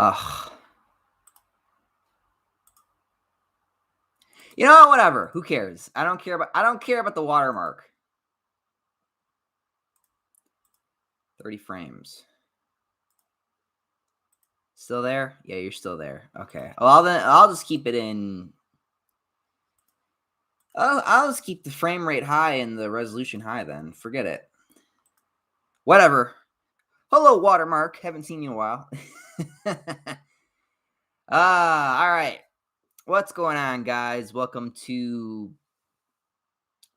Ugh. You know what? Whatever. Who cares? I don't care about the watermark. 30 frames. Still there? Yeah, you're still there. Okay. Well, then I'll just keep it in. I'll just keep the frame rate high and the resolution high then. Forget it. Whatever. Hello, watermark. Haven't seen you in a while. All right. What's going on, guys? Welcome to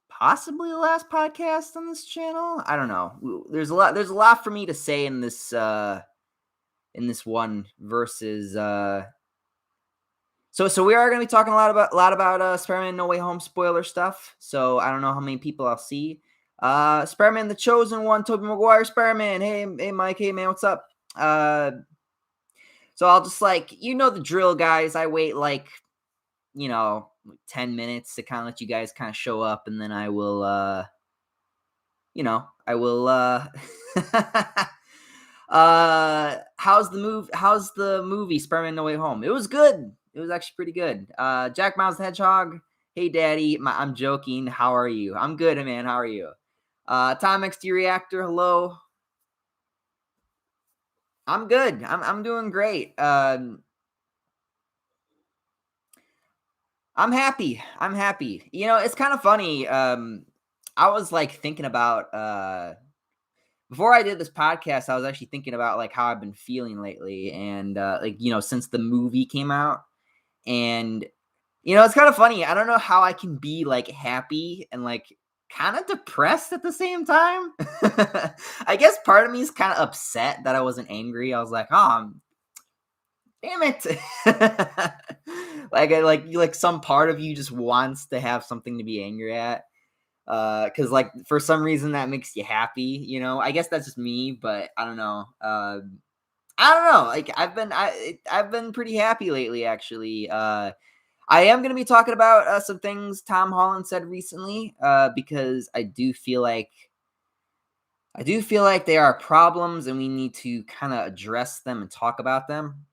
possibly the last podcast on this channel. I don't know. There's a lot for me to say in this one versus so we are going to be talking a lot about Spider-Man No Way Home spoiler stuff. So I don't know how many people I'll see. Spider-Man the Chosen One, Tobey Maguire Spider-Man. Hey Mike, hey man, what's up? So I'll just the drill, guys. I wait 10 minutes to kind of let you guys kind of show up, and then I will how's the movie Spider-Man No Way Home? It was good. It was actually pretty good. Jack Miles the Hedgehog. Hey daddy, I'm joking. How are you? I'm good, man. How are you? Tom XD Reactor, hello. I'm good. I'm doing great. I'm happy. You know, it's kind of funny. I was thinking about before I did this podcast, I was actually thinking about how I've been feeling lately, and since the movie came out, and it's kind of funny. I don't know how I can be happy and kind of depressed at the same time. I guess part of me is kind of upset that I wasn't angry. I was like, oh, damn it. Some part of you just wants to have something to be angry at. Because for some reason that makes you happy, I guess that's just me, but I don't know. I don't know. I've been pretty happy lately, actually. I am going to be talking about some things Tom Holland said recently, because I do feel like they are problems and we need to kind of address them and talk about them.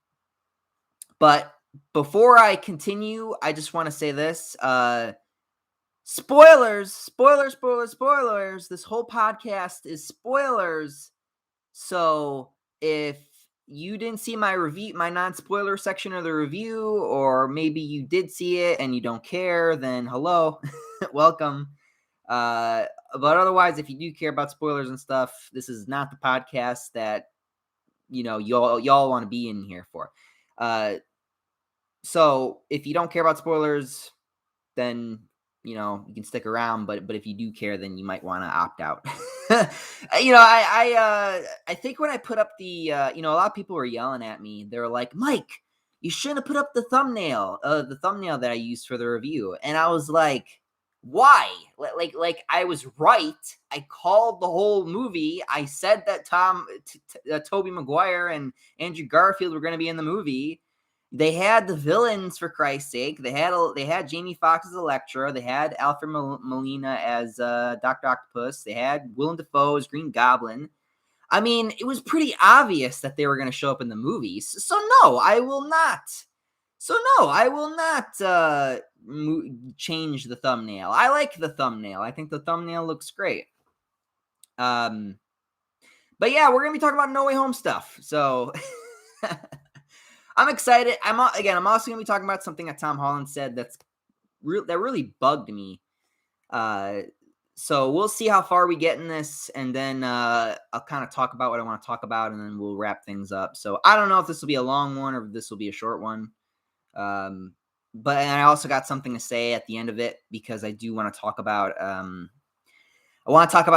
But before I continue, I just want to say this. Spoilers. This whole podcast is spoilers. So if you didn't see my review, my non-spoiler section of the review, or maybe you did see it and you don't care, then hello, welcome. But otherwise, if you do care about spoilers and stuff, this is not the podcast that y'all want to be in here for. So if you don't care about spoilers, then you can stick around, but if you do care, then you might want to opt out. I think when I put up the a lot of people were yelling at me. They were like, Mike, you shouldn't have put up the thumbnail that I used for the review. And I was like, why? I was right. I called the whole movie. I said that Tobey Maguire and Andrew Garfield were going to be in the movie. They had the villains, for Christ's sake. They had Jamie Foxx as Electro. They had Alfred Molina as Dr. Octopus. They had Willem Dafoe as Green Goblin. I mean, it was pretty obvious that they were going to show up in the movies. So no, I will not. Change the thumbnail. I like the thumbnail. I think the thumbnail looks great. But yeah, we're going to be talking about No Way Home stuff. So I'm excited. I'm also going to be talking about something that Tom Holland said that really bugged me. So we'll see how far we get in this, and then I'll kind of talk about what I want to talk about, and then we'll wrap things up. So I don't know if this will be a long one or if this will be a short one. But I also got something to say at the end of it, because I do want to talk about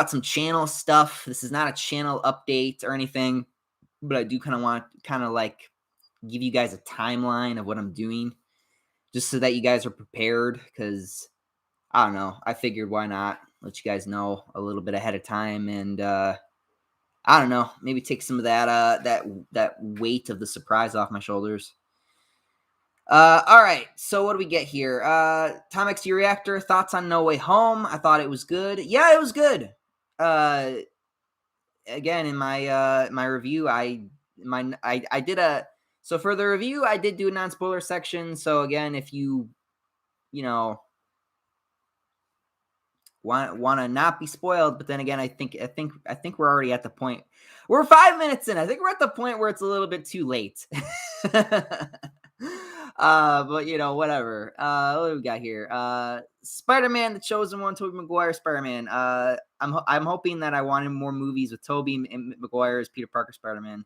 some channel stuff. This is not a channel update or anything, but I do kind of want to give you guys a timeline of what I'm doing, just so that you guys are prepared, because I don't know. I figured why not let you guys know a little bit ahead of time, and I don't know, maybe take some of that weight of the surprise off my shoulders. All right, so what do we get here? Tom XD Reactor, thoughts on No Way Home? I thought it was good. Yeah, it was good. Again, in my review, I did a So for the review, I did do a non-spoiler section. So again, if you know, want to not be spoiled, but then again, I think we're already at the point. We're 5 minutes in. I think we're at the point where it's a little bit too late. But whatever. What do we got here? Spider-Man: The Chosen One, Tobey Maguire Spider-Man. I'm hoping that I wanted more movies with Tobey Maguire as Peter Parker Spider-Man.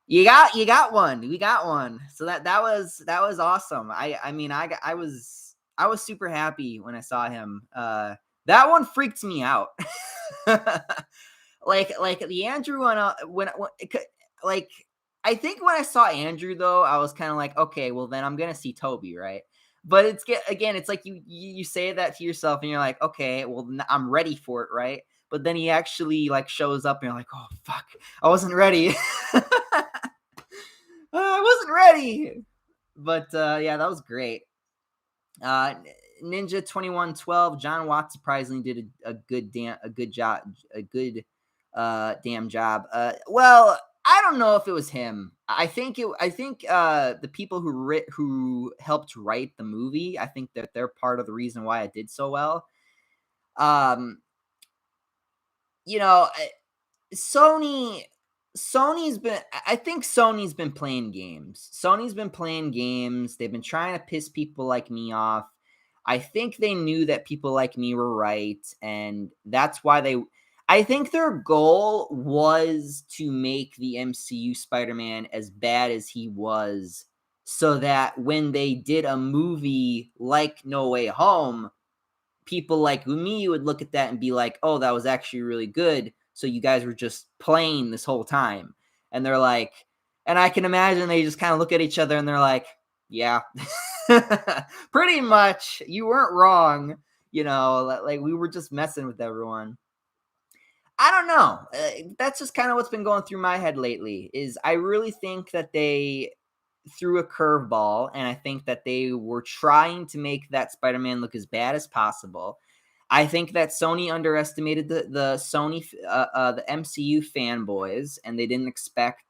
You got one. We got one. So that was awesome. I was super happy when I saw him. That one freaked me out. like the Andrew one, like I think when I saw Andrew though, I was kind of like, okay, well then I'm gonna see Toby, right? But it's like you say that to yourself and you're like, okay, well I'm ready for it, right? But then he actually like shows up and you're like, oh fuck, I wasn't ready. I wasn't ready. But yeah, that was great. Ninja 2112, John Watts surprisingly did a good damn job. Well, I don't know if it was him. I think the people who helped write the movie, I think that they're part of the reason why it did so well. Sony's been playing games. They've been trying to piss people like me off. I think they knew that people like me were right, and that's why I think their goal was to make the MCU Spider-Man as bad as he was, so that when they did a movie like No Way Home, people like me would look at that and be like, oh, that was actually really good. So you guys were just playing this whole time. And they're like, and I can imagine they just kind of look at each other and they're like, yeah, pretty much. You weren't wrong. Like we were just messing with everyone. I don't know. That's just kind of what's been going through my head lately is I really think that they threw a curveball, and I think that they were trying to make that Spider-Man look as bad as possible. I think that Sony underestimated the MCU fanboys, and they didn't expect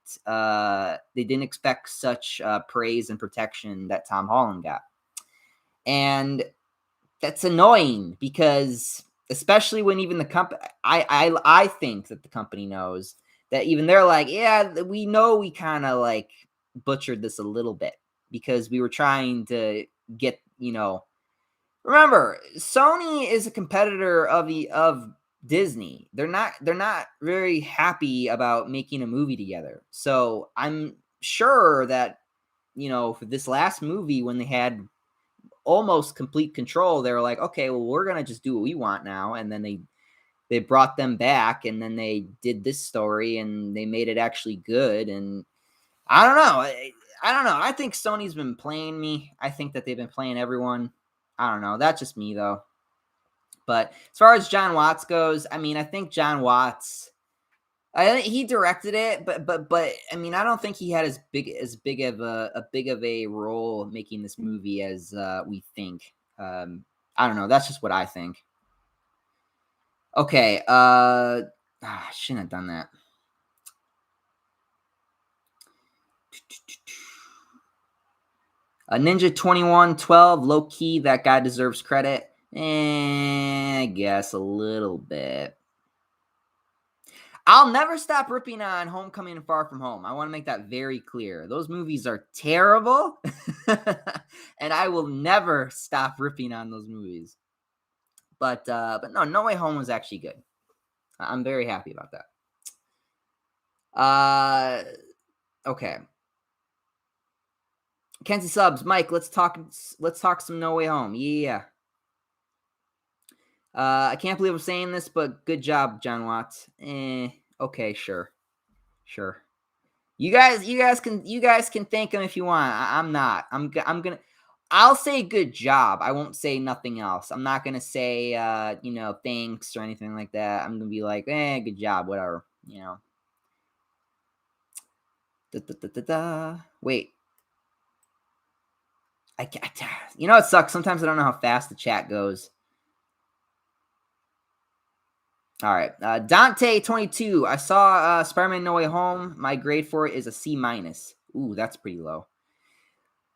such praise and protection that Tom Holland got, and that's annoying because especially when even the company, I think that the company knows that even they're like, yeah, we know we kind of like butchered this a little bit because we were trying to get, remember, Sony is a competitor of Disney. They're not very happy about making a movie together. So I'm sure that, for this last movie when they had almost complete control, they were like, okay, well, we're going to just do what we want now. And then they brought them back, and then they did this story and they made it actually good. And I don't know. I think Sony's been playing me. I think that they've been playing everyone. I don't know. That's just me though. But as far as John Watts goes, I think John Watts, I think he directed it, but I don't think he had as big of a role making this movie as we think. I don't know. That's just what I think. Okay. I shouldn't have done that. Ninja 2112, low key. That guy deserves credit. I guess a little bit. I'll never stop ripping on Homecoming and Far From Home. I want to make that very clear. Those movies are terrible, and I will never stop ripping on those movies. But no, No Way Home was actually good. I'm very happy about that. Okay. Kenzie subs, Mike. Let's talk some No Way Home. Yeah. I can't believe I'm saying this, but good job, John Watts. Okay, sure. You guys can thank him if you want. I'm not. I'll say good job. I won't say nothing else. I'm not gonna say thanks or anything like that. I'm gonna be like, good job, whatever. Wait. It sucks. Sometimes I don't know how fast the chat goes. All right. Dante22. I saw Spider-Man No Way Home. My grade for it is a C-. Ooh, that's pretty low.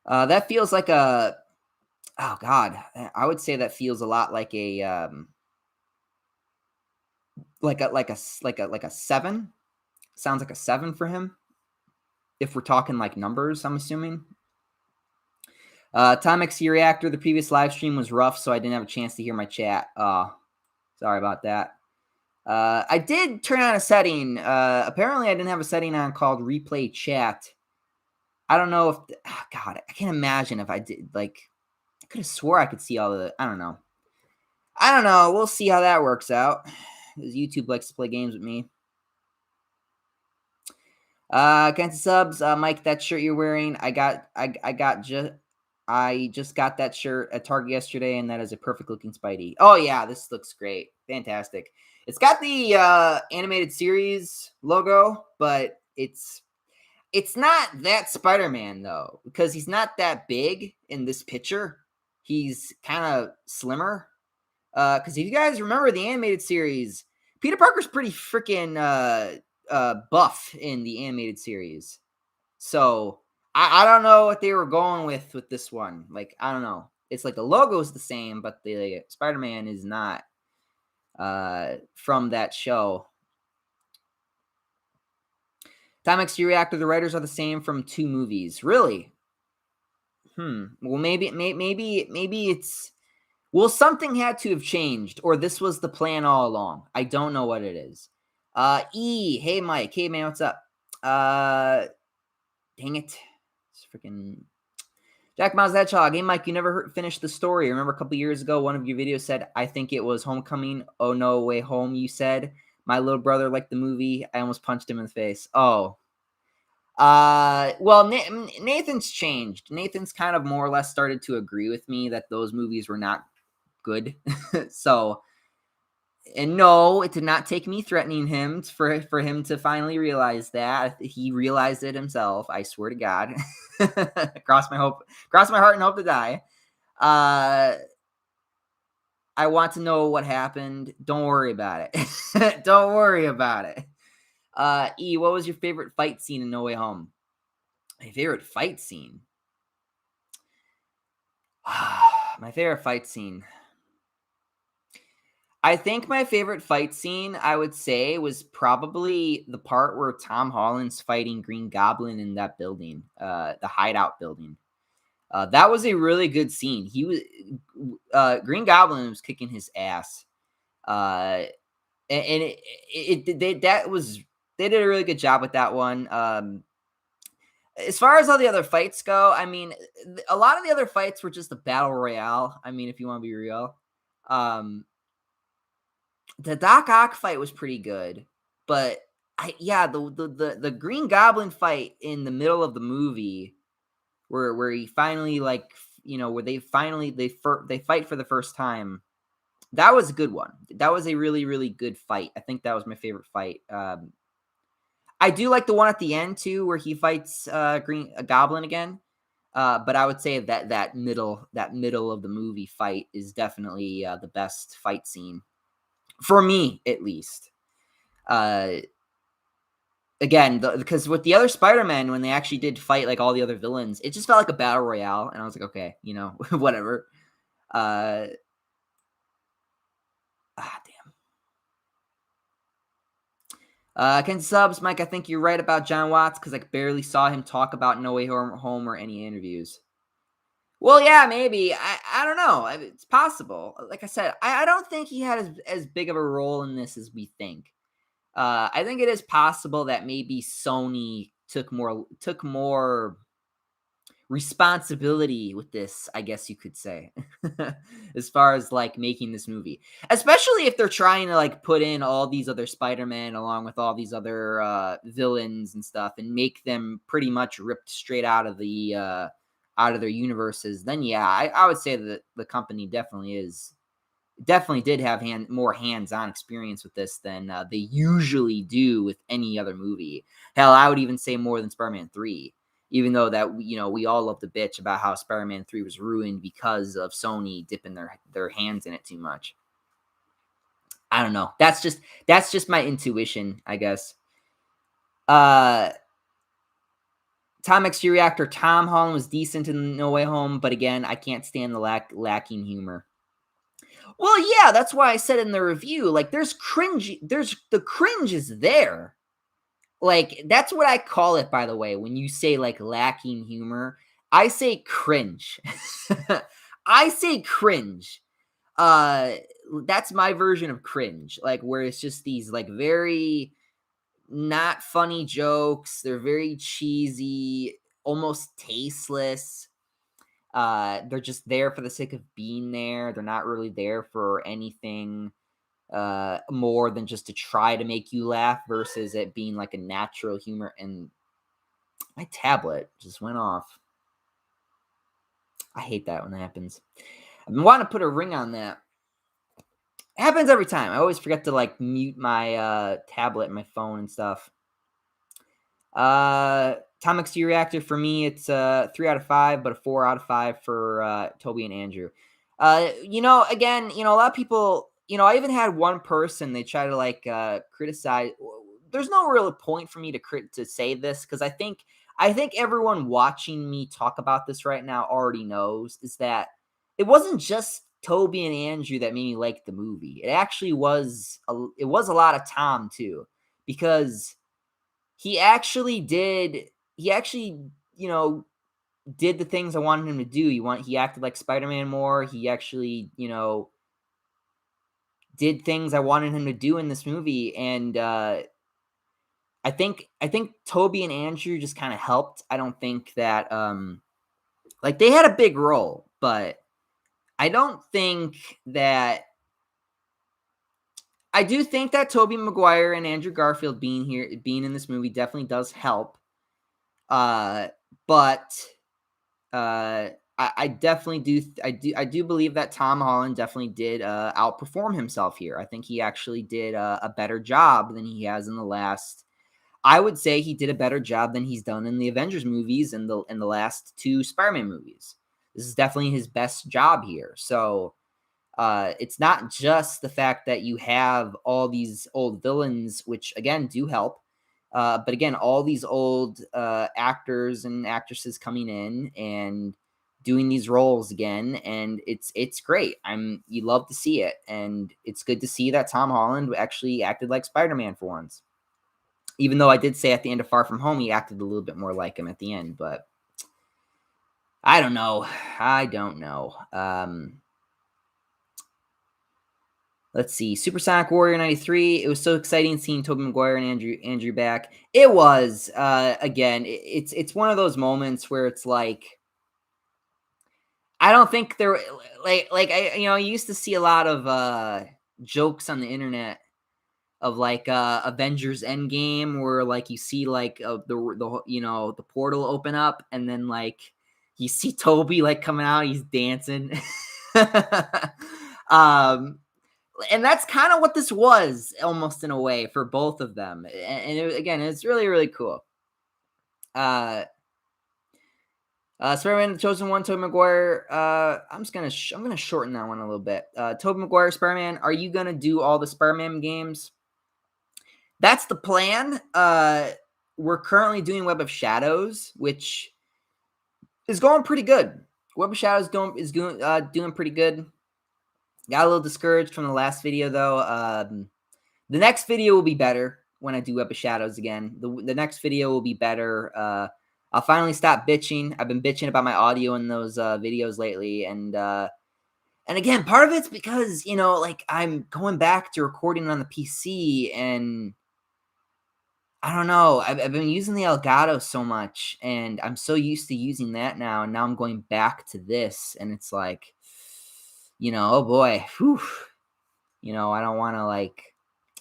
That feels like a oh god, I would say that feels a lot like a like a 7. Sounds like a 7 for him. If we're talking like numbers, I'm assuming. Time XC Reactor, the previous live stream was rough, so I didn't have a chance to hear my chat. Sorry about that. I did turn on a setting. Apparently, I didn't have a setting on called replay chat. I don't know if, God, I can't imagine if I did. Like, I could have swore I could see all the, I don't know. We'll see how that works out. Because YouTube likes to play games with me. Kansas subs, Mike, that shirt you're wearing, I just got that shirt at Target yesterday, and that is a perfect looking Spidey. Oh yeah, this looks great, fantastic. It's got the animated series logo, but it's not that Spider-Man though, because he's not that big in this picture. He's kind of slimmer. Because if you guys remember the animated series, Peter Parker's pretty freaking buff in the animated series. So I don't know what they were going with this one. Like, I don't know. It's like the logo's the same, but the Spider-Man is not from that show. Time XG Reactor, the writers are the same from 2 movies. Really? Well, maybe it's... Well, something had to have changed, or this was the plan all along. I don't know what it is. Hey Mike, hey man, what's up? Dang it, it's freaking Jack Miles the Hedgehog. Hey Mike, you never finished the story. Remember a couple years ago, one of your videos said, I think it was Homecoming. Oh no, Way Home. You said my little brother liked the movie. I almost punched him in the face. Oh. Well, Nathan's changed. Nathan's kind of more or less started to agree with me that those movies were not good. So, and no, it did not take me threatening him for him to finally realize that. He realized it himself. I swear to God. Cross my heart and hope to die. I want to know what happened. Don't worry about it. Don't worry about it. What was your favorite fight scene in No Way Home? My favorite fight scene? My favorite fight scene. I think my favorite fight scene, I would say, was probably the part where Tom Holland's fighting Green Goblin in that building, the hideout building. That was a really good scene. He was Green Goblin was kicking his ass, and they did a really good job with that one. As far as all the other fights go, I mean, a lot of the other fights were just a battle royale. I mean, if you want to be real. The Doc Ock fight was pretty good, but the Green Goblin fight in the middle of the movie, where he finally where they fight for the first time. That was a good one. That was a really, really good fight. I think that was my favorite fight. I do like the one at the end too, where he fights Goblin again. But I would say that middle of the movie fight is definitely the best fight scene. For me, at least. Again, because with the other Spider-Man, when they actually did fight like all the other villains, it just felt like a battle royale, and I was like, okay, whatever. Damn. Ken subs, Mike, I think you're right about John Watts, because I barely saw him talk about No Way Home or any interviews. Well, yeah, maybe. I don't know. It's possible. Like I said, I don't think he had as big of a role in this as we think. I think it is possible that maybe Sony took more responsibility with this, I guess you could say, as far as like making this movie, especially if they're trying to like put in all these other Spider-Man along with all these other villains and stuff and make them pretty much ripped straight out of their universes. Then yeah, I would say that the company definitely did have more hands-on experience with this than they usually do with any other movie. Hell, I would even say more than Spider-Man 3, even though that we all love to bitch about how Spider-Man 3 was ruined because of Sony dipping their hands in it too much. I don't know. That's just my intuition, I guess. Time Tom X Reactor, Tom Holland was decent in No Way Home, but again, I can't stand the lacking humor. Well, yeah, that's why I said in the review, like, there's the cringe is there. Like, that's what I call it, by the way, when you say, like, lacking humor. I say cringe. I say cringe. That's my version of cringe, like, where it's just these, like, very not funny jokes. They're very cheesy, almost tasteless. They're just there for the sake of being there. They're not really there for anything more than just to try to make you laugh versus it being like a natural humor. And my tablet just went off. I hate that when that happens. I've been wanting to put a ring on that. It happens every time. I always forget to like mute my tablet and my phone and stuff. Tom X Reactor for me, it's 3 out of 5, but a 4 out of 5 for Toby and Andrew. Again, a lot of people, I even had one person, they try to like criticize. There's no real point for me to say this because I think everyone watching me talk about this right now already knows is that it wasn't just Toby and Andrew that made me like the movie. It actually was a lot of Tom too, because he actually did the things I wanted him to do. He acted like Spider-Man more. He actually, did things I wanted him to do in this movie. And I think Toby and Andrew just kind of helped. I don't think that like they had a big role, but I don't think that I do think that Tobey Maguire and Andrew Garfield being in this movie definitely does help. But I definitely do. I do believe that Tom Holland definitely did outperform himself here. I think he actually did a better job than he has in the last. I would say he did a better job than he's done in the Avengers movies and the last 2 Spider-Man movies. This is definitely his best job here. So it's not just the fact that you have all these old villains, which again do help. But again, all these old actors and actresses coming in and doing these roles again, and it's great. You love to see it, and it's good to see that Tom Holland actually acted like Spider-Man for once. Even though I did say at the end of Far From Home he acted a little bit more like him at the end, but I don't know. Let's see. Supersonic Warrior 93. It was so exciting seeing Tobey Maguire and Andrew back. It was. Again, it's one of those moments where it's like, I don't think there I used to see a lot of jokes on the internet of like Avengers Endgame where like you see like the portal open up and then like you see Toby like coming out, he's dancing. And that's kind of what this was, almost in a way, for both of them. And again, it's really, really cool. Spider-Man: The Chosen One, Tobey Maguire. I'm gonna shorten that one a little bit. Tobey Maguire, Spider-Man. Are you gonna do all the Spider-Man games? That's the plan. We're currently doing Web of Shadows, which is going pretty good. Web of Shadows doing pretty good. Got a little discouraged from the last video, though. The next video will be better when I do Web of Shadows again. The next video will be better. I'll finally stop bitching. I've been bitching about my audio in those videos lately. And again, part of it's because, like I'm going back to recording on the PC and I don't know. I've been using the Elgato so much and I'm so used to using that now. And now I'm going back to this and it's like, oh boy, whew, I don't want to like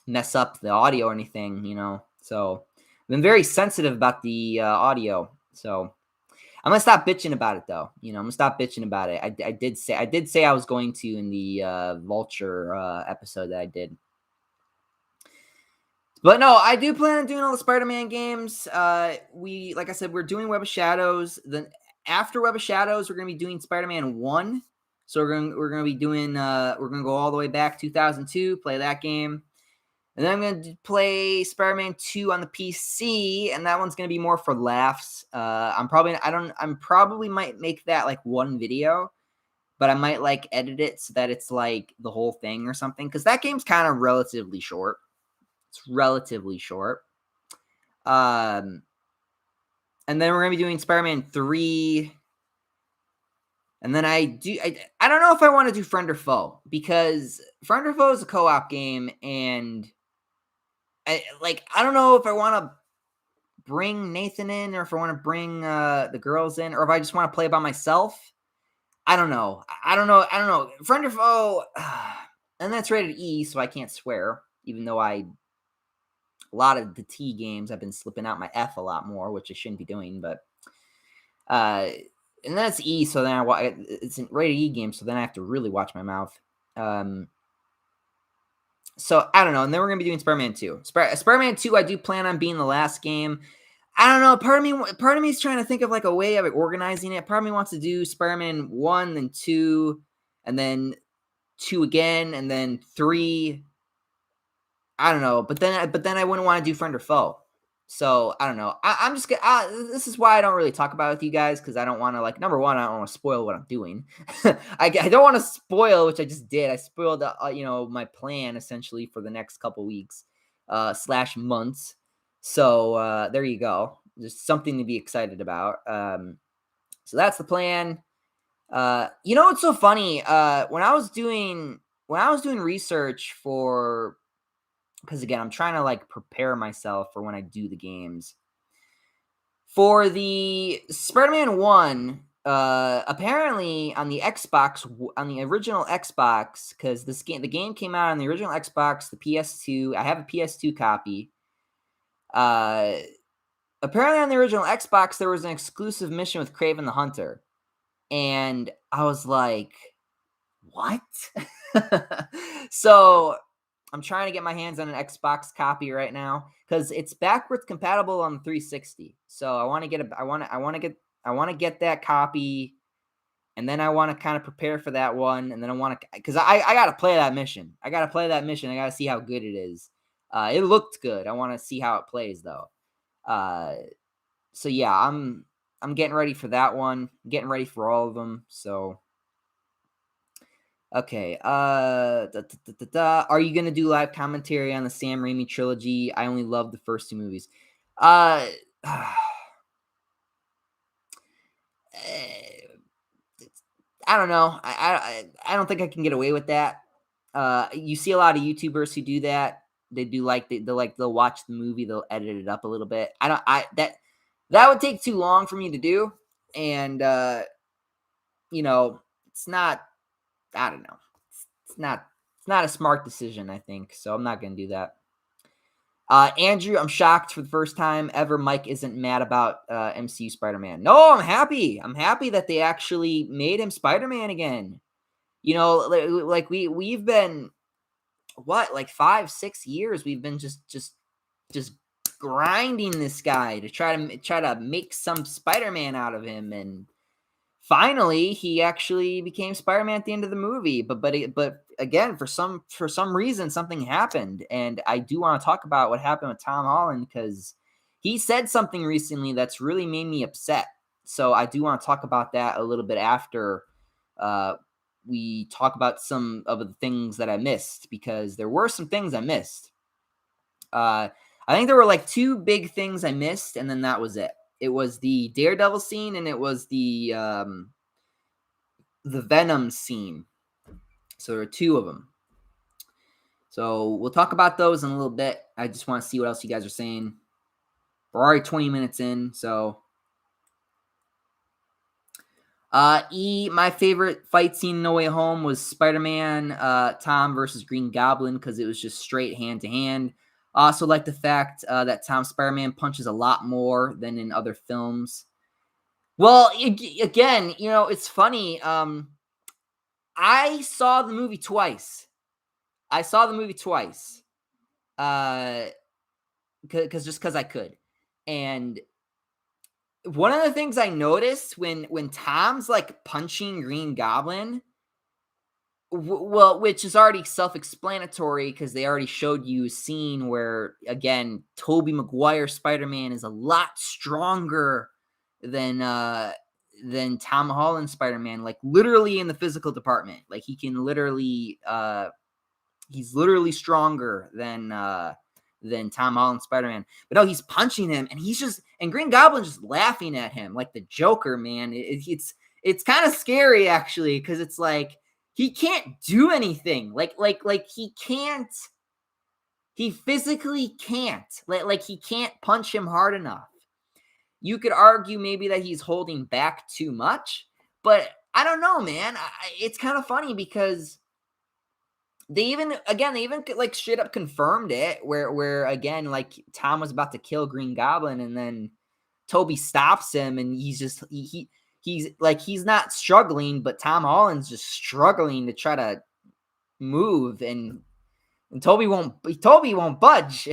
mess up the audio or anything, so I've been very sensitive about the audio. So I'm going to stop bitching about it though. I'm going to stop bitching about it. I did say I was going to in the Vulture episode that I did. But no, I do plan on doing all the Spider-Man games. Like I said, we're doing Web of Shadows. Then after Web of Shadows, we're going to be doing Spider-Man 1. So we're going to be doing we're going to go all the way back 2002, play that game. And then I'm going to play Spider-Man 2 on the PC, and that one's going to be more for laughs. I'm probably might make that like one video, but I might like edit it so that it's like the whole thing or something, because that game's kind of relatively short. It's relatively short. And then we're going to be doing Spider-Man 3. And then I don't know if I want to do Friend or Foe, because Friend or Foe is a co-op game, and I don't know if I want to bring Nathan in, or if I want to bring the girls in, or if I just want to play by myself. I don't know. Friend or Foe, and that's rated E, so I can't swear, even though a lot of the T games I've been slipping out my F a lot more, which I shouldn't be doing, but and that's E, so then it's a rated E game, so then I have to really watch my mouth. So I don't know. And then we're gonna be doing Spider-Man 2. Spider-Man 2, I do plan on being the last game. I don't know. Part of me is trying to think of like a way of organizing it. Part of me wants to do Spider-Man 1, then 2, and then 2 again, and then 3. I don't know. But then I wouldn't want to do Friend or Foe. So I don't know. I'm just gonna. This is why I don't really talk about it with you guys, because I don't want to, like, number one, I don't want to spoil what I'm doing. I don't want to spoil, which I just did. I spoiled my plan essentially for the next couple weeks / months. So there you go. Just something to be excited about. So that's the plan. It's so funny. When I was doing research for, because again, I'm trying to like prepare myself for when I do the games. For the Spider-Man 1, apparently on the Xbox, on the original Xbox, because the game came out on the original Xbox, the PS2. I have a PS2 copy. Apparently on the original Xbox, there was an exclusive mission with Kraven the Hunter. And I was like, what? So I'm trying to get my hands on an Xbox copy right now, because it's backwards compatible on the 360. So I want to get that copy, and then I want to kind of prepare for that one, and then I want to, because I got to play that mission. I got to see how good it is. It looked good. I want to see how it plays though. So yeah, I'm getting ready for that one. I'm getting ready for all of them. So okay. Are you gonna do live commentary on the Sam Raimi trilogy? I only love the first 2 movies. I don't know. I don't think I can get away with that. You see a lot of YouTubers who do that. They do they'll watch the movie, they'll edit it up a little bit. That would take too long for me to do, and it's not. I don't know. It's not a smart decision, I think. So I'm not going to do that. Andrew, I'm shocked for the first time ever Mike isn't mad about MCU Spider-Man. No, I'm happy. I'm happy that they actually made him Spider-Man again. Like we've been, what, like 5-6 years we've been just grinding this guy to try to make some Spider-Man out of him, and finally he actually became Spider-Man at the end of the movie. But again, for some reason something happened, and I do want to talk about what happened with Tom Holland, because he said something recently that's really made me upset. So I do want to talk about that a little bit after we talk about some of the things that I missed, because there were some things I missed. I think there were like 2 big things I missed, and then that was it. It was the Daredevil scene, and it was the Venom scene. So there are 2 of them. So we'll talk about those in a little bit. I just want to see what else you guys are saying. We're already 20 minutes in, so my favorite fight scene in No Way Home was Spider-Man Tom versus Green Goblin, because it was just straight hand to hand. Also like the fact that Tom Spider-Man punches a lot more than in other films. Well, again, it's funny. I saw the movie twice. Because I could. And one of the things I noticed when Tom's like punching Green Goblin, Well, which is already self-explanatory because they already showed you a scene where, again, Tobey Maguire Spider-Man is a lot stronger than Tom Holland Spider-Man, like literally in the physical department. Like he can literally he's literally stronger than Tom Holland Spider-Man. But no, he's punching him, and Green Goblin's just laughing at him like the Joker, man. It's kind of scary actually, because it's like he can't do anything. Like he can't. He physically can't. Like he can't punch him hard enough. You could argue maybe that he's holding back too much, but I don't know, man. It's kind of funny because they even like straight up confirmed it where again, like Tom was about to kill Green Goblin, and then Toby stops him, and he's like, he's not struggling, but Tom Holland's just struggling to try to move, and Toby won't budge.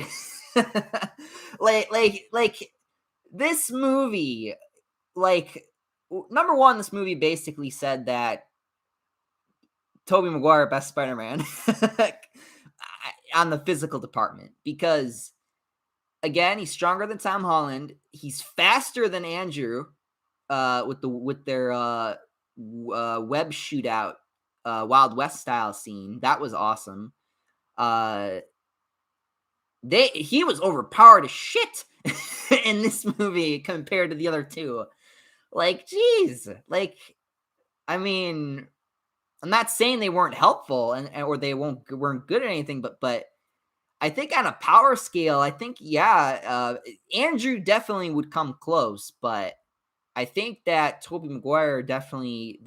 like this movie, like, number one, this movie basically said that Tobey Maguire, best Spider-Man on the physical department, because again, he's stronger than Tom Holland. He's faster than Andrew with their web shootout, Wild West style scene. That was awesome. He was overpowered as shit in this movie compared to the other two. Like, geez, like, I mean, I'm not saying they weren't helpful or they weren't good at anything, but I think on a power scale, I think Andrew definitely would come close, but I think that Tobey Maguire definitely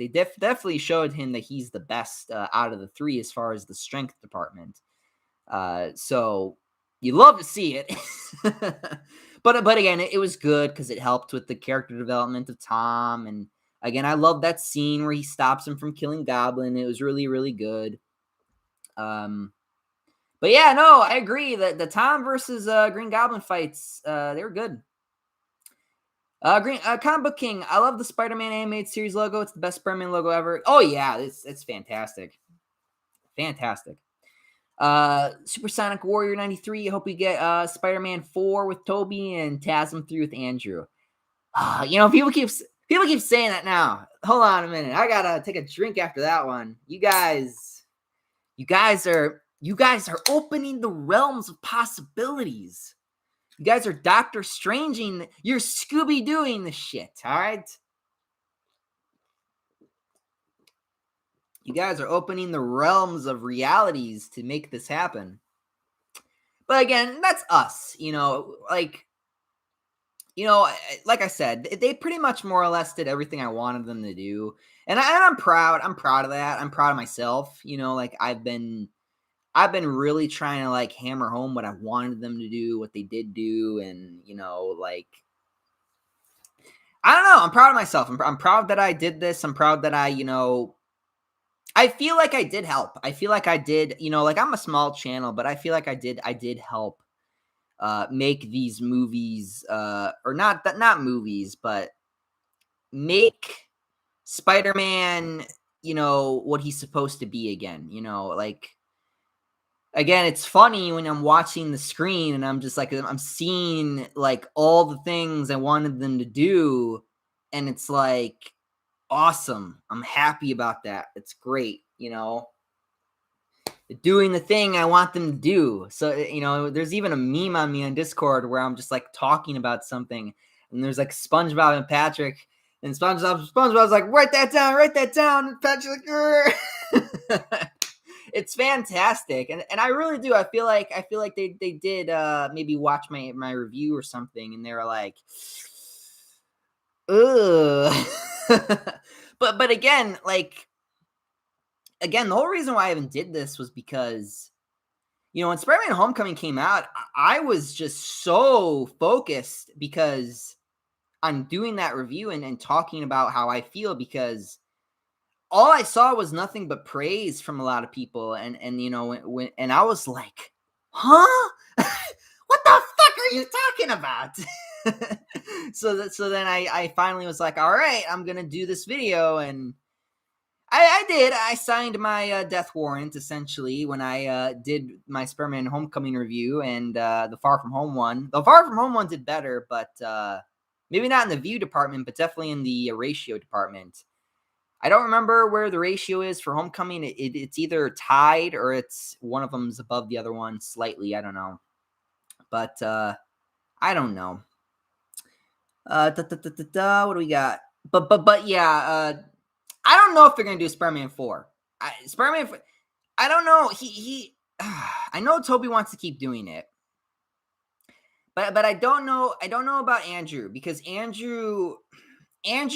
showed him that he's the best out of the three as far as the strength department. So you love to see it, but again, it was good because it helped with the character development of Tom. And again, I love that scene where he stops him from killing Goblin. It was really, really good. But yeah, no, I agree that the Tom versus Green Goblin fights, they were good. Comic Book King, I love the Spider-Man animated series logo. It's the best Spider-Man logo ever. Oh yeah, it's fantastic. Fantastic. Supersonic Warrior 93. I hope we get Spider-Man 4 with Toby and TASM 3 with Andrew. People keep saying that now. Hold on a minute. I gotta take a drink after that one. You guys are opening the realms of possibilities. You guys are Doctor Stranging. You're Scooby-Dooing the shit, all right? You guys are opening the realms of realities to make this happen. But again, that's us, like I said, they pretty much more or less did everything I wanted them to do. And I'm proud. I'm proud of that. I'm proud of myself. Like I've been really trying to like hammer home what I wanted them to do, what they did do. And, like, I don't know. I'm proud of myself. I'm proud that I did this. I'm proud that I feel like I did help. I feel like I did, like I'm a small channel, but I feel like I did help make these movies, or not movies, but make Spider-Man, what he's supposed to be again. Like, again, it's funny when I'm watching the screen and I'm just like, I'm seeing like all the things I wanted them to do, and it's like awesome. I'm happy about that. It's great, doing the thing I want them to do. So, there's even a meme on me on Discord where I'm just like talking about something, and there's like SpongeBob and Patrick, and SpongeBob's like, write that down. And Patrick's like, it's fantastic. And I really do. I feel like they did maybe watch my review or something, and they were like, ugh. But again, the whole reason why I even did this was because, when Spider-Man Homecoming came out, I was just so focused because on doing that review and talking about how I feel, because all I saw was nothing but praise from a lot of people. And when I was like, huh? What the fuck are you talking about? So then I finally was like, all right, I'm going to do this video. And I did. I signed my death warrant essentially when I did my Spider-Man Homecoming review and the Far From Home one. The Far From Home one did better, but maybe not in the view department, but definitely in the ratio department. I don't remember where the ratio is for Homecoming. It's either tied or it's one of them's above the other one slightly. I don't know, but I don't know. What do we got? But yeah. I don't know if they're gonna do Spider-Man 4. Spider-Man. I don't know. He. I know Toby wants to keep doing it, but I don't know. I don't know about Andrew because Andrew. I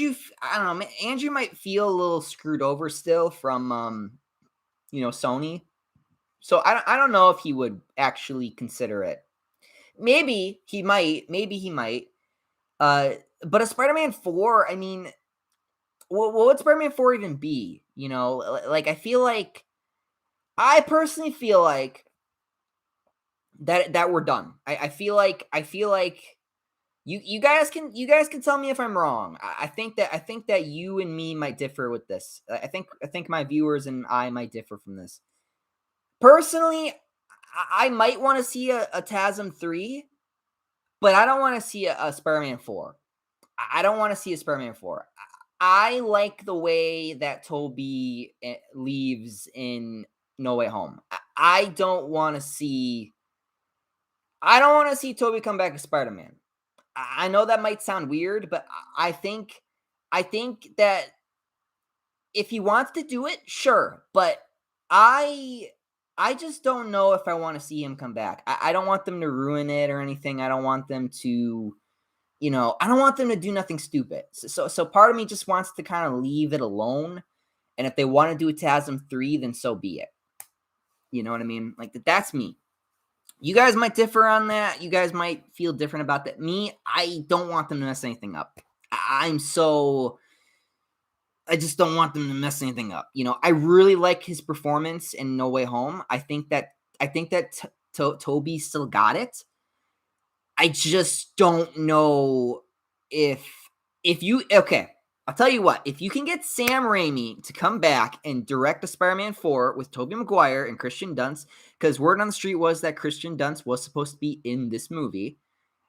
don't know. Andrew might feel a little screwed over still from Sony. So I don't know if he would actually consider it. Maybe he might. Maybe he might. But a Spider-Man 4. I mean, what would Spider-Man 4 even be? Like I personally feel like that we're done. I feel like you guys can tell me if I'm wrong. I think that you and me might differ with this. I think my viewers and I might differ from this. Personally, I might want to see a TASM 3, but I don't want to see a Spider-Man 4. I don't want to see a Spider-Man 4. I like the way that Toby leaves in No Way Home. I don't want to see Toby come back as Spider-Man. I know that might sound weird, but I think that if he wants to do it, sure. But I just don't know if I want to see him come back. I don't want them to ruin it or anything. I don't want them to I don't want them to do nothing stupid. So part of me just wants to kind of leave it alone. And if they want to do a TASM 3, then so be it. You know what I mean? Like that's me. You guys might differ on that. You guys might feel different about that. Me, I don't want them to mess anything up. I just don't want them to mess anything up. I really like his performance in No Way Home. I think that Toby still got it. I just don't know if you okay. I'll tell you what. If you can get Sam Raimi to come back and direct a Spider-Man 4 with Tobey Maguire and Christian Dunst, because word on the street was that Christian Dunst was supposed to be in this movie.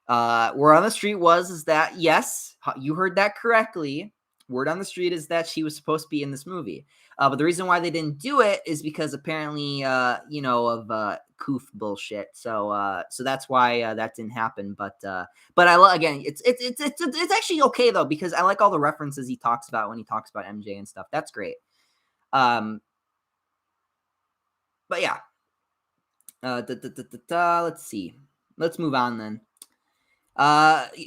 Word on the street is that yes, you heard that correctly. Word on the street is that she was supposed to be in this movie. But the reason why they didn't do it is because apparently, of Koof bullshit. So that's why that didn't happen. But again, it's actually okay though because I like all the references he talks about when he talks about MJ and stuff. That's great. But yeah. Let's see. Let's move on then.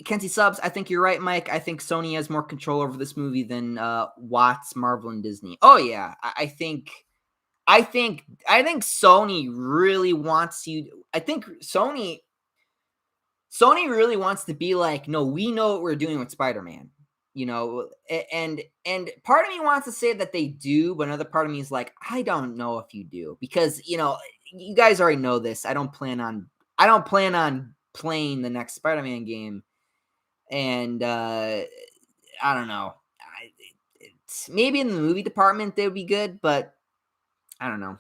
Kenzie subs. I think you're right, Mike. I think Sony has more control over this movie than Watts, Marvel, and Disney. Oh yeah, I think Sony really wants you. I think Sony really wants to be like, no, we know what we're doing with Spider-Man. And part of me wants to say that they do, but another part of me is like, I don't know if you do because you guys already know this. I don't plan on playing the next Spider-Man game, and I don't know. It's maybe in the movie department they would be good, but I don't know.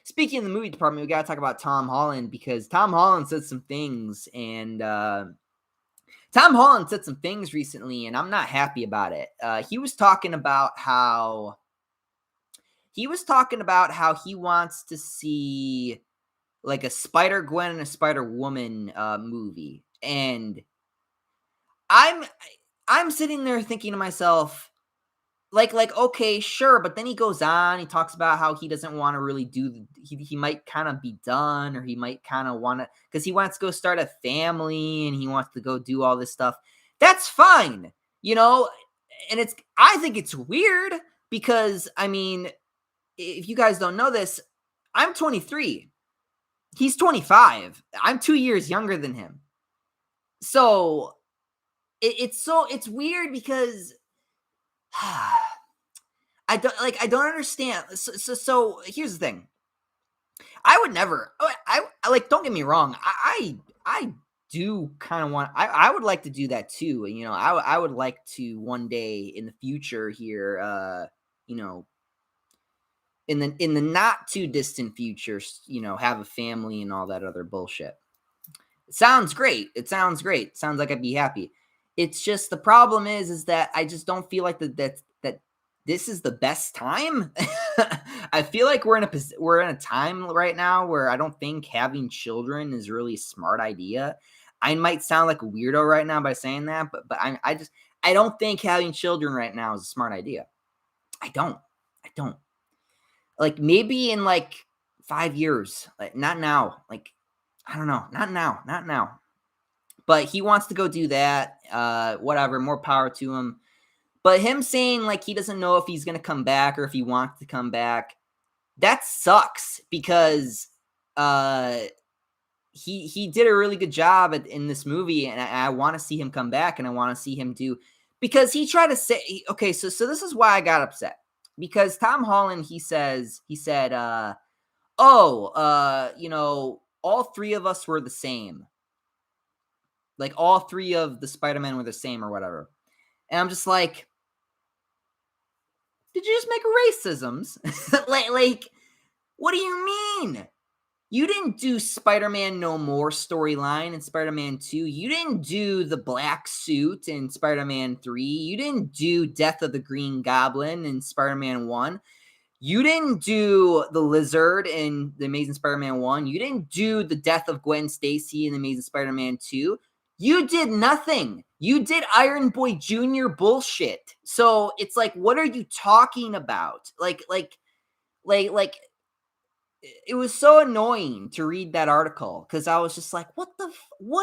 Speaking of the movie department, we got to talk about Tom Holland because Tom Holland said some things, and Tom Holland said some things recently, and I'm not happy about it. He was talking about how he wants to see like a Spider-Gwen and a Spider-Woman movie. And I'm sitting there thinking to myself, like, okay, sure. But then he goes on, he talks about how he doesn't want to really he might kind of be done, or he might kind of want to, because he wants to go start a family and he wants to go do all this stuff. That's fine. And I think it's weird because, I mean, if you guys don't know this, I'm 23. He's 25. I'm 2 years younger than him. So it's weird because I don't understand. So here's the thing. I would never. I don't get me wrong. I do kind of want. I would like to do that too. I would like to one day in the future here. you know, in the not too distant future, have a family and all that other bullshit. It sounds great. It sounds great. Sounds like I'd be happy. It's just the problem is that I just don't feel like that this is the best time. I feel like we're in a time right now where I don't think having children is really a smart idea. I might sound like a weirdo right now by saying that, but I don't think having children right now is a smart idea. I don't. Like maybe in like 5 years, like not now. Like I don't know, not now. But he wants to go do that. Whatever, more power to him. But him saying like he doesn't know if he's gonna come back or if he wants to come back, that sucks because he did a really good job in this movie, and I want to see him come back, and I want to see him do because he tried to say okay. So this is why I got upset because Tom Holland he said all three of us were the same. Like all three of the Spider-Men were the same or whatever. And I'm just like, did you just make racisms? like, what do you mean? You didn't do Spider-Man No More storyline in Spider-Man 2. You didn't do the black suit in Spider-Man 3. You didn't do Death of the Green Goblin in Spider-Man 1. You didn't do the Lizard in The Amazing Spider-Man 1. You didn't do the death of Gwen Stacy in The Amazing Spider-Man 2. You did nothing. You did Iron Boy Jr. bullshit. So it's like, what are you talking about? Like, it was so annoying to read that article because I was just like, what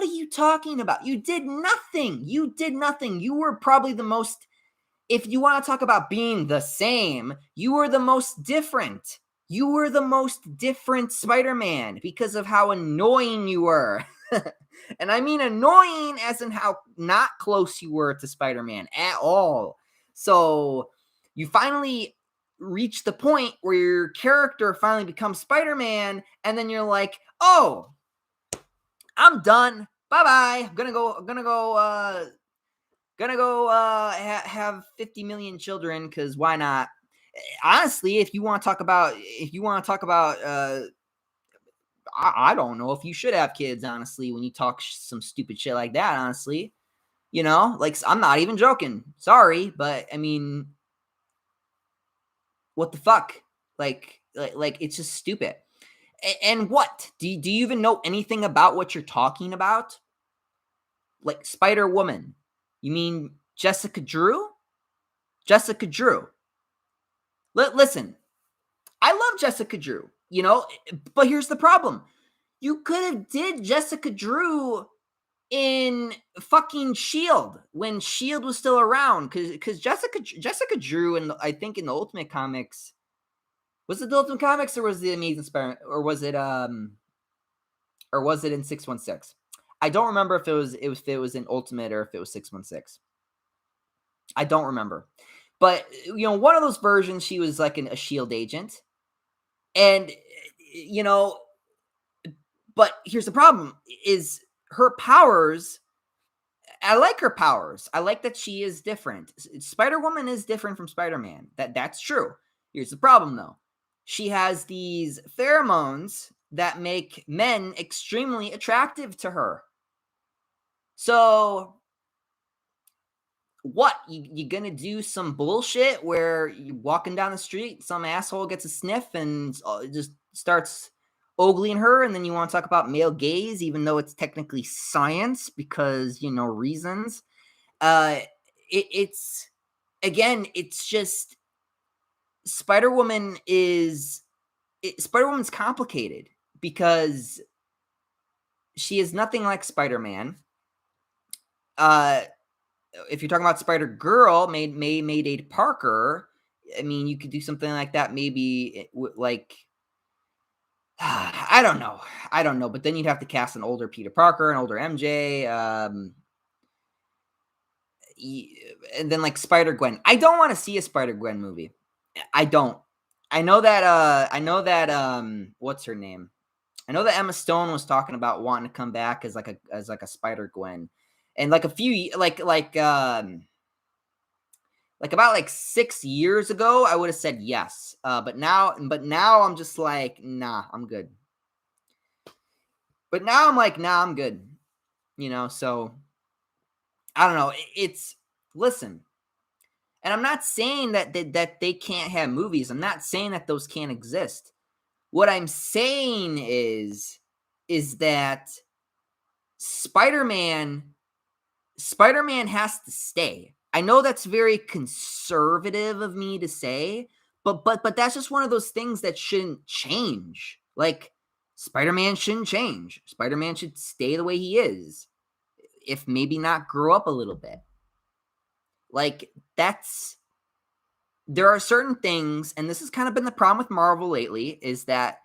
are you talking about? You did nothing. You were probably the most, if you want to talk about being the same, you were the most different. You were the most different Spider-Man because of how annoying you were. And I mean annoying as in how not close you were to Spider-Man at all. So you finally reach the point where your character finally becomes Spider-Man, and then you're like, oh, I'm done. Bye-bye. I'm gonna go have 50 million children because why not? Honestly, if you want to talk about I don't know if you should have kids, honestly, when you talk some stupid shit like that, honestly. Like I'm not even joking. Sorry, but I mean, what the fuck? Like it's just stupid. And what? Do you even know anything about what you're talking about? Like Spider-Woman. You mean Jessica Drew? Jessica Drew. Listen, I love Jessica Drew, but here's the problem. You could have did Jessica Drew in fucking Shield when Shield was still around because Jessica Drew and I think in the Ultimate Comics, was it the Ultimate Comics or was it Amazing Spider or was it in 616? I don't remember if it was in Ultimate or if it was 616. I don't remember. But one of those versions she was like a Shield agent. And but here's the problem is her powers. I like her powers. I like that she is different. Spider-Woman is different from Spider-Man. That's true. Here's the problem though. She has these pheromones that make men extremely attractive to her. So what? You gonna do some bullshit where you're walking down the street, some asshole gets a sniff and just starts ogling her, and then you want to talk about male gaze, even though it's technically science because reasons. It's just Spider-Woman Spider-Woman's complicated because she is nothing like Spider-Man. If you're talking about Spider-Girl, Mayday Parker, I mean, you could do something like that. Maybe like I don't know, but then you'd have to cast an older Peter Parker, an older MJ, and then like Spider-Gwen. I don't want to see a Spider-Gwen movie. I don't. I know that what's her name? I know that Emma Stone was talking about wanting to come back as like a Spider-Gwen. And like a few Like about like 6 years ago, I would have said yes. But now I'm just like, nah, I'm good. But now I'm like, nah, I'm good. So I don't know. It's listen, and I'm not saying that they can't have movies. I'm not saying that those can't exist. What I'm saying is that Spider-Man Spider-Man has to stay. I know that's very conservative of me to say, but that's just one of those things that shouldn't change. Like Spider-Man shouldn't change. Spider-Man should stay the way he is. If maybe not grow up a little bit. Like there are certain things, and this has kind of been the problem with Marvel lately, is that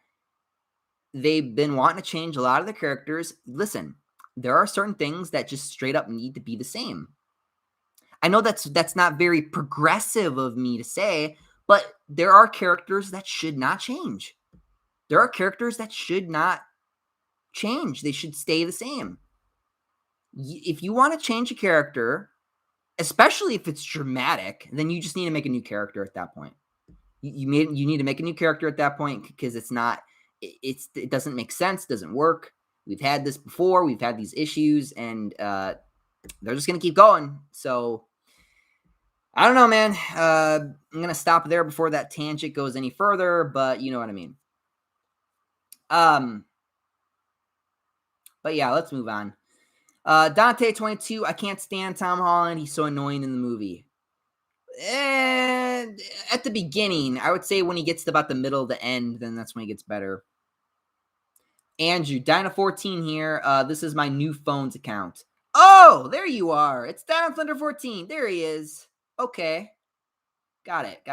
they've been wanting to change a lot of the characters. Listen, there are certain things that just straight up need to be the same. I know that's not very progressive of me to say, but there are characters that should not change. There are characters that should not change. They should stay the same. If you want to change a character, especially if it's dramatic, then you just need to make a new character at that point. You need to make a new character at that point because it doesn't make sense, doesn't work. We've had this before. We've had these issues, and they're just gonna keep going. So I don't know, man. I'm gonna stop there before that tangent goes any further, but you know what I mean. But yeah, let's move on. Dante22, I can't stand Tom Holland. He's so annoying in the movie. And at the beginning, I would say when he gets to about the middle of the end, then that's when he gets better. Andrew, Dyna14 here. This is my new phone's account. Oh, there you are. It's Dyna14. There he is. Okay. Got it.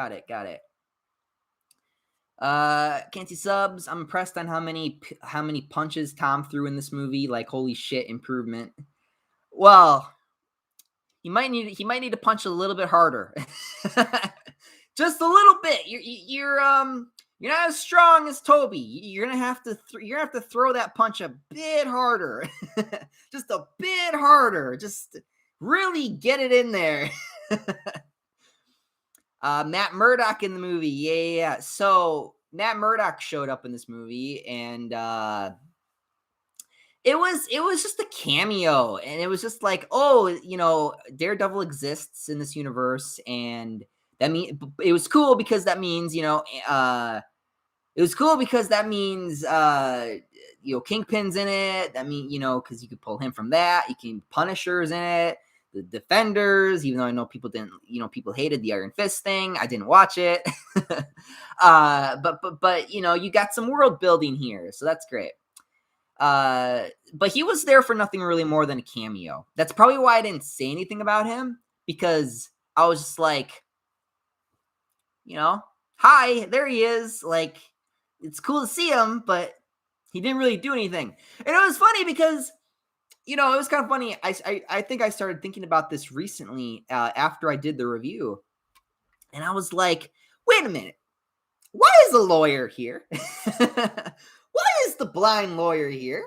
Can't see subs. I'm impressed on how many punches Tom threw in this movie. Like, holy shit, improvement. Well, he might need to punch a little bit harder. Just a little bit. You're not as strong as Toby. You're gonna have to throw that punch a bit harder. Just a bit harder. Just really get it in there. Matt Murdock in the movie. Yeah. So Matt Murdock showed up in this movie, and it was just a cameo, and it was just like, oh, Daredevil exists in this universe, and it was cool because that means Kingpin's in it. That means because you could pull him from that. You can Punisher's in it. The Defenders, even though I know people didn't, people hated the Iron Fist thing. I didn't watch it. But you got some world building here, so that's great. But he was there for nothing really more than a cameo. That's probably why I didn't say anything about him, because I was just like, hi, there he is. Like, it's cool to see him, but he didn't really do anything. And it was funny because, it was kind of funny. I think I started thinking about this recently after I did the review. And I was like, wait a minute. Why is the lawyer here? Why is the blind lawyer here?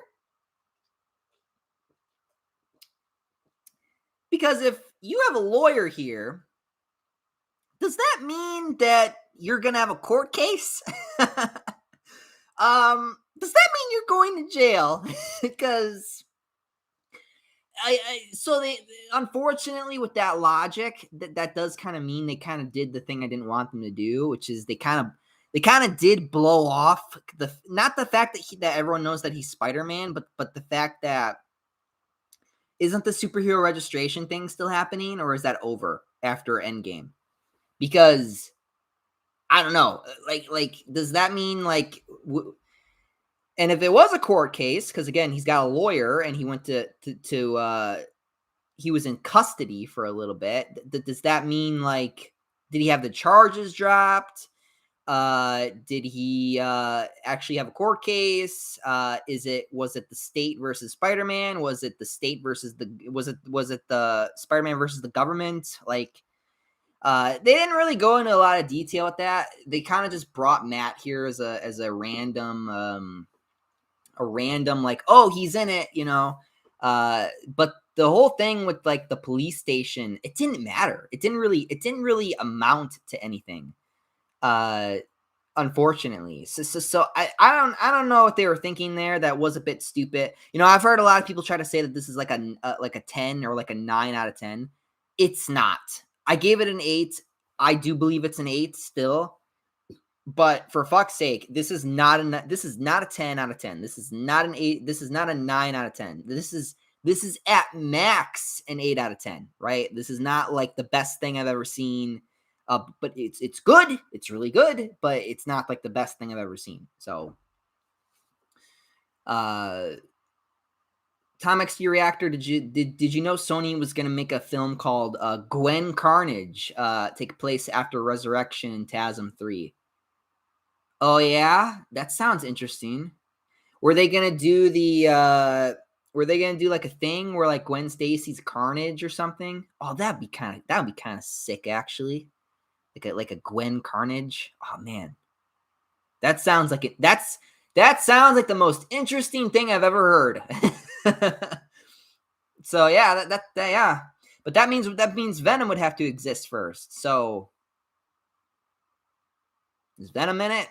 Because if you have a lawyer here, does that mean that you're going to have a court case? Does that mean you're going to jail? Because unfortunately, with that logic, that does kind of mean they kind of did the thing I didn't want them to do, which is they kind of did blow off not the fact that everyone knows that he's Spider-Man, but the fact that isn't the superhero registration thing still happening, or is that over after Endgame? Because I don't know, like does that mean like? And if it was a court case, because again, he's got a lawyer and he went to he was in custody for a little bit. Does that mean like, did he have the charges dropped? Did he actually have a court case? Was it the state versus Spider-Man? Was it the state versus was it the Spider-Man versus the government? Like, they didn't really go into a lot of detail with that. They kind of just brought Matt here as a random like, oh, he's in it, but the whole thing with like the police station, it didn't matter. It didn't really amount to anything. Unfortunately. So I don't know what they were thinking there. That was a bit stupid. I've heard a lot of people try to say that this is like a 10 or like a 9 out of 10. It's not. I gave it an 8. I do believe it's an 8 still. But for fuck's sake, this is not a 10 out of 10. This is not an 8. This is not a 9 out of 10. This is at max an 8 out of 10, right? This is not like the best thing I've ever seen. But it's good. It's really good, but it's not like the best thing I've ever seen. So, Tom XD Reactor, did you know Sony was going to make a film called Gwen Carnage take place after Resurrection in TASM 3? Oh yeah, that sounds interesting. Were they going to do like a thing where like Gwen Stacy's Carnage or something? Oh, that'd be kind of sick actually. Like a Gwen Carnage. Oh man, that sounds like it. That sounds like the most interesting thing I've ever heard. So yeah, yeah. But that means Venom would have to exist first. So is Venom in it?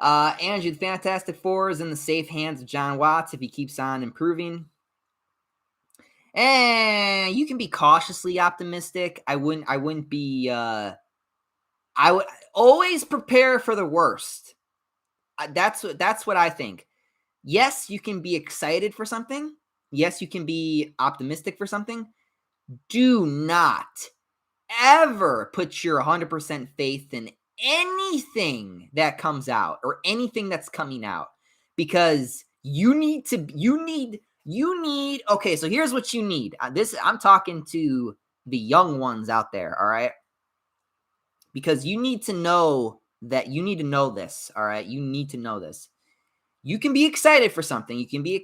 Andrew, the Fantastic Four is in the safe hands of John Watts if he keeps on improving. And you can be cautiously optimistic. I wouldn't be. I would always prepare for the worst. That's what I think. Yes, you can be excited for something. Yes, you can be optimistic for something. Do not ever put your 100% faith in anything that comes out or anything that's coming out, because you need. Okay, so here's what you need. I'm talking to the young ones out there, all right? Because you need to know that you need to know this, all right? You need to know this. You can be excited for something. You can be,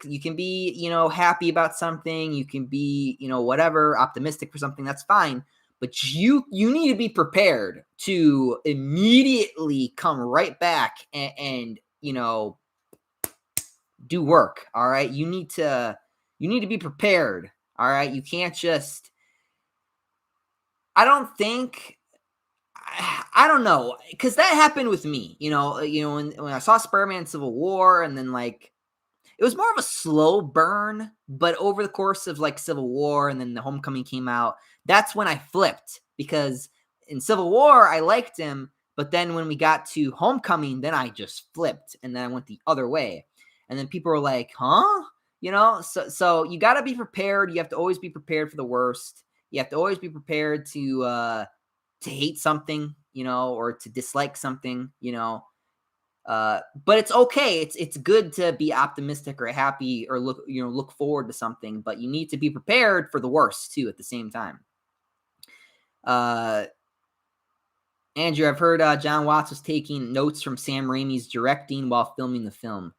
happy about something. You can be, whatever, optimistic for something. That's fine. But you need to be prepared to immediately come right back and do work. All right. You need to be prepared. All right. You can't just, I don't know, because that happened with me, when I saw Spider-Man Civil War, and then like, it was more of a slow burn, but over the course of like Civil War and then the Homecoming came out, that's when I flipped, because in Civil War, I liked him, but then when we got to Homecoming, then I just flipped, and then I went the other way. And then people were like, huh? So you got to be prepared. You have to always be prepared for the worst. You have to always be prepared to hate something, or to dislike something, but it's okay. It's good to be optimistic or happy or look forward to something, but you need to be prepared for the worst too at the same time. Andrew, I've heard John Watts was taking notes from Sam Raimi's directing while filming the film.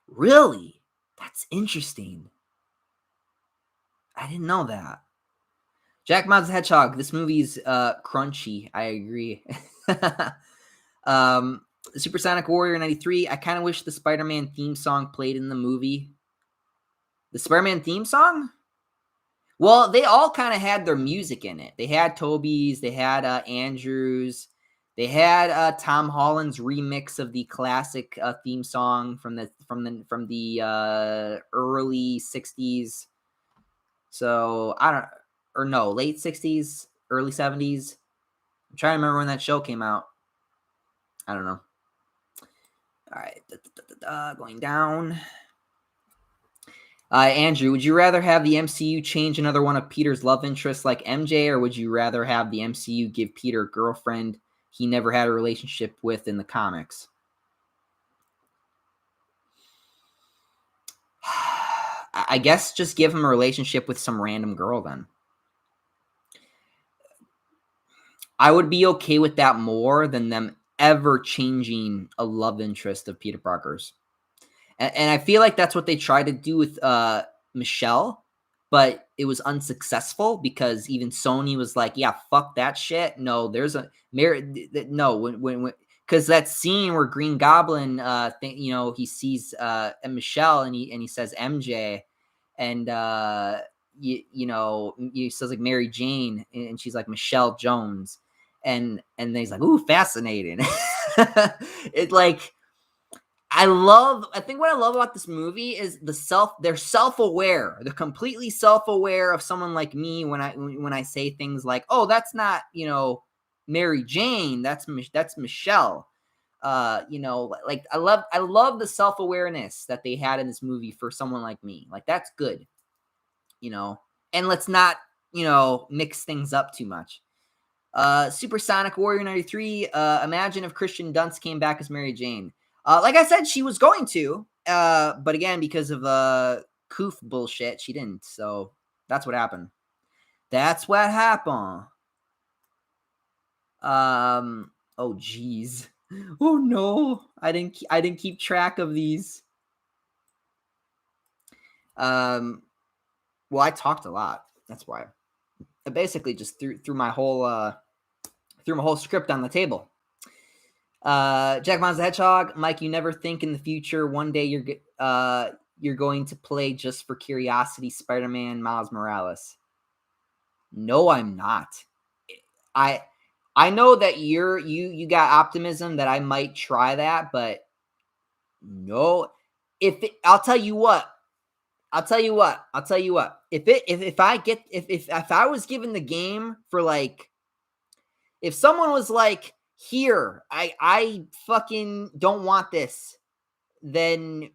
Really? That's interesting. I didn't know that. Jack Miles the Hedgehog, this movie's crunchy. I agree. Supersonic Warrior 93, I kind of wish the Spider-Man theme song played in the movie. The Spider-Man theme song? Well, they all kind of had their music in it. They had Toby's, they had Andrew's, they had Tom Holland's remix of the classic theme song from the early 60s. So late 60s, early 70s. I'm trying to remember when that show came out. I don't know. All right, going down. Andrew, would you rather have the MCU change another one of Peter's love interests like MJ, or would you rather have the MCU give Peter a girlfriend he never had a relationship with in the comics? I guess just give him a relationship with some random girl then. I would be okay with that more than them ever changing a love interest of Peter Parker's. And I feel like that's what they tried to do with Michelle, but it was unsuccessful because even Sony was like, yeah, fuck that shit. No, there's a no, when because that scene where Green Goblin he sees Michelle and he says MJ, and he says like Mary Jane, and she's like Michelle Jones, and then he's like, ooh, fascinating. It like I think what I love about this movie is they're self-aware. They're completely self-aware of someone like me when I say things like, oh, that's not, Mary Jane, that's Michelle. Like I love the self-awareness that they had in this movie for someone like me. Like that's good. And let's not, mix things up too much. Supersonic Warrior 93. Imagine if Kristen Dunst came back as Mary Jane. Like I said, she was going to, but again, because of Koof bullshit, she didn't. So that's what happened. Oh geez. Oh no, I didn't keep track of these. Well, I talked a lot. That's why. I basically just threw my whole script on the table. Jack Bonds the Hedgehog. Mike, you never think in the future one day you're going to play just for curiosity Spider-Man Miles Morales. No, I'm not. I know that you got optimism that I might try that, but no. I'll tell you what. If I was given the game for like, if someone was like, here, I fucking don't want this, then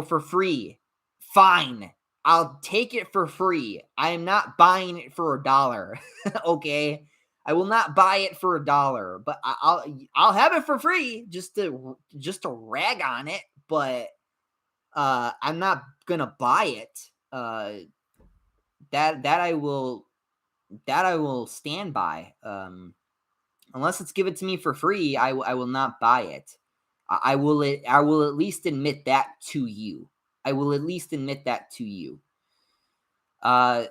for free, fine. I'll take it for free. I am not buying it for $1. Okay. I will not buy it for $1, but I'll have it for free just to rag on it, but I'm not gonna buy it. That I will stand by. Unless it's given to me for free, I will not buy it. I will at least admit that to you.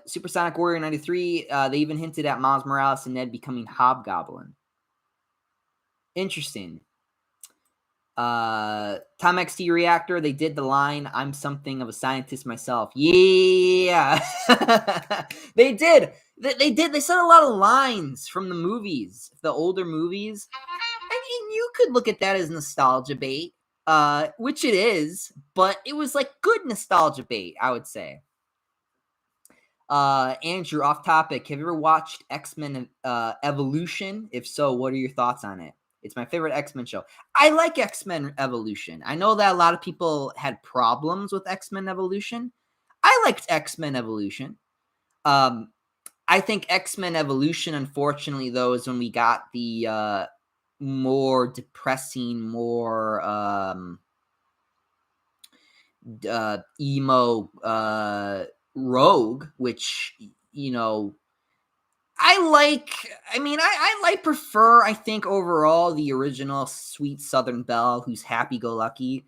Supersonic Warrior 93. They even hinted at Miles Morales and Ned becoming Hobgoblin. Interesting. Tom XT Reactor, they did the line, I'm something of a scientist myself. Yeah. They did. They said a lot of lines from the movies, the older movies. I mean, you could look at that as nostalgia bait, which it is, but it was like good nostalgia bait, I would say. Andrew, off topic. Have you ever watched X-Men Evolution? If so, what are your thoughts on it? It's my favorite X-Men show. I like X-Men Evolution. I know that a lot of people had problems with X-Men Evolution. I liked X-Men Evolution. I think X-Men Evolution, unfortunately, though, is when we got the more depressing, more emo Rogue, which I prefer, I think, overall the original Sweet Southern Belle, who's happy-go-lucky.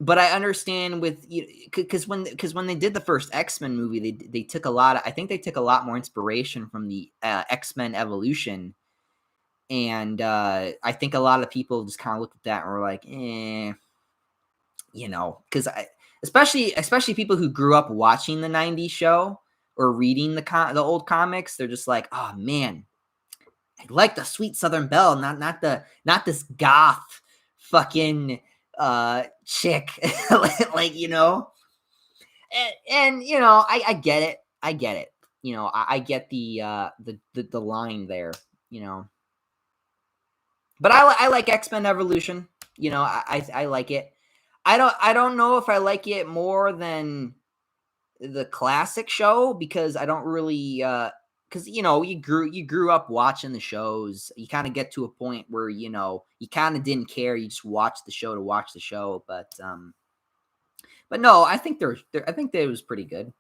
But I understand because when they did the first X-Men movie, they took a lot more inspiration from the X-Men Evolution, and I think a lot of people just kind of looked at that and were like, because especially people who grew up watching the '90s show or reading the old comics, they're just like, oh man, I like the Sweet Southern Belle, not this goth fucking chick. like and I get it. I get the line there, but I like X-Men Evolution. I like it. I don't know if I like it more than the classic show, because I don't really because you grew up watching the shows. You kind of get to a point where you kind of didn't care. You just watched the show to watch the show. But no, I think it was pretty good.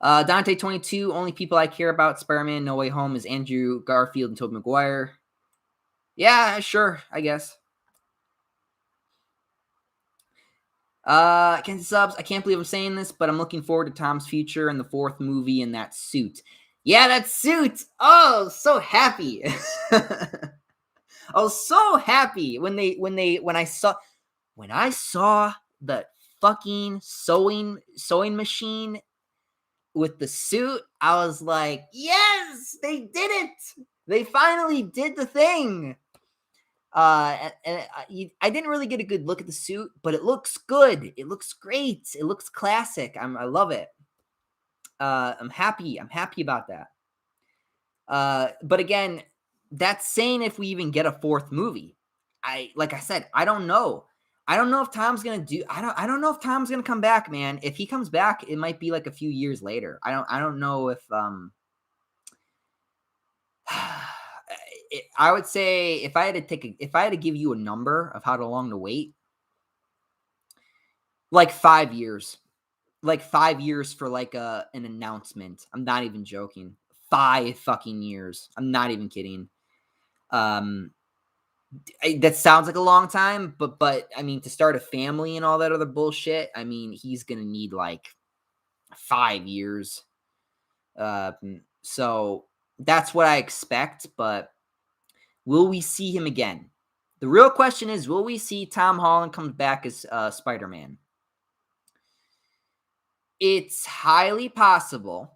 Dante 22. Only people I care about Spider-Man No Way Home is Andrew Garfield and Tobey Maguire. Yeah, sure, I guess. Kenzie Subs, I can't believe I'm saying this, but I'm looking forward to Tom's future and the fourth movie in that suit. Yeah, that suit. Oh, so happy. I was so happy when I saw the fucking sewing machine with the suit, I was like, yes, they did it. They finally did the thing. And I didn't really get a good look at the suit, but it looks good. It looks great. It looks classic. I love it. I'm happy. I'm happy about that. But again, that's saying if we even get a fourth movie. Like I said, I don't know. I don't know if Tom's gonna do. I don't know if Tom's gonna come back, man. If he comes back, it might be like a few years later. I don't know if I would say if I had to give you a number of how long to wait, like 5 years. Like 5 years for like an announcement. I'm not even joking. 5 fucking years. I'm not even kidding. That sounds like a long time, but I mean, to start a family and all that other bullshit, I mean, he's gonna need like 5 years. So that's what I expect, but will we see him again? The real question is, will we see Tom Holland come back as Spider-Man? It's highly possible.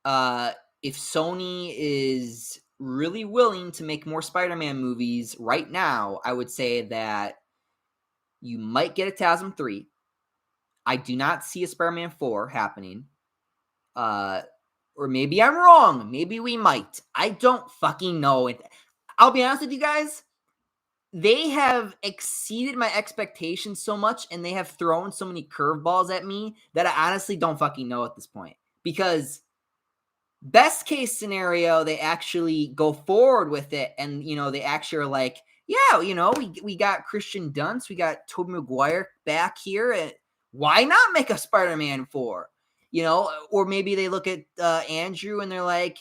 If Sony is really willing to make more Spider-Man movies right now, I would say that you might get a TASM 3. I do not see a Spider-Man 4 happening. Or maybe I'm wrong. Maybe we might. I don't fucking know. I'll be honest with you guys. They have exceeded my expectations so much, and they have thrown so many curveballs at me that I honestly don't fucking know at this point. Because best case scenario, they actually go forward with it, and they actually are like, yeah, we got Christian Dunst, we got Tobey Maguire back here, and why not make a Spider-Man 4? Or maybe they look at Andrew and they're like,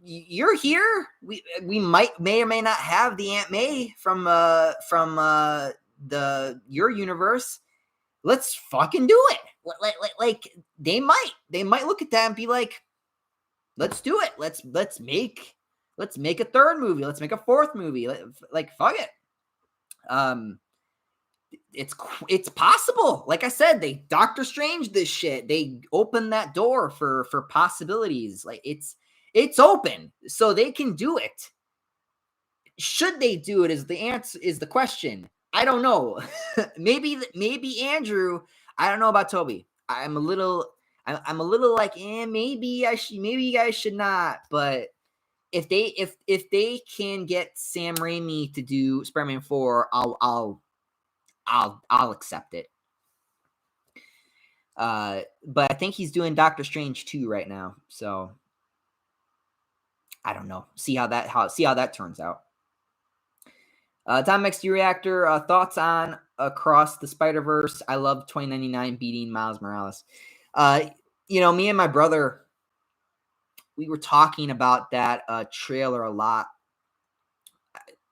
you're here. We may or may not have the Aunt May from your universe. Let's fucking do it. Like they might look at that and be like, let's do it. Let's make a third movie. Let's make a fourth movie. Like fuck it. It's possible. Like I said, they Doctor Strange this shit. They open that door for possibilities. Like it's open, so they can do it. Should they do it? Is the answer, is the question. I don't know. maybe Andrew. I don't know about Toby. I'm a little like, maybe you guys should not. But if they can get Sam Raimi to do Spider-Man 4, I'll accept it. But I think he's doing Doctor Strange 2 right now, so I don't know. See how that turns out. Tom XD Reactor, thoughts on Across the Spider-Verse? I love 2099 beating Miles Morales. Me and my brother, we were talking about that trailer a lot.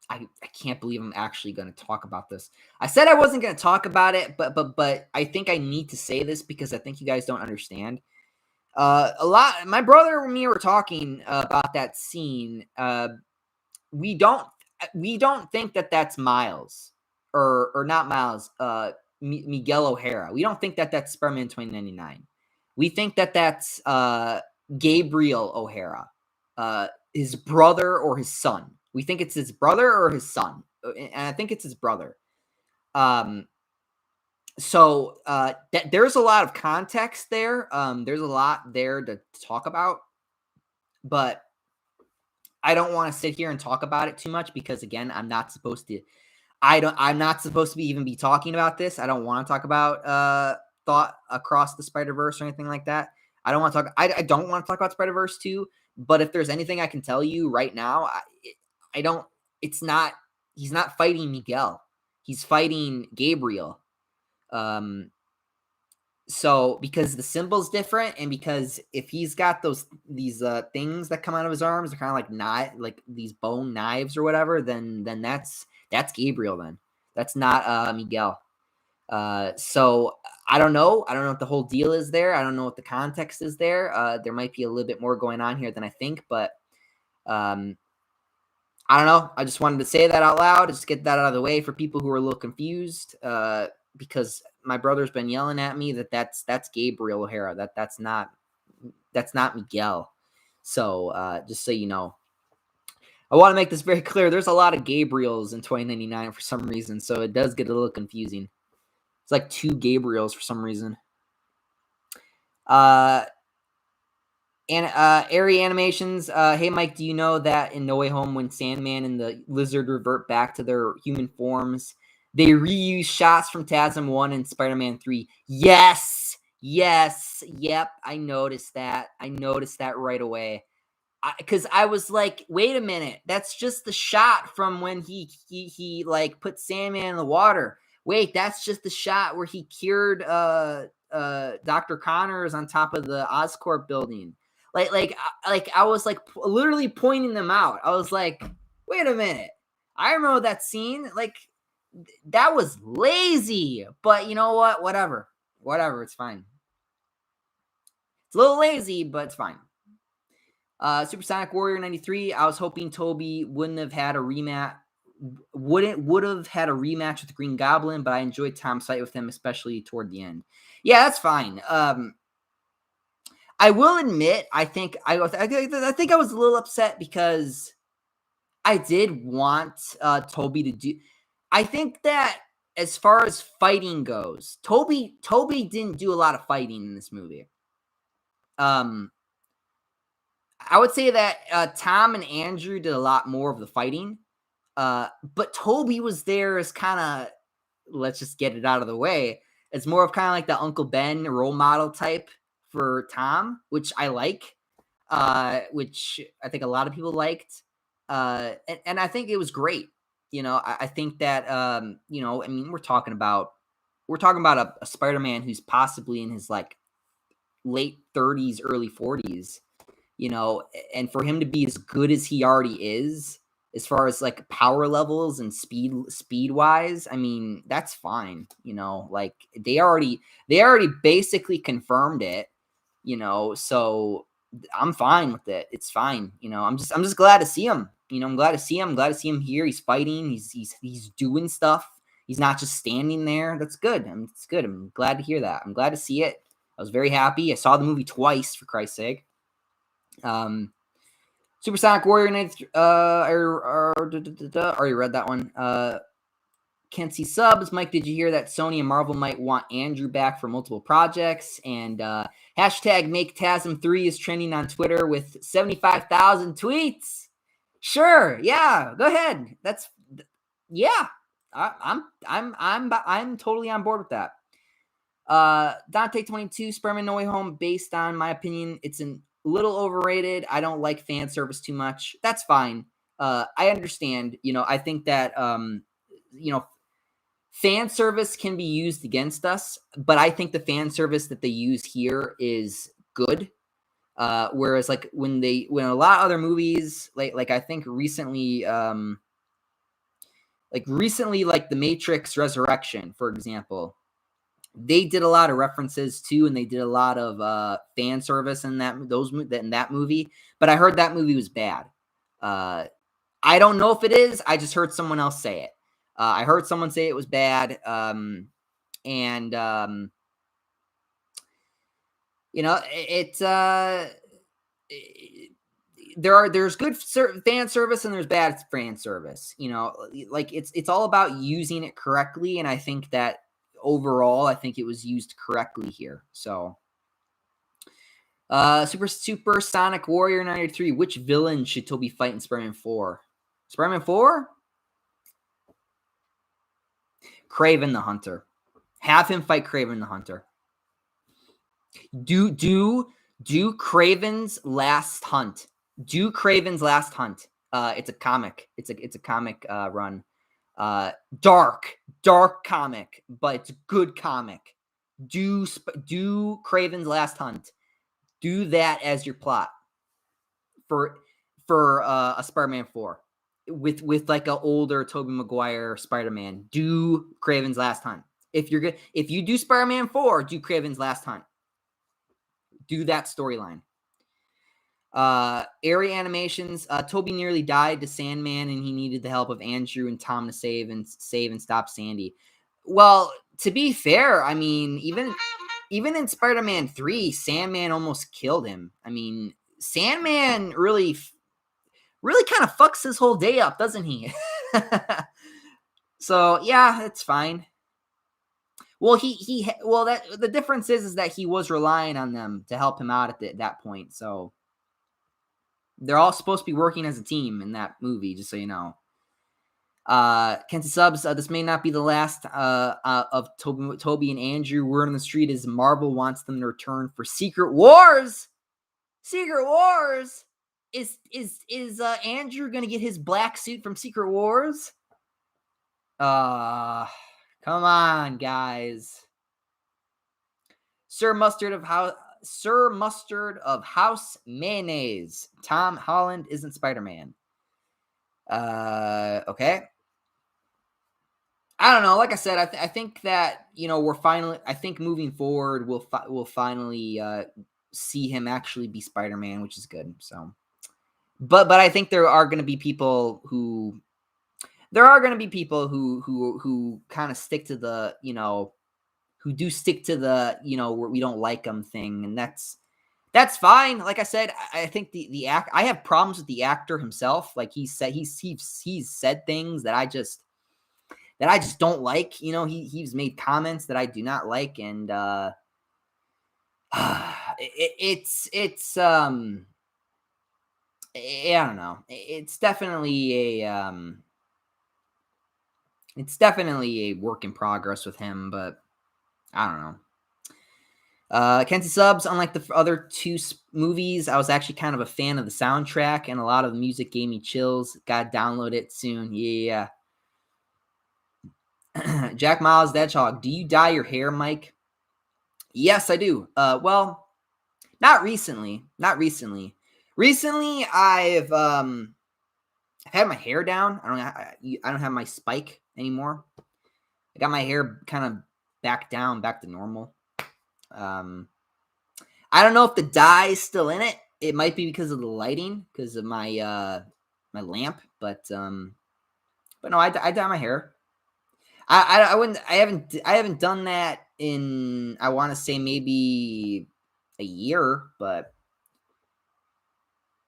I can't believe I'm actually going to talk about this. I said I wasn't going to talk about it, but I think I need to say this because I think you guys don't understand. My brother and me were talking about that scene. We don't think that that's Miles or not Miles. Miguel O'Hara. We don't think that that's Spider-Man 2099. We think that that's Gabriel O'Hara, his brother or his son. We think it's his brother or his son, and I think it's his brother. So there's a lot of context there. There's a lot there to talk about, but I don't want to sit here and talk about it too much because, again, I'm not supposed to. I'm not supposed to be talking about this. I don't want to talk about Thought Across the Spider-Verse or anything like that. I don't want to talk. I don't want to talk about Spider-Verse 2. But if there's anything I can tell you right now, I don't. It's not. He's not fighting Miguel. He's fighting Gabriel. So because the symbol's different, and because if he's got these things that come out of his arms, they're kind of like these bone knives or whatever, then that's Gabriel. Then that's not Miguel. So I don't know. I don't know what the whole deal is there. I don't know what the context is there. There might be a little bit more going on here than I think, but I I don't know. I just wanted to say that out loud, just get that out of the way for people who are a little confused. Because my brother's been yelling at me that's Gabriel O'Hara. That's not Miguel. So just so you know, I want to make this very clear. There's a lot of Gabriels in 2099 for some reason, so it does get a little confusing. It's like 2 Gabriels for some reason. Airy Animations. Hey, Mike, do you know that in No Way Home, when Sandman and the Lizard revert back to their human forms, they reuse shots from TASM 1 and Spider-Man 3? Yes. Yep. I noticed that right away. Because I was like, wait a minute, that's just the shot from when he like put Sandman in the water. Wait, that's just the shot where he cured Dr. Connors on top of the Oscorp building. Like I was like literally pointing them out. I was like, wait a minute, I remember that scene. Like that was lazy, but you know what? Whatever, it's fine. It's a little lazy, but it's fine. Supersonic Warrior 93. I was hoping Toby would have had a rematch with the Green Goblin, but I enjoyed Tom's fight with him, especially toward the end. Yeah, that's fine. I will admit, I think I was a little upset because I did want Toby to do. I think that as far as fighting goes, Toby didn't do a lot of fighting in this movie. I would say that Tom and Andrew did a lot more of the fighting, but Toby was there as kind of, let's just get it out of the way. It's more of kind of like the Uncle Ben role model type for Tom, which I like, which I think a lot of people liked, and I think it was great. You know, I think that you know, I mean, we're talking about a Spider-Man who's possibly in his like late 30s, early 40s. You know, and for him to be as good as he already is, as far as like power levels and speed wise, I mean, that's fine. You know, like they already basically confirmed it, you know, so I'm fine with it. It's fine. You know, I'm just glad to see him. You know, I'm glad to see him here. He's fighting. He's doing stuff. He's not just standing there. That's good. It's good. I'm glad to hear that. I'm glad to see it. I was very happy. I saw the movie twice, for Christ's sake. Supersonic Warrior 93, I already read that one. Can't see subs. Mike, did you hear that Sony and Marvel might want Andrew back for multiple projects? And hashtag make TASM 3 is trending on Twitter with 75,000 tweets. Sure, yeah, go ahead. I'm totally on board with that. Dante 22, Spider-Man No Way Home, based on my opinion, it's an little overrated. I don't like fan service too much. That's fine. I understand. You know, I think that you know, fan service can be used against us, but I think the fan service that they use here is good. Whereas like when a lot of other movies, like I think recently, like The Matrix Resurrection, for example, they did a lot of references too, and they did a lot of fan service in that movie. But I heard that movie was bad. I don't know if it is. I just heard someone else say it. I heard someone say it was bad, and you know, there's good fan service and there's bad fan service. You know, like it's all about using it correctly, and I think that overall, I think it was used correctly here. So, Super Sonic Warrior 93. Which villain should Toby fight in Spider-Man 4? Spider-Man 4? Kraven the Hunter. Have him fight Kraven the Hunter. Do Kraven's Last Hunt. Do Kraven's Last Hunt. It's a comic. It's a comic run. Dark comic, but it's a good comic. Do Kraven's Last Hunt. Do that as your plot for a Spider-Man 4 with like an older Tobey Maguire Spider-Man. Do Kraven's Last Hunt. If you do Spider-Man 4, do Kraven's Last Hunt. Do that storyline. Area animations. Toby nearly died to Sandman, and he needed the help of Andrew and Tom to save and stop Sandy. Well, to be fair, I mean, even in Spider-Man 3, Sandman almost killed him. I mean, Sandman really kind of fucks his whole day up, doesn't he? So yeah, it's fine. Well, that the difference is that he was relying on them to help him out at that point. So they're all supposed to be working as a team in that movie, just so you know. Kenzie Subs, this may not be the last of Toby and Andrew. Word on the street is Marvel wants them to return for Secret Wars. Secret Wars? Is Andrew gonna get his black suit from Secret Wars? Come on, guys. Sir Mustard of House Mayonnaise. Tom Holland isn't Spider-Man. Okay. I don't know. Like I said, I think that we're finally. I think moving forward, we'll finally see him actually be Spider-Man, which is good. So, but I think there are going to be people who kind of stick to the who do stick to the where we don't like them thing, and that's fine. Like I said, I think the act. I have problems with the actor himself. Like he's said things that I just don't like. He's made comments that I do not like, and it's I don't know. It's definitely a work in progress with him, but I don't know. Kenzie Subs, unlike the other two movies, I was actually kind of a fan of the soundtrack, and a lot of the music gave me chills. Gotta download it soon. Yeah. Jack Miles, Hedgehog, do you dye your hair, Mike? Yes, I do. Well, not recently. Recently, I've had my hair down. I don't have my spike anymore. I got my hair kind of back to normal. I don't know if the dye is still in it. It might be because of the lighting, because of my my lamp. But no, I dye my hair. I wouldn't. I haven't done that in, I want to say, maybe a year. But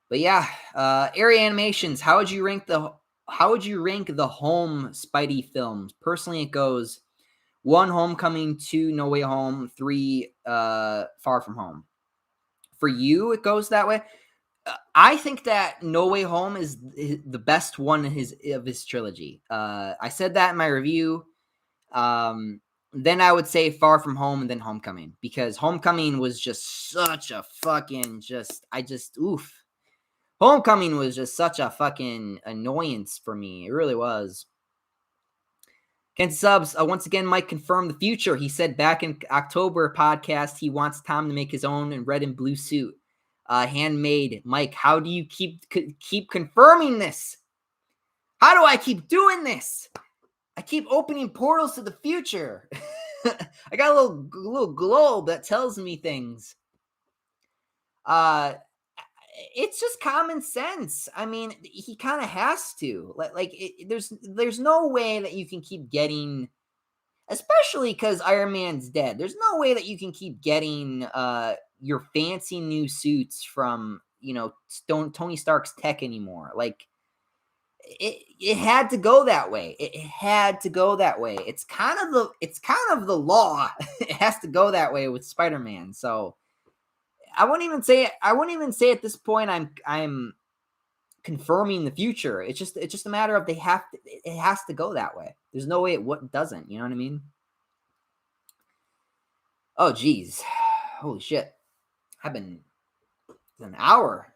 yeah. Area animations. How would you rank the home Spidey films? Personally, it goes 1, Homecoming, 2, No Way Home, 3, Far From Home. For you, it goes that way. I think that No Way Home is the best one of his trilogy. I said that in my review. Then I would say Far From Home and then Homecoming, because Homecoming was just such a fucking oof. Homecoming was just such a fucking annoyance for me. It really was. Kenzie Subs, once again, Mike confirmed the future. He said back in October podcast he wants Tom to make his own red and blue suit, handmade. Mike, how do you keep confirming this? How do I keep doing this? I keep opening portals to the future. I got a little globe that tells me things. It's just common sense. I mean, he kind of has to. There's no way that you can keep getting, especially because Iron Man's dead. There's no way that you can keep getting your fancy new suits from Tony Stark's tech anymore. Like it had to go that way. It had to go that way. It's kind of the law. It has to go that way with Spider-Man. So I wouldn't even say at this point I'm confirming the future. It's just a matter of it has to go that way. There's no way it doesn't. You know what I mean? Oh geez, holy shit! It's an hour.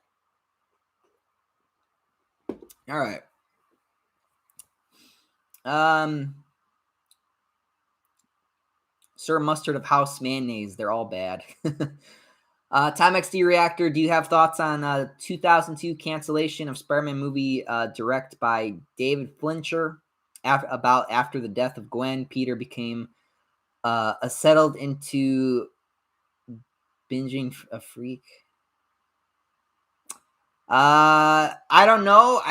All right. Sir Mustard of House Mayonnaise. They're all bad. Time XD Reactor, do you have thoughts on 2002 cancellation of Spider-Man movie direct by David Fincher after the death of Gwen? Peter became settled into binging a freak. I don't know.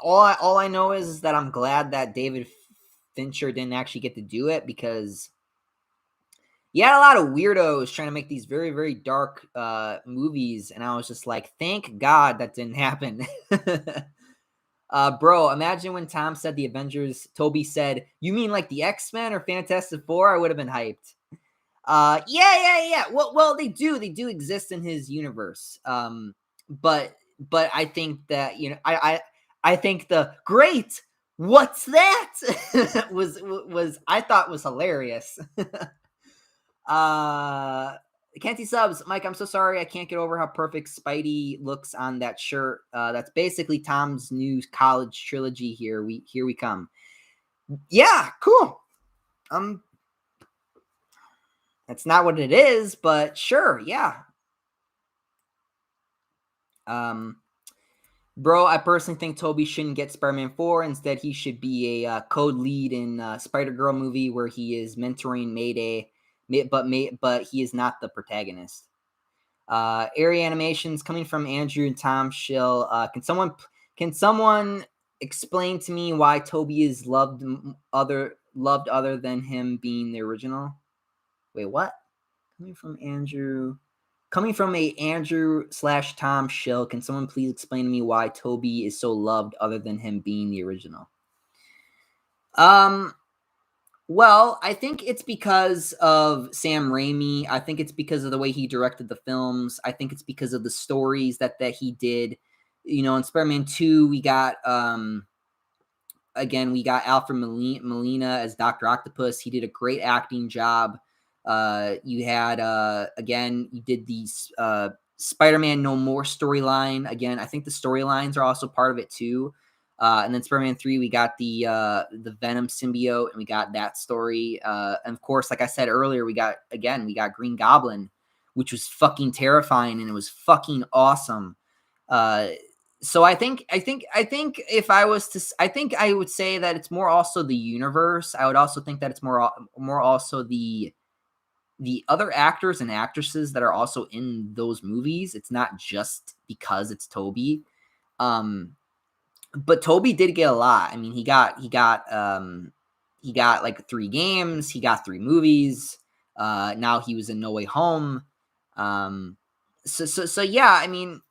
All I know is that I'm glad that David Fincher didn't actually get to do it, because you had a lot of weirdos trying to make these very, very dark movies, and I was just like, thank God that didn't happen. Bro, imagine when Tom said the Avengers, Toby said, "You mean like the X-Men or Fantastic Four?" I would have been hyped. Yeah. Well, they do exist in his universe. But I think that, I think the great, what's that, was I thought was hilarious. uh Kenty subs, Mike, I'm so sorry I can't get over how perfect Spidey looks on that shirt. That's basically Tom's new college trilogy. Here we come. Yeah, cool. That's not what it is, but sure, yeah. Um, Bro, I personally think Toby shouldn't get Spider-Man 4. Instead, he should be a code lead in Spider-Girl movie where he is mentoring Mayday, but he is not the protagonist. Area animations coming from Andrew and Tom Schill. Can someone explain to me why Toby is other than him being the original? Wait, what? Coming from a Andrew / Tom Schill, can someone please explain to me why Toby is so loved other than him being the original? Um, well, I think it's because of Sam Raimi. I think it's because of the way he directed the films. I think it's because of the stories that he did. In Spider-Man 2, we got again, we got Alfred Molina as Dr. Octopus. He did a great acting job. You had again, you did these Spider-Man No More storyline. Again, I think the storylines are also part of it too. And then Spider-Man 3, we got the Venom symbiote, and we got that story. And of course, like I said earlier, we got Green Goblin, which was fucking terrifying, and it was fucking awesome. So if I was to, I think I would say that it's more also the universe. I would also think that it's more also the other actors and actresses that are also in those movies. It's not just because it's Toby. But Toby did get a lot. I mean, he got like 3 games, he got 3 movies. Now he was in No Way Home. So yeah, I mean,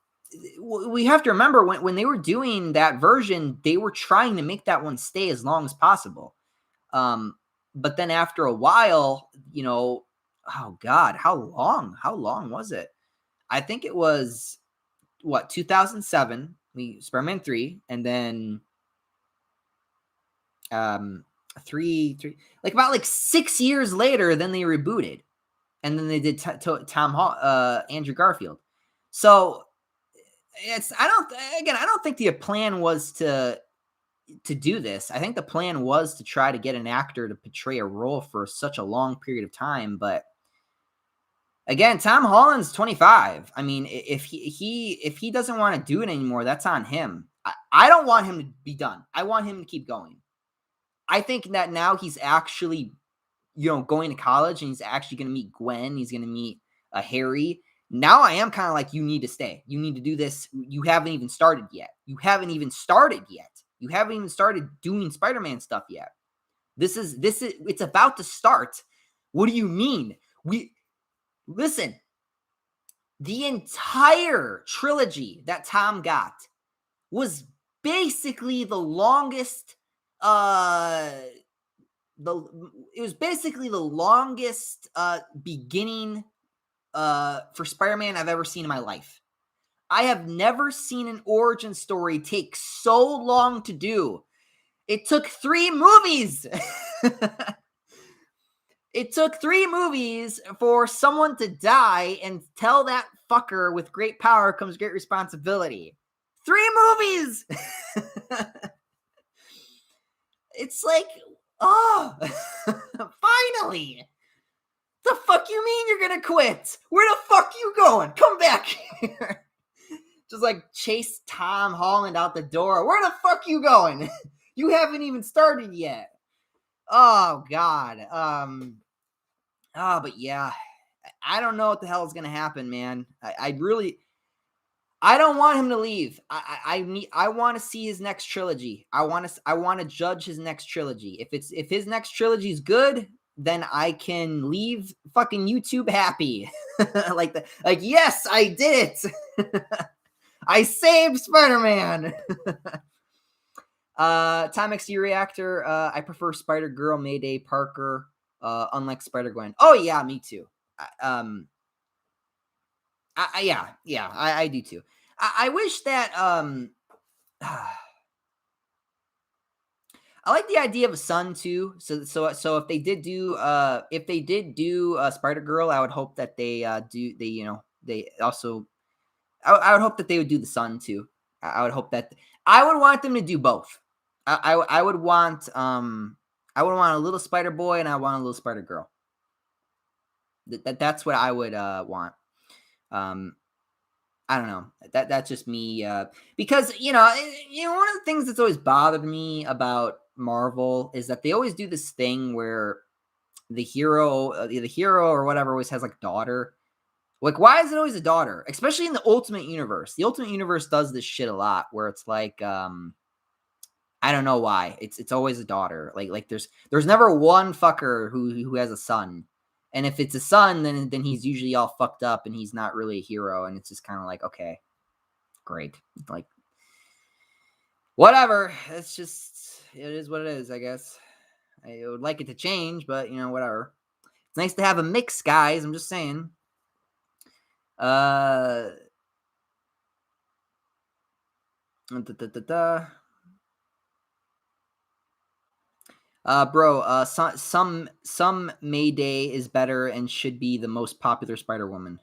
we have to remember when they were doing that version, they were trying to make that one stay as long as possible. But then after a while, oh God, how long was it? I think it was 2007, Spider-Man 3, and then three like about like 6 years later, then they rebooted, and then they did Andrew Garfield. So I don't think the plan was to do this. I think the plan was to try to get an actor to portray a role for such a long period of time. But again, Tom Holland's 25. I mean, if he doesn't want to do it anymore, that's on him. I don't want him to be done. I want him to keep going. I think that now he's actually, going to college, and he's actually going to meet Gwen. He's going to meet Harry. Now I am kind of like, you need to stay. You need to do this. You haven't even started yet. You haven't even started doing Spider-Man stuff yet. This is it's about to start. What do you mean? Listen. The entire trilogy that Tom got was basically the longest beginning for Spider-Man I've ever seen in my life. I have never seen an origin story take so long to do. It took 3 movies. It took 3 movies for someone to die and tell that fucker, with great power comes great responsibility. 3 movies. It's like, oh, finally. The fuck you mean you're gonna quit? Where the fuck you going? Come back here. Just like chase Tom Holland out the door. Where the fuck you going? You haven't even started yet. Oh God. But yeah, I don't know what the hell is gonna happen, man. I really, I don't want him to leave. I want to see his next trilogy. I want to judge his next trilogy. If his next trilogy is good, then I can leave fucking YouTube happy. Like yes, I did it. I saved Spider-Man. Time XD Reactor. I prefer Spider-Girl, Mayday, Parker, unlike Spider-Gwen. Oh yeah, me too. I do too. I wish that I like the idea of a son too. So if they did do Spider Girl, I would hope that they they also I would hope that they would do the son too. I would hope that I would want them to do both. I would want I would want a little Spider Boy and I want a little Spider Girl. That's what I would want. I don't know. That's just me. Because one of the things that's always bothered me about Marvel is that they always do this thing where the hero or whatever always has like a daughter. Like, why is it always a daughter? Especially in the Ultimate Universe. The Ultimate Universe does this shit a lot, where it's like, I don't know why. It's always a daughter. Like there's never one fucker who has a son. And if it's a son, then he's usually all fucked up and he's not really a hero. And it's just kind of like, okay, great. Like, whatever. It is what it is, I guess. I would like it to change, but whatever. It's nice to have a mix, guys. I'm just saying. Bro, some Mayday is better and should be the most popular Spider-Woman.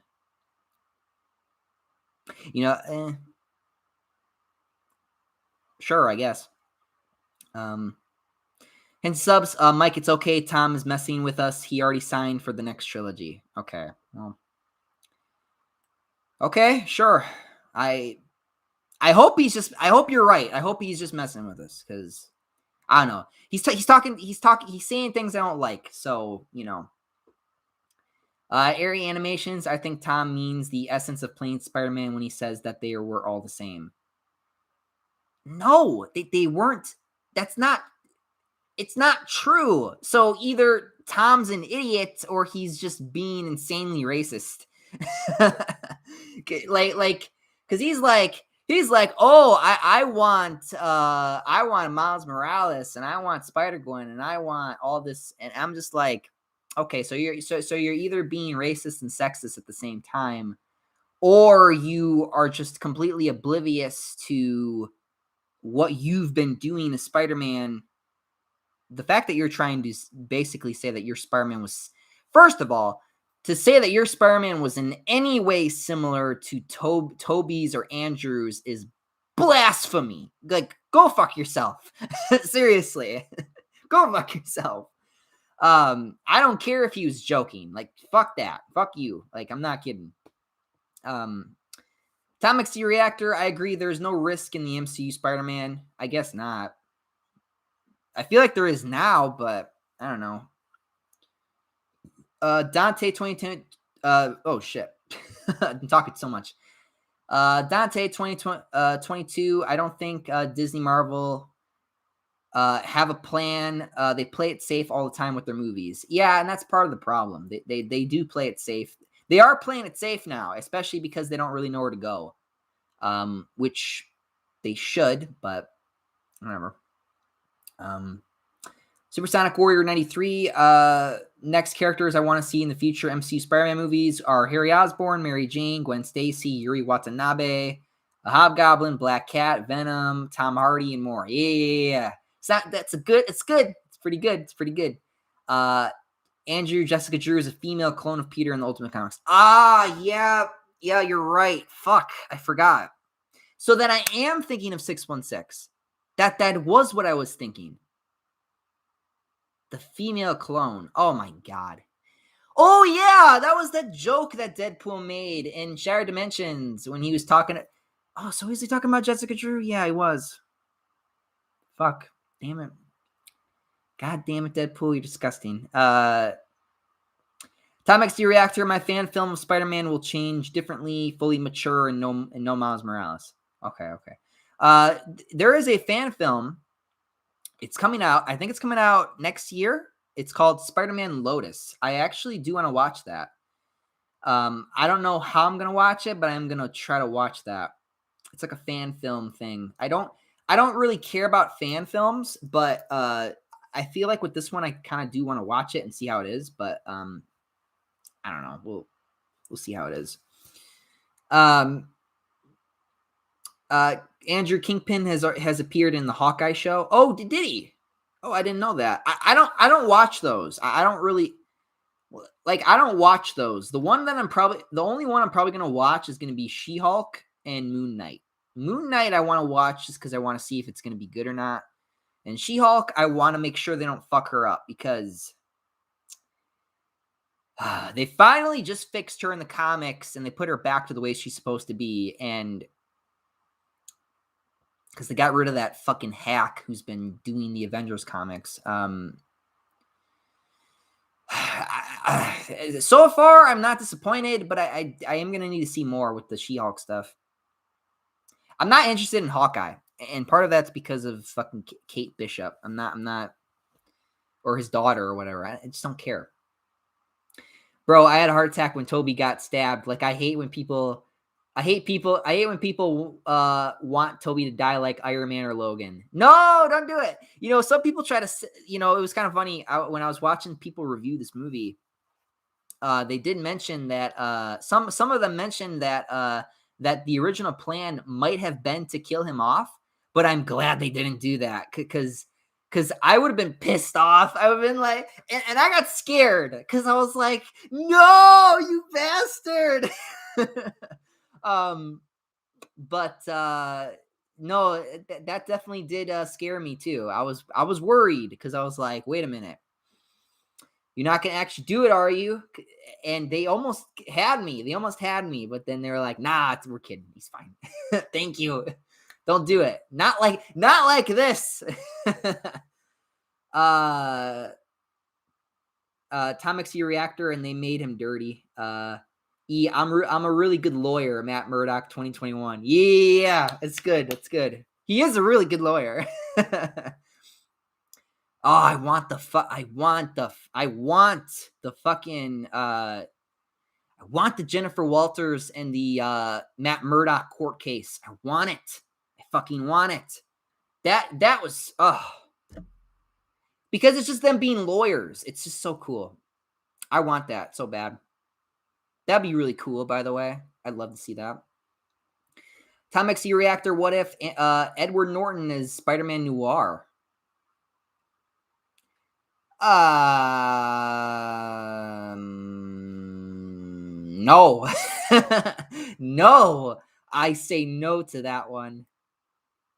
Sure, I guess. And subs, Mike, it's okay. Tom is messing with us. He already signed for the next trilogy. Okay, well, okay, sure. I hope you're right. I hope he's just messing with us because I don't know. He's saying things I don't like. So, Airy Animations, I think Tom means the essence of playing Spider-Man when he says that they were all the same. No, they weren't. It's not true. So either Tom's an idiot or he's just being insanely racist. Cause he's like, oh, I want Miles Morales and I want Spider-Gwen and I want all this. And I'm just like, okay, so you're either being racist and sexist at the same time, or you are just completely oblivious to what you've been doing as Spider-Man. The fact that you're trying to basically say that your Spider-Man was, first of all, to say that your Spider-Man was in any way similar to Toby's or Andrew's is blasphemy. Like, go fuck yourself. Seriously. Go fuck yourself. I don't care if he was joking. Like, fuck that. Fuck you. Like, I'm not kidding. Tom XD Reactor, I agree. There's no risk in the MCU Spider-Man. I guess not. I feel like there is now, but I don't know. Dante 2010. Oh shit. I'm talking so much. Dante 2022. I don't think Disney Marvel have a plan. They play it safe all the time with their movies. Yeah, and that's part of the problem. They do play it safe. They are playing it safe now, especially because they don't really know where to go. Which they should, but whatever. Supersonic Warrior 93. Next characters I want to see in the future MCU Spider-Man movies are Harry Osborn, Mary Jane, Gwen Stacy, Yuri Watanabe, a Hobgoblin, Black Cat, Venom, Tom Hardy, and more. Yeah. It's good. It's pretty good. Andrew Jessica Drew is a female clone of Peter in the Ultimate Comics. Yeah, you're right. Fuck, I forgot. So then I am thinking of 616. That was what I was thinking. The female clone. Oh my god. Oh yeah, that was that joke that Deadpool made in Shattered Dimensions when he was talking. Oh, so is he talking about Jessica Drew? Yeah, he was. Fuck. Damn it. God damn it, Deadpool, you're disgusting. Tom Tom XD Reactor, my fan film of Spider-Man will change differently, fully mature, and no Miles Morales. Okay. There is a fan film. It's coming out. I think it's coming out next year. It's called Spider-Man Lotus. I actually do want to watch that. I don't know how I'm gonna watch it, but I'm gonna try to watch that. It's like a fan film thing. I don't really care about fan films, but I feel like with this one, I kind of do want to watch it and see how it is. But I don't know. We'll see how it is. Andrew Kingpin has appeared in the Hawkeye show. Oh, did he? Oh, I didn't know that. I don't watch those. I don't really like. I don't watch those. The only one I'm probably gonna watch is gonna be She-Hulk and Moon Knight. Moon Knight I want to watch just because I want to see if it's gonna be good or not. And She-Hulk I want to make sure they don't fuck her up because they finally just fixed her in the comics and they put her back to the way she's supposed to be. And because they got rid of that fucking hack who's been doing the Avengers comics. So far, I'm not disappointed, but I am going to need to see more with the She-Hulk stuff. I'm not interested in Hawkeye, and part of that's because of fucking Kate Bishop. I'm not, or his daughter or whatever. I just don't care. Bro, I had a heart attack when Toby got stabbed. Like, I hate when people want Toby to die like Iron Man or Logan. No, don't do it. You know, some people try to, it was kind of funny when I was watching people review this movie. They did mention that some of them mentioned that that the original plan might have been to kill him off, but I'm glad they didn't do that because I would have been pissed off. I would have been like, and I got scared because I was like, no, you bastard. But no, that definitely did scare me too. I was worried because I was like, wait a minute, you're not gonna actually do it, are you? And they almost had me, but then they were like, nah, we're kidding, he's fine. Thank you, don't do it, not like this. Tom XE Reactor, and they made him dirty. I'm a really good lawyer, Matt Murdock 2021. Yeah, it's good. It's good. He is a really good lawyer. Oh, I want the Jennifer Walters and the Matt Murdock court case. I want it. I fucking want it. That was because it's just them being lawyers. It's just so cool. I want that so bad. That'd be really cool, by the way. I'd love to see that. Tom XE Reactor, what if Edward Norton is Spider-Man Noir? No. No. I say no to that one.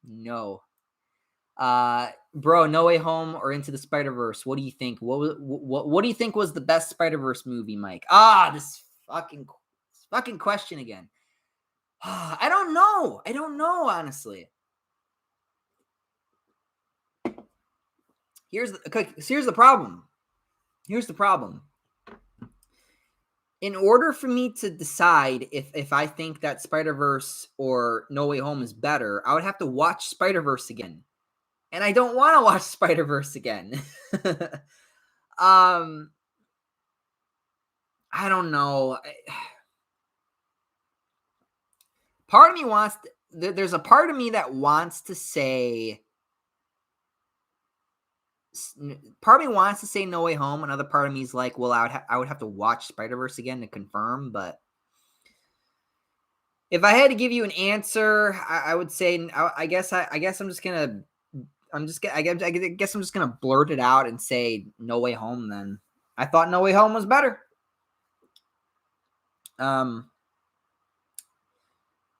No. Bro, No Way Home or Into the Spider-Verse? What do you think? What do you think was the best Spider-Verse movie, Mike? This fucking question again. I don't know, honestly. Here's the problem. In order for me to decide if I think that Spider-Verse or No Way Home is better, I would have to watch Spider-Verse again. And I don't want to watch Spider-Verse again. I don't know. Part of me there's a part of me that wants to say, No Way Home. Another part of me is like, well, I would have to watch Spider-Verse again to confirm. But if I had to give you an answer, I would say, I guess I'm just gonna blurt it out and say No Way Home. Then I thought No Way Home was better. And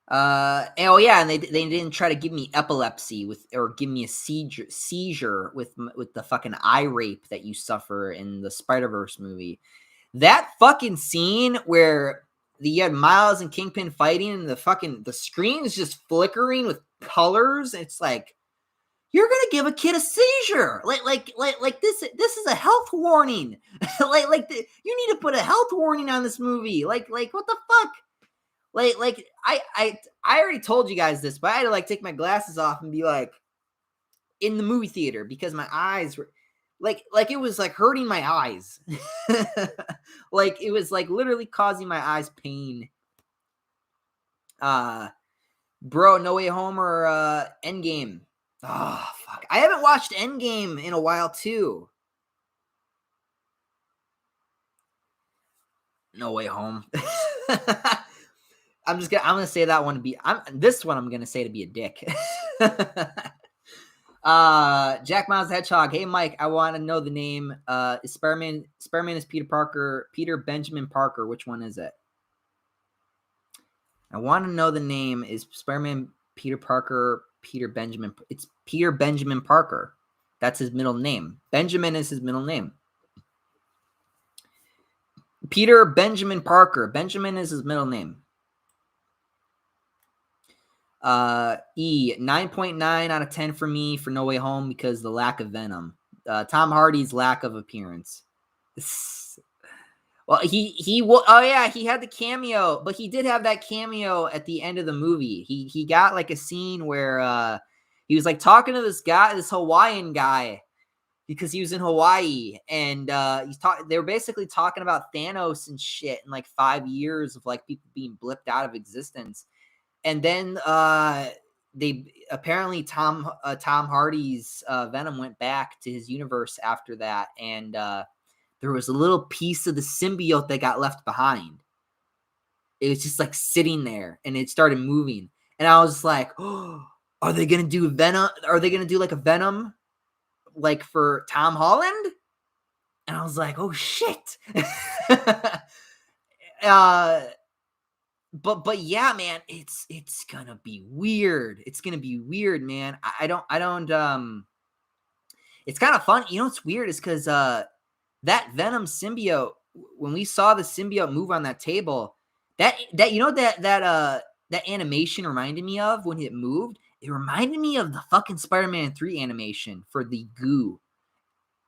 they didn't try to give me epilepsy or give me a seizure with the fucking eye rape that you suffer in the Spider-Verse movie. That fucking scene where you had Miles and Kingpin fighting and the screen is just flickering with colors. It's like, you're gonna give a kid a seizure. Like this is a health warning. You need to put a health warning on this movie. Like what the fuck? I already told you guys this, but I had to like take my glasses off and be like in the movie theater because my eyes were like it was like hurting my eyes. Like it was like literally causing my eyes pain. Bro, No Way Home or Endgame? Oh, fuck. I haven't watched Endgame in a while, too. No Way Home. I'm gonna say that one to be. This one I'm gonna say to be a dick. Jack Miles the Hedgehog. Hey Mike, I want to know the name. Is Spider-Man is Peter Parker, Peter Benjamin Parker. Which one is it? I want to know the name. Is Spider-Man Peter Parker, Peter Benjamin? It's Peter Benjamin Parker. That's his middle name. Benjamin is his middle name. Peter Benjamin Parker. Benjamin is his middle name. 9.9 out of 10 for me for No Way Home because the lack of Venom. Tom Hardy's lack of appearance. Well, he had the cameo, but he did have that cameo at the end of the movie. He got like a scene where he was like talking to this Hawaiian guy because he was in Hawaii, and they were basically talking about Thanos and shit and like 5 years of like people being blipped out of existence. And then apparently Tom Hardy's Venom went back to his universe after that, and there was a little piece of the symbiote that got left behind. It was just like sitting there, and it started moving. And I was like, "Oh, are they gonna do Venom? Are they gonna do like a Venom, like for Tom Holland?" And I was like, "Oh shit." But yeah, man, it's gonna be weird. It's gonna be weird, man. I don't. It's kind of fun. You know what's weird is because that Venom symbiote, when we saw the symbiote move on that table, that animation reminded me of when it moved. It reminded me of the fucking Spider-Man 3 animation for the goo.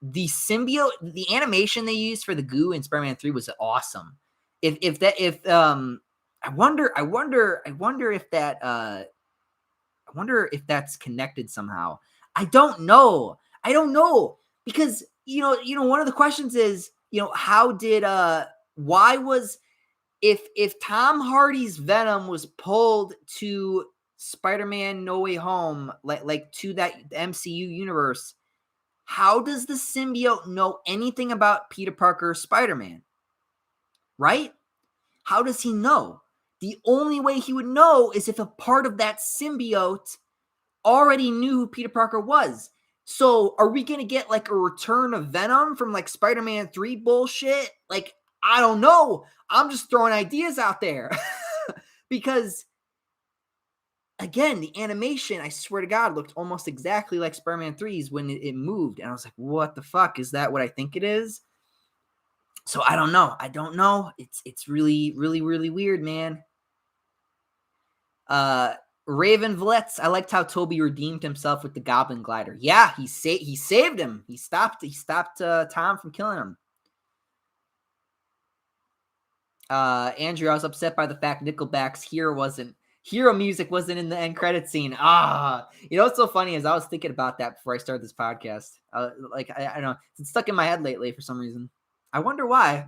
The symbiote, the animation they used for the goo in Spider-Man 3 was awesome. I wonder if that's connected somehow. I don't know because one of the questions is, how did why was if Tom Hardy's Venom was pulled to Spider-Man No Way Home, like to that MCU universe, how does the symbiote know anything about Peter Parker, Spider-Man? Right? How does he know? The only way he would know is if a part of that symbiote already knew who Peter Parker was. So are we going to get like a return of Venom from like Spider-Man 3 bullshit? Like, I don't know. I'm just throwing ideas out there. Because, again, the animation, I swear to God, looked almost exactly like Spider-Man 3's when it moved. And I was like, what the fuck? Is that what I think it is? So I don't know. It's really, really, really weird, man. Raven Vletz, I liked how Toby redeemed himself with the Goblin glider. Yeah, he saved him. He stopped Tom from killing him. Andrew, I was upset by the fact Nickelback's Hero music wasn't in the end credit scene. What's so funny is I was thinking about that before I started this podcast. I don't know. It's stuck in my head lately for some reason. I wonder why.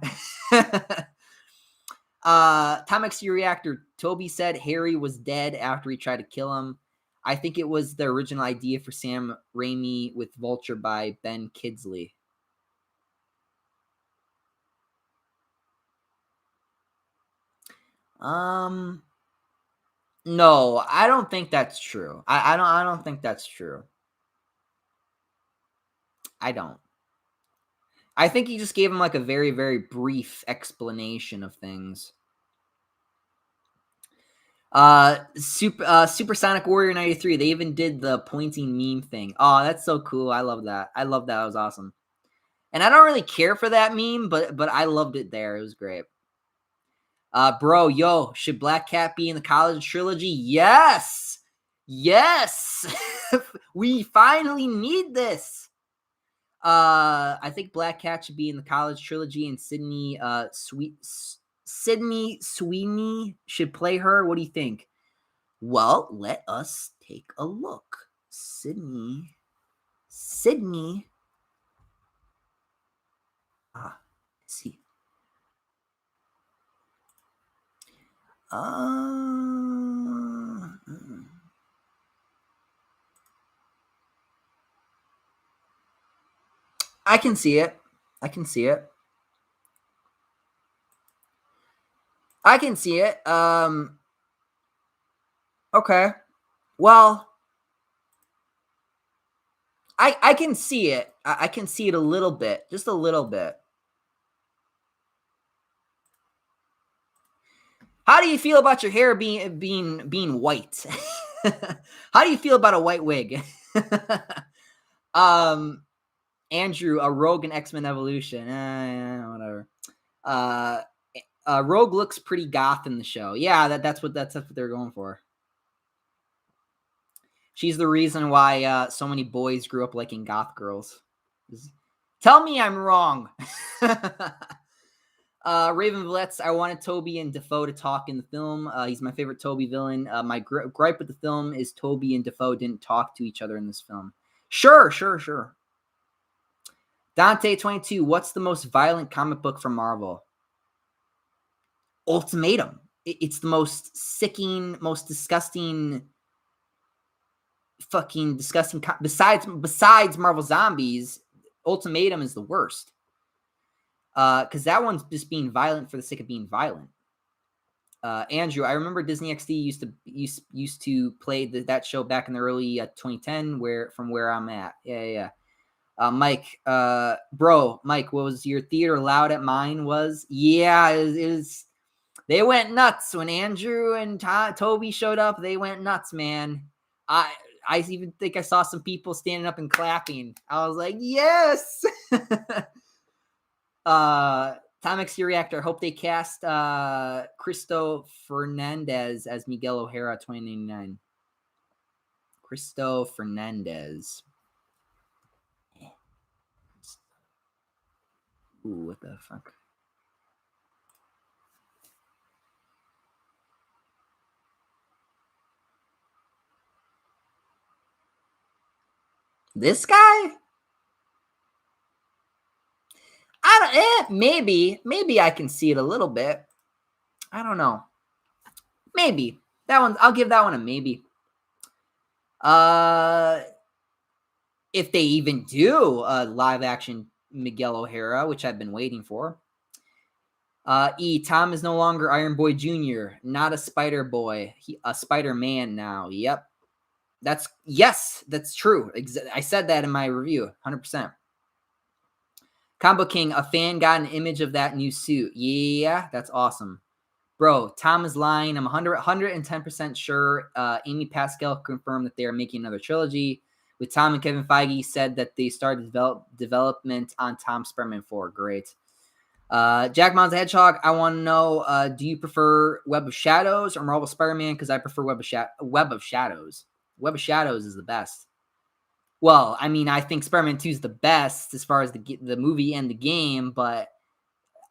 Tom XU Reactor, Toby said Harry was dead after he tried to kill him. I think it was the original idea for Sam Raimi with Vulture by Ben Kingsley. No, I don't think that's true. I don't think that's true. I don't. I think he just gave him like a very, very brief explanation of things. Supersonic Warrior 93. They even did the pointing meme thing. Oh, that's so cool. I love that. That was awesome. And I don't really care for that meme, but I loved it there. It was great. Bro, should Black Cat be in the college trilogy? Yes. Yes, we finally need this. I think Black Cat should be in the college trilogy, and Sydney Sweeney should play her. What do you think? Well, let us take a look. Sydney. Let's see. I can see it. I can see it. I can see it. Okay. Well, I can see it. I can see it a little bit, just a little bit. How do you feel about your hair being white? How do you feel about a white wig? um, Andrew, a Rogue in X-Men Evolution. Whatever. Uh, Rogue looks pretty goth in the show. Yeah, that's what they're going for. She's the reason why so many boys grew up liking goth girls. Tell me I'm wrong. Raven Vletz, I wanted Toby and Defoe to talk in the film. He's my favorite Toby villain. My gripe with the film is Toby and Defoe didn't talk to each other in this film. Sure. Dante 22, what's the most violent comic book from Marvel? Ultimatum. It's the most sicking, most disgusting, fucking disgusting. Besides Marvel Zombies, Ultimatum is the worst. Because that one's just being violent for the sake of being violent. Andrew, I remember Disney XD used to play that show back in the early 2010 from where I'm at. Yeah. Mike, Mike, what was your theater loud at mine was? Yeah, it was. They went nuts when Andrew and Toby showed up. They went nuts, man. I even think I saw some people standing up and clapping. I was like, yes. Tom X Reactor. Hope they cast Cristo Fernandez as Miguel O'Hara 2099. Cristo Fernandez. Ooh, what the fuck? This guy? Maybe I can see it a little bit. I don't know. Maybe. That one, I'll give that one a maybe. If they even do a live action Miguel O'Hara, which I've been waiting for. Tom is no longer Iron Boy Jr., not a Spider Boy. A Spider-Man now. Yep. That's true. I said that in my review, 100%. Combo King, a fan got an image of that new suit. Yeah, that's awesome. Bro, Tom is lying. I'm 110% sure. Amy Pascal confirmed that they are making another trilogy. With Tom and Kevin Feige said that they started development on Tom Spider-Man 4. Great. Jack Mons the Hedgehog, I want to know, do you prefer Web of Shadows or Marvel Spider-Man? Because I prefer Web of Shadows. Web of Shadows is the best. Well, I mean, I think Spider-Man 2 is the best as far as the movie and the game, but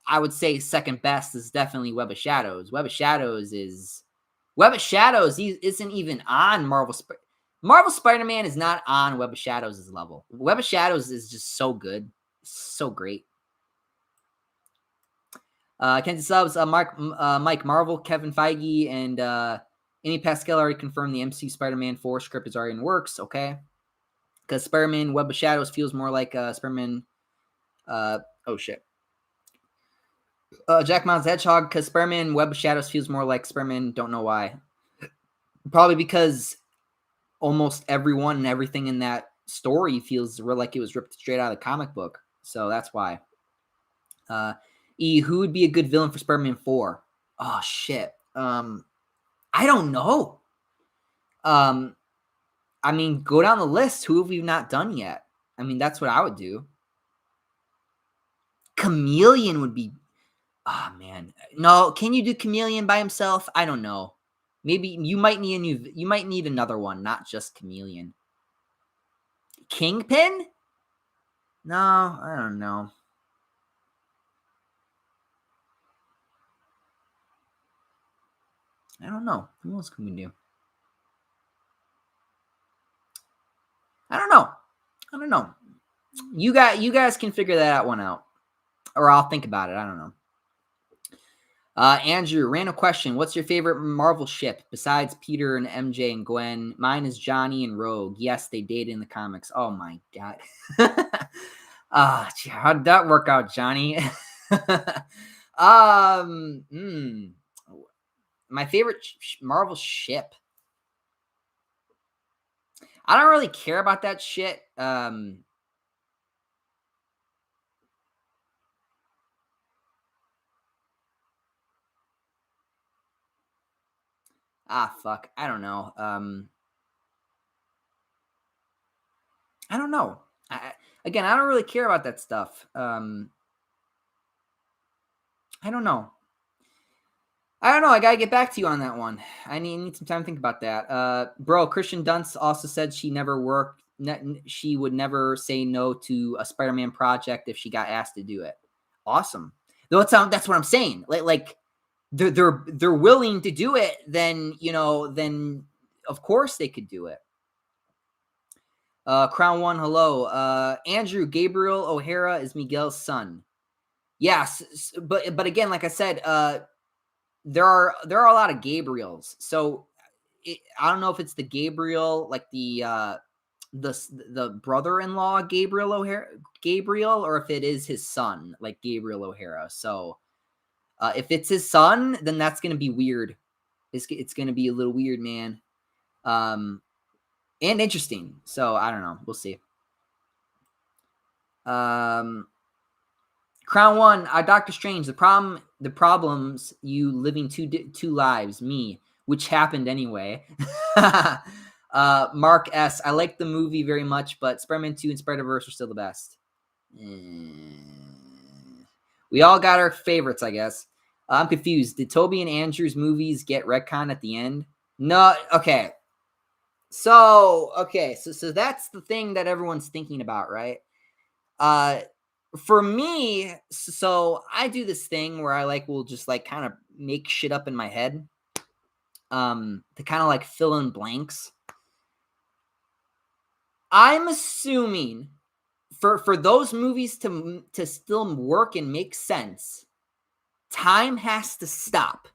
I would say second best is definitely Web of Shadows. Web of Shadows isn't even on Marvel. Marvel Spider-Man is not on Web of Shadows' level. Web of Shadows is just so good. So great. Kenzie Subs, Mike Marvel, Kevin Feige, and Amy Pascal already confirmed the MCU Spider-Man 4 script is already in works. Okay. Because Spider-Man Web of Shadows feels more like Spider-Man. Oh shit. Jack Miles Hedgehog, because Spider-Man Web of Shadows feels more like Spider-Man. Don't know why. Probably because almost everyone and everything in that story feels like it was ripped straight out of the comic book. So that's why. Who would be a good villain for Spider-Man 4? Oh shit. I don't know. I mean, go down the list. Who have we not done yet? I mean, that's what I would do. Chameleon would be. Oh man, no. Can you do Chameleon by himself? I don't know. Maybe you might need another one, not just Chameleon. Kingpin? No, I don't know. I don't know. Who else can we do? I don't know. You guys can figure that one out, or I'll think about it. I don't know. Andrew, random question. What's your favorite Marvel ship besides Peter and MJ and Gwen? Mine is Johnny and Rogue. Yes, they dated in the comics. Oh my god. How did that work out, Johnny? My favorite Marvel ship. I don't really care about that shit. Fuck. I don't know. I don't know. Again, I don't really care about that stuff. I don't know. I gotta get back to you on that one. I need some time to think about that. Bro, Christian Dunst also said she she would never say no to a Spider-Man project if she got asked to do it. Awesome. Though that's what I'm saying. Like they're willing to do it. Then then of course they could do it. Crown One, hello. Andrew Gabriel O'Hara is Miguel's son. Yes, but again, like I said, there are a lot of Gabriels. So I don't know if it's the Gabriel, like the brother-in-law Gabriel O'Hara, or if it is his son, like Gabriel O'Hara. So if it's his son, then that's gonna be weird. It's gonna be a little weird, man. And interesting. So I don't know. We'll see. Crown One, Doctor Strange. The problems you living two lives. Me, which happened anyway. Mark S. I like the movie very much, but Spider-Man 2 and Spider-Verse are still the best. We all got our favorites, I guess. I'm confused. Did Toby and Andrew's movies get retcon at the end? No. Okay. So that's the thing that everyone's thinking about, right? For me, so I do this thing where I will just kind of make shit up in my head, to kind of fill in blanks. I'm assuming for those movies to still work and make sense, time has to stop.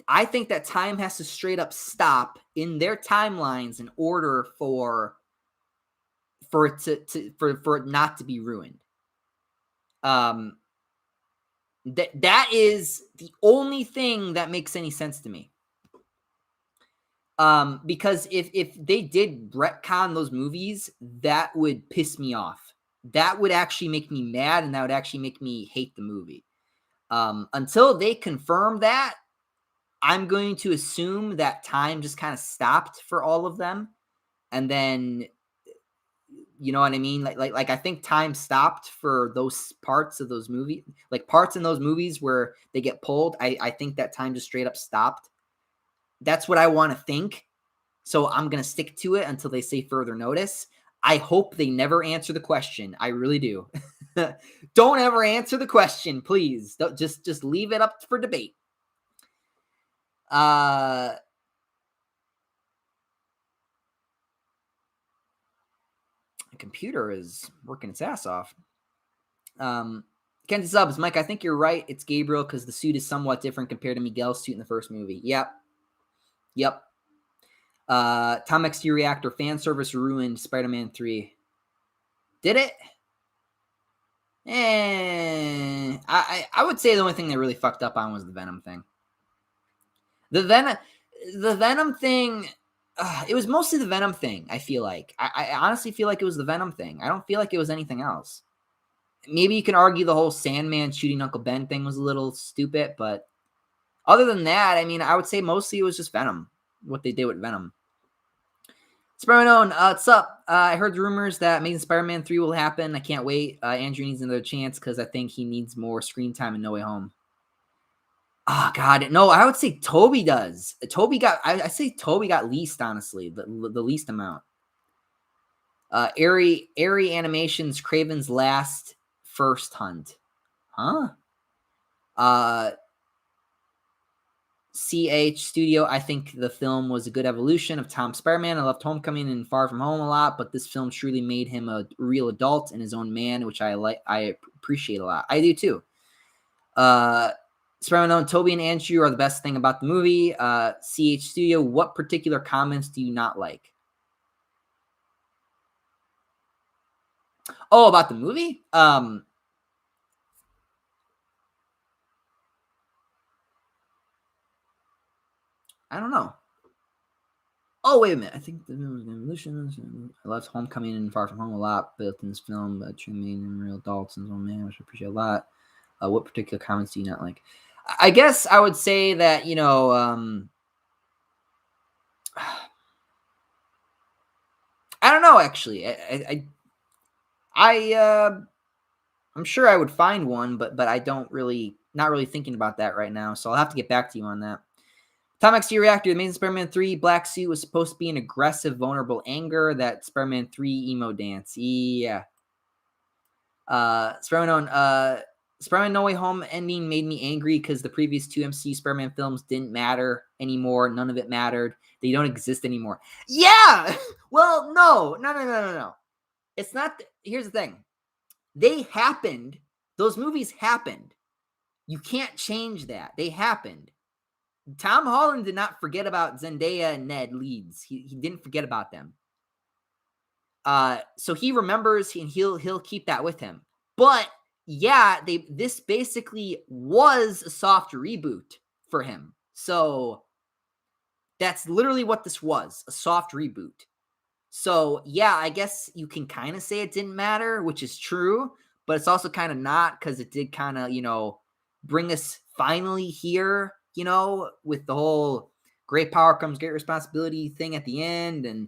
I think that time has to straight up stop in their timelines in order for it not to be ruined. That is the only thing that makes any sense to me. Because if they did retcon those movies, that would piss me off. That would actually make me mad, and that would actually make me hate the movie. Until they confirm that, I'm going to assume that time just kind of stopped for all of them. And then, you know what I mean? Like I think time stopped for those parts of those movies, like parts in those movies where they get pulled. I think that time just straight up stopped. That's what I want to think. So I'm going to stick to it until they say further notice. I hope they never answer the question. I really do. Don't ever answer the question, please. Don't, just leave it up for debate. The computer is working its ass off. Kenzie Subs, Mike, I think you're right. It's Gabriel because the suit is somewhat different compared to Miguel's suit in the first movie. Yep. Tom X Reactor fan service ruined Spider-Man 3. Did it? I would say the only thing they really fucked up on was the Venom thing. The Venom thing, it was mostly the Venom thing, I feel like. I honestly feel like it was the Venom thing. I don't feel like it was anything else. Maybe you can argue the whole Sandman shooting Uncle Ben thing was a little stupid, but other than that, I mean, I would say mostly it was just Venom, what they did with Venom. Spider-Man, what's up? I heard the rumors that Amazing Spider-Man 3 will happen. I can't wait. Andrew needs another chance because I think he needs more screen time in No Way Home. Oh God, no, I would say Toby does. I say Toby got least, honestly, the least amount. Airy Animations, Craven's Last First Hunt. Huh? Uh, CH Studio, I think the film was a good evolution of Tom Spider-Man. I loved Homecoming and Far From Home a lot, but this film truly made him a real adult and his own man, which I appreciate a lot. I do too. Spider-Man, Toby and Andrew are the best thing about the movie. CH Studio, what particular comments do you not like? Oh, about the movie? I don't know. Oh, wait a minute. I think the film was an evolution. I loved Homecoming and Far From Home a lot, built in this film, true meaning and real adults and his own man, which I appreciate a lot. What particular comments do you not like? I guess I would say that, I don't know, actually. I'm sure I would find one, but I don't really, not really thinking about that right now. So I'll have to get back to you on that. Tom XD Reactor, The Amazing Spider-Man 3 Black Suit was supposed to be an aggressive, vulnerable anger. That Spider-Man 3 emo dance. Yeah. Spider-Man No Way Home ending made me angry because the previous two MCU Spider-Man films didn't matter anymore. None of it mattered. They don't exist anymore. Yeah! Well, no. It's not. Here's the thing. They happened. Those movies happened. You can't change that. They happened. Tom Holland did not forget about Zendaya and Ned Leeds. He didn't forget about them. So he remembers and he'll keep that with him. But yeah, this basically was a soft reboot for him. So that's literally what this was, a soft reboot. So yeah, I guess you can kind of say it didn't matter, which is true, but it's also kind of not because it did kind of, bring us finally here, with the whole great power comes great responsibility thing at the end. And,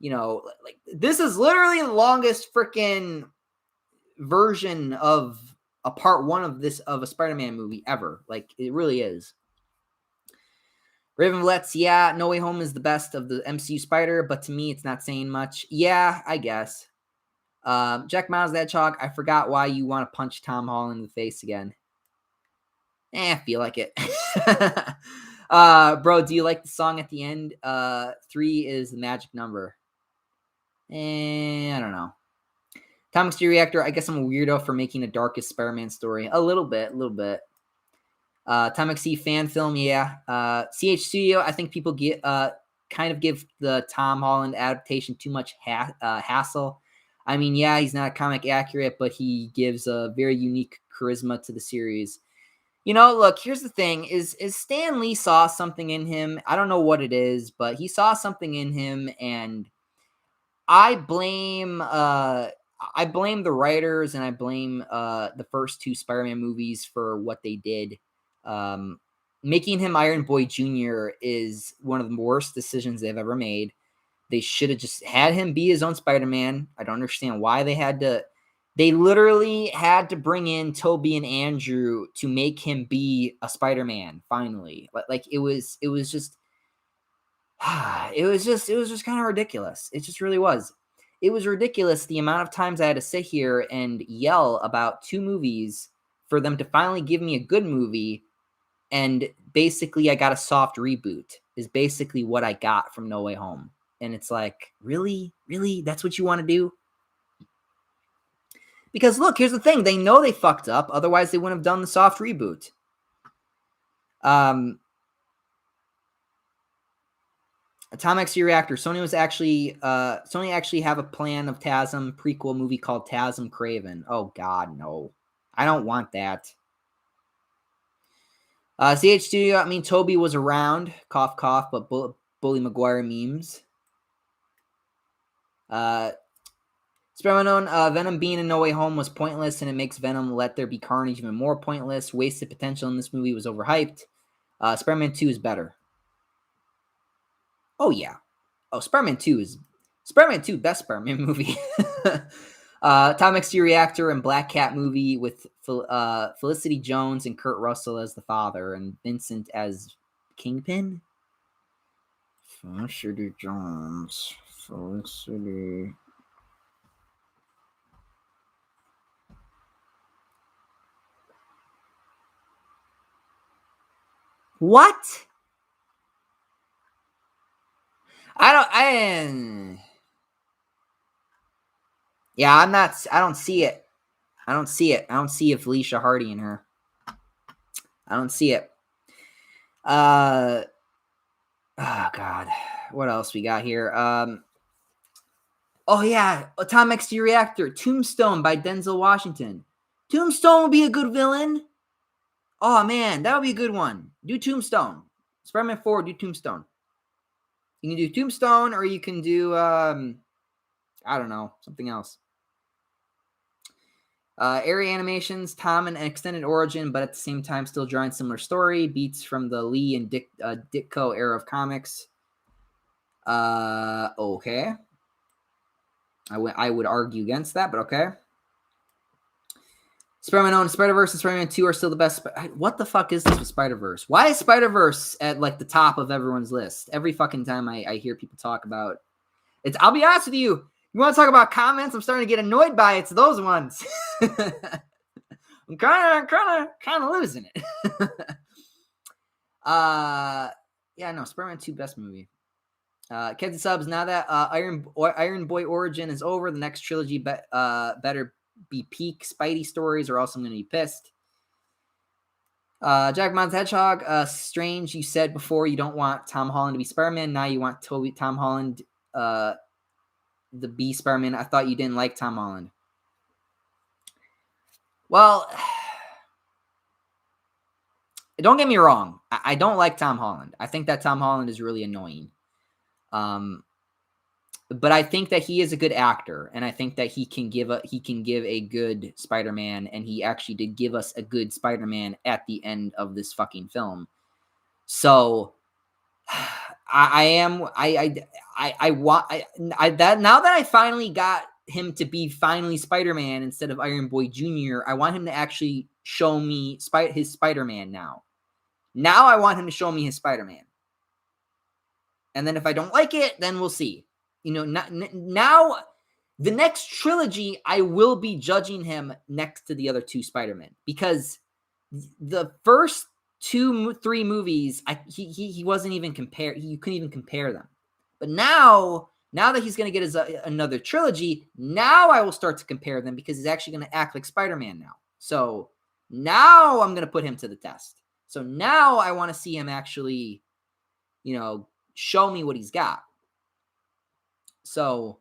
like this is literally the longest freaking version of a part one of a Spider-Man movie ever. Like it really is. Raven Let's, yeah, No Way Home is the best of the MCU Spider, but to me, it's not saying much. Yeah, I guess. Jack Miles the Hedgehog, I forgot why you want to punch Tom Holland in the face again. I feel like it. Bro, do you like the song at the end? 3 is the magic number. I don't know. Tom Exterior Reactor, I guess I'm a weirdo for making a darkest Spider-Man story. A little bit. Tom XC fan film, yeah. CH Studio, I think people get kind of give the Tom Holland adaptation too much hassle. I mean, yeah, he's not comic accurate, but he gives a very unique charisma to the series. Look, here's the thing: is Stan Lee saw something in him. I don't know what it is, but he saw something in him, and I blame the writers and I blame the first two Spider-Man movies for what they did. Making him Iron Boy Jr. is one of the worst decisions they've ever made. They should have just had him be his own Spider-Man. I don't understand why they had to. They literally had to bring in Toby and Andrew to make him be a Spider-Man. Finally, like it was just. It was just kind of ridiculous. It just really was. It was ridiculous the amount of times I had to sit here and yell about two movies for them to finally give me a good movie. And basically, I got a soft reboot, is basically what I got from No Way Home. And it's like, really? Really? That's what you want to do? Because look, here's the thing. They know they fucked up. Otherwise, they wouldn't have done the soft reboot. Tom XC Reactor. Sony actually have a plan of TASM prequel movie called TASM Craven. Oh God, no. I don't want that. CH Studio, I mean, Toby was around, cough, cough, but Bully Maguire memes. Spider-Man Venom being in No Way Home was pointless, and it makes Venom Let There Be Carnage even more pointless. Wasted potential in this movie was overhyped. Spider-Man 2 is better. Oh, yeah. Oh, Spider-Man 2, best Spider-Man movie. Atomic X Reactor and Black Cat movie with Felicity Jones and Kurt Russell as the father and Vincent as Kingpin. Felicity Jones. Felicity. What? Yeah, I'm not. I don't see it. I don't see a Felicia Hardy in her. I don't see it. Oh God, what else we got here? Oh yeah, Atomic X Reactor, Tombstone by Denzel Washington. Tombstone would be a good villain. Oh man, that would be a good one. Do Tombstone. Spider-Man 4, do Tombstone. You can do Tombstone, or you can do I don't know, something else. Area Animations, Tom and Extended Origin, but at the same time still drawing similar story. Beats from the Lee and Ditko era of comics. Okay. I would argue against that, but okay. Spider-Man and Spider-Verse and Spider-Man 2 are still the best. What the fuck is this with Spider-Verse? Why is Spider-Verse at like the top of everyone's list? Every fucking time I hear people talk about it. I'll be honest with you. You want to talk about comments? I'm starting to get annoyed by it. It's those ones. I'm kind of losing it. Yeah, no, Spider-Man 2 best movie. Kids and subs. Now that Iron Boy Origin is over, the next trilogy better be peak Spidey stories, or else I'm going to be pissed. Jack Mons Hedgehog. Strange. You said before you don't want Tom Holland to be Spider-Man. Now you want Tom Holland. The B Spider-Man. I thought you didn't like Tom Holland. Well, don't get me wrong. I don't like Tom Holland. I think that Tom Holland is really annoying. But I think that he is a good actor, and I think that he can give a good Spider-Man, and he actually did give us a good Spider-Man at the end of this fucking film. So now that I finally got him to be finally Spider-Man instead of Iron Boy Jr., I want him to actually show me his Spider-Man now. Now I want him to show me his Spider-Man. And then if I don't like it, then we'll see. You know, now the next trilogy, I will be judging him next to the other two Spider-Men, because the first 2-3 movies, he wasn't even you couldn't even compare them. But now that he's going to get another trilogy, now I will start to compare them, because he's actually going to act like Spider-Man now. So now I'm going to put him to the test. So now I want to see him actually, show me what he's got. So,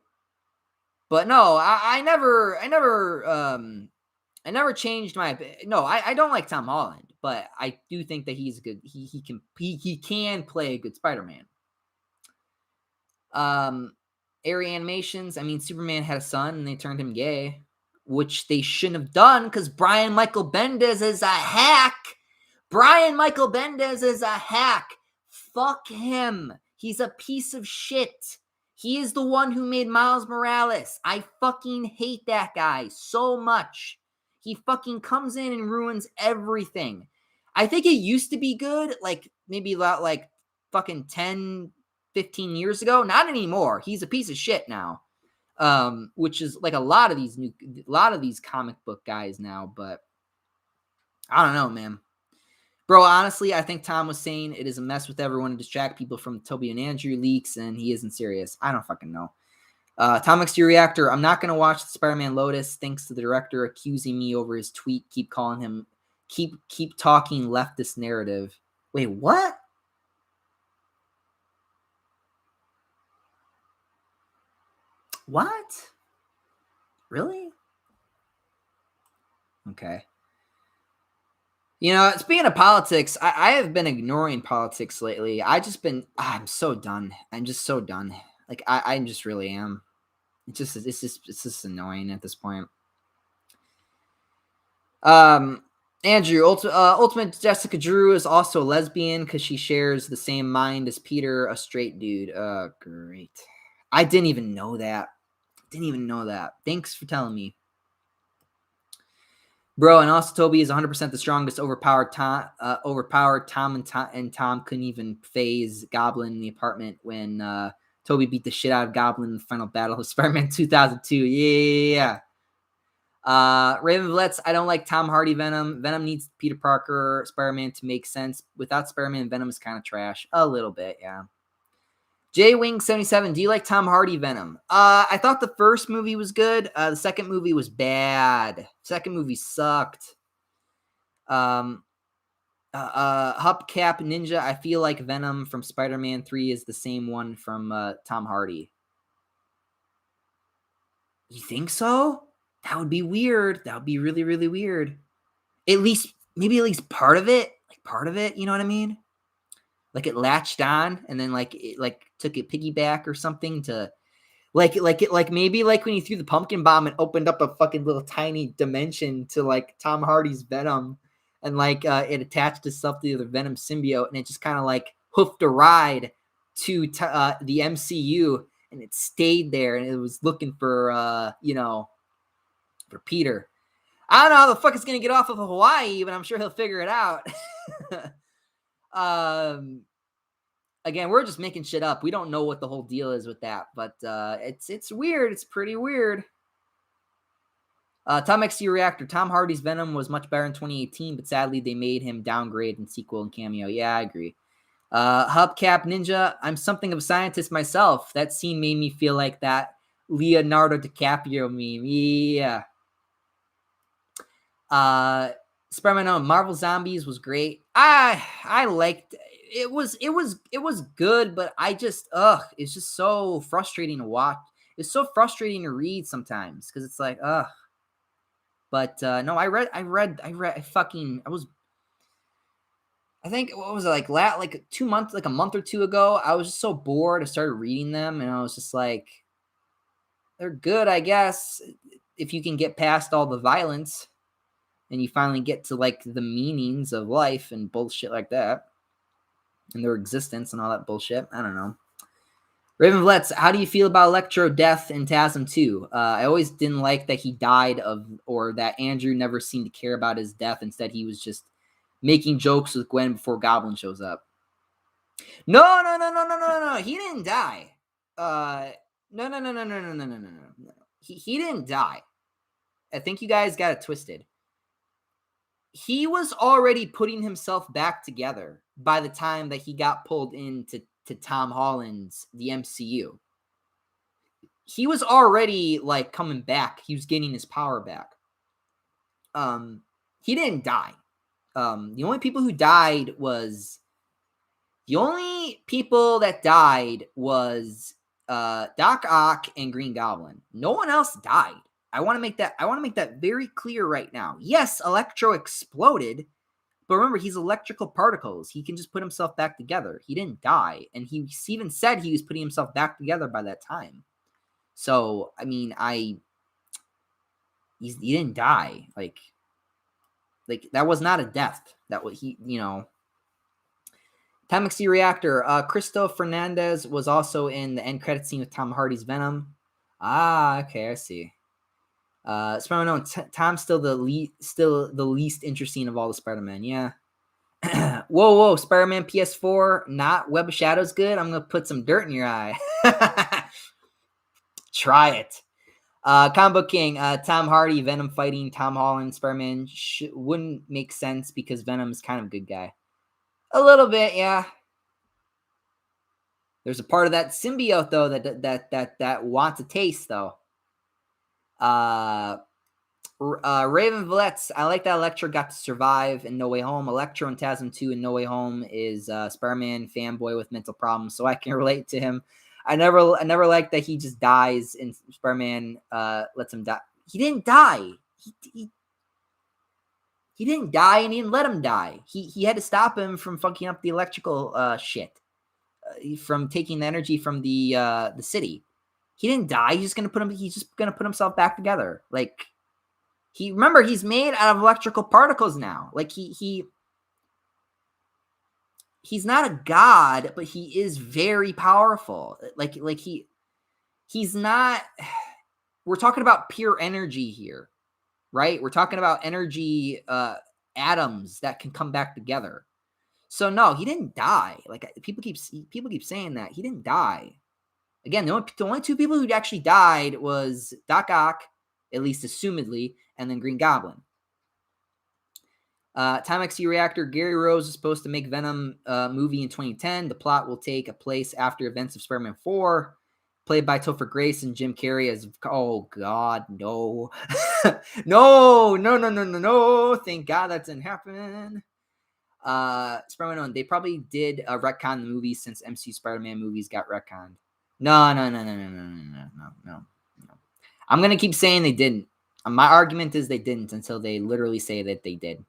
but no, I never changed my. No, I don't like Tom Holland, but I do think that he's good. He can play a good Spider-Man. Area Animations. I mean, Superman had a son and they turned him gay, which they shouldn't have done, because Brian Michael Bendis is a hack. Fuck him. He's a piece of shit. He is the one who made Miles Morales. I fucking hate that guy so much. He fucking comes in and ruins everything. I think it used to be good, like maybe about like fucking 10, 15 years ago. Not anymore. He's a piece of shit now. Which is like a lot of these comic book guys now, but I don't know, man. Bro, honestly, I think Tom was saying it is a mess with everyone to distract people from Toby and Andrew leaks, and he isn't serious. I don't fucking know. Atomic X Reactor. I'm not going to watch the Spider-Man Lotus thanks to the director accusing me over his tweet. Keep calling him, keep talking leftist narrative. Wait, what? What? Really? Okay. Speaking of politics, I have been ignoring politics lately. I'm so done. I'm just so done. Like, I just really am. It's just annoying at this point. Andrew, Ultimate Jessica Drew is also a lesbian because she shares the same mind as Peter, a straight dude. Great. I didn't even know that. Didn't even know that. Thanks for telling me. Bro, and also Toby is 100% the strongest. Overpowered Tom and Tom couldn't even phase Goblin in the apartment when Toby beat the shit out of Goblin in the final battle of Spider-Man 2002. Yeah. Raven Vletz, I don't like Tom Hardy Venom. Venom needs Peter Parker Spider-Man to make sense. Without Spider-Man, Venom is kind of trash. A little bit, yeah. J-Wing77, do you like Tom Hardy Venom? I thought the first movie was good. The second movie was bad. Second movie sucked. Hubcap Ninja, I feel like Venom from Spider-Man 3 is the same one from Tom Hardy. You think so? That would be weird. That would be really, really weird. Maybe at least part of it. Like part of it, you know what I mean? Like it latched on and then like it like took a piggyback or something to maybe like when you threw the pumpkin bomb and opened up a fucking little tiny dimension to like Tom Hardy's Venom and like it attached itself to the other Venom symbiote and it just kind of like hoofed a ride to the MCU and it stayed there and it was looking for for Peter. I don't know how the fuck it's gonna get off of Hawaii, but I'm sure he'll figure it out. Again, we're just making shit up. We don't know what the whole deal is with that, but it's weird. It's pretty weird. Tom XC Reactor. Tom Hardy's Venom was much better in 2018, but sadly they made him downgrade in sequel and cameo. Yeah, I agree. Hubcap Ninja. I'm something of a scientist myself. That scene made me feel like that Leonardo DiCaprio meme. Yeah. Spider-Man Marvel Zombies was great. I liked it was good, but I just it's just so frustrating to watch. It's so frustrating to read sometimes because it's like But no, I think what was it like a month or two ago, I was just so bored. I started reading them and I was just like, they're good, I guess, if you can get past all the violence and you finally get to like the meanings of life and bullshit like that and their existence and all that bullshit. I don't know. Raven Vletz, how do you feel about Electro death in TASM 2? I always didn't like that he died or that Andrew never seemed to care about his death. Instead, he was just making jokes with Gwen before Goblin shows up. No. He didn't die. No. He didn't die. I think you guys got it twisted. He was already putting himself back together by the time that he got pulled into Tom Holland's the MCU. He was already like coming back. He was getting his power back. He didn't die. The only people that died was Doc Ock and Green Goblin. No one else died. I want to make that very clear right now. Yes, Electro exploded, but remember, he's electrical particles. He can just put himself back together. He didn't die, and he even said he was putting himself back together by that time. So, I mean, he didn't die. Like that was not a death. That was Tamaxi Reactor. Cristo Fernandez was also in the end credit scene with Tom Hardy's Venom. Okay, I see. Spider-Man, Tom's still the least interesting of all the Spider-Man. Yeah. Whoa, Spider-Man PS4, not Web of Shadows good? I'm gonna put some dirt in your eye. Try it. Combo King, Tom Hardy, Venom fighting Tom Holland, Spider-Man wouldn't make sense because Venom's kind of a good guy. A little bit, yeah. There's a part of that symbiote though that wants a taste though. Raven Vletz, I like that Electro got to survive in No Way Home. Electro in TASM 2 in No Way Home is Spider-Man fanboy with mental problems, so I can relate to him. I never liked that he just dies and Spider-Man lets him die. He didn't die. He didn't die and he didn't let him die. He had to stop him from fucking up the electrical shit. From taking the energy from the city. He didn't die. He's just gonna put himself back together. Like he's made out of electrical particles now. Like he's not a god, but he is very powerful. He's not we're talking about pure energy here, right? We're talking about energy atoms that can come back together. So no, he didn't die. Like people keep saying that he didn't die. Again, the only two people who actually died was Doc Ock, at least assumedly, and then Green Goblin. Timex reactor Gary Rose is supposed to make Venom movie in 2010. The plot will take a place after events of Spider-Man 4, played by Topher Grace and Jim Carrey as, oh God, no. No. Thank God that didn't happen. Spider-Man, they probably did retcon the movie since MCU Spider-Man movies got retconned. No. I'm going to keep saying they didn't. My argument is they didn't until they literally say that they did.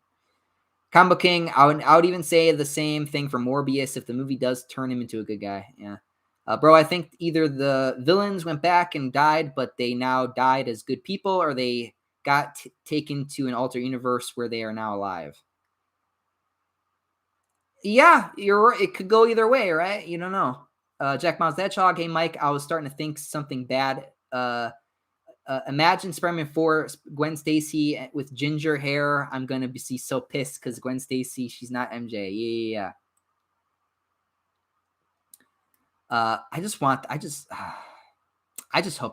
Combo King, I would even say the same thing for Morbius if the movie does turn him into a good guy. Yeah. Bro, I think either the villains went back and died, but they now died as good people, or they got taken to an alternate universe where they are now alive. Yeah, you're right. It could go either way, right? You don't know. Jack Miles Hedgehog, hey Mike, I was starting to think something bad. Imagine Spider-Man 4, Gwen Stacy with ginger hair. I'm gonna be so pissed because Gwen Stacy, she's not MJ. Yeah. I just hope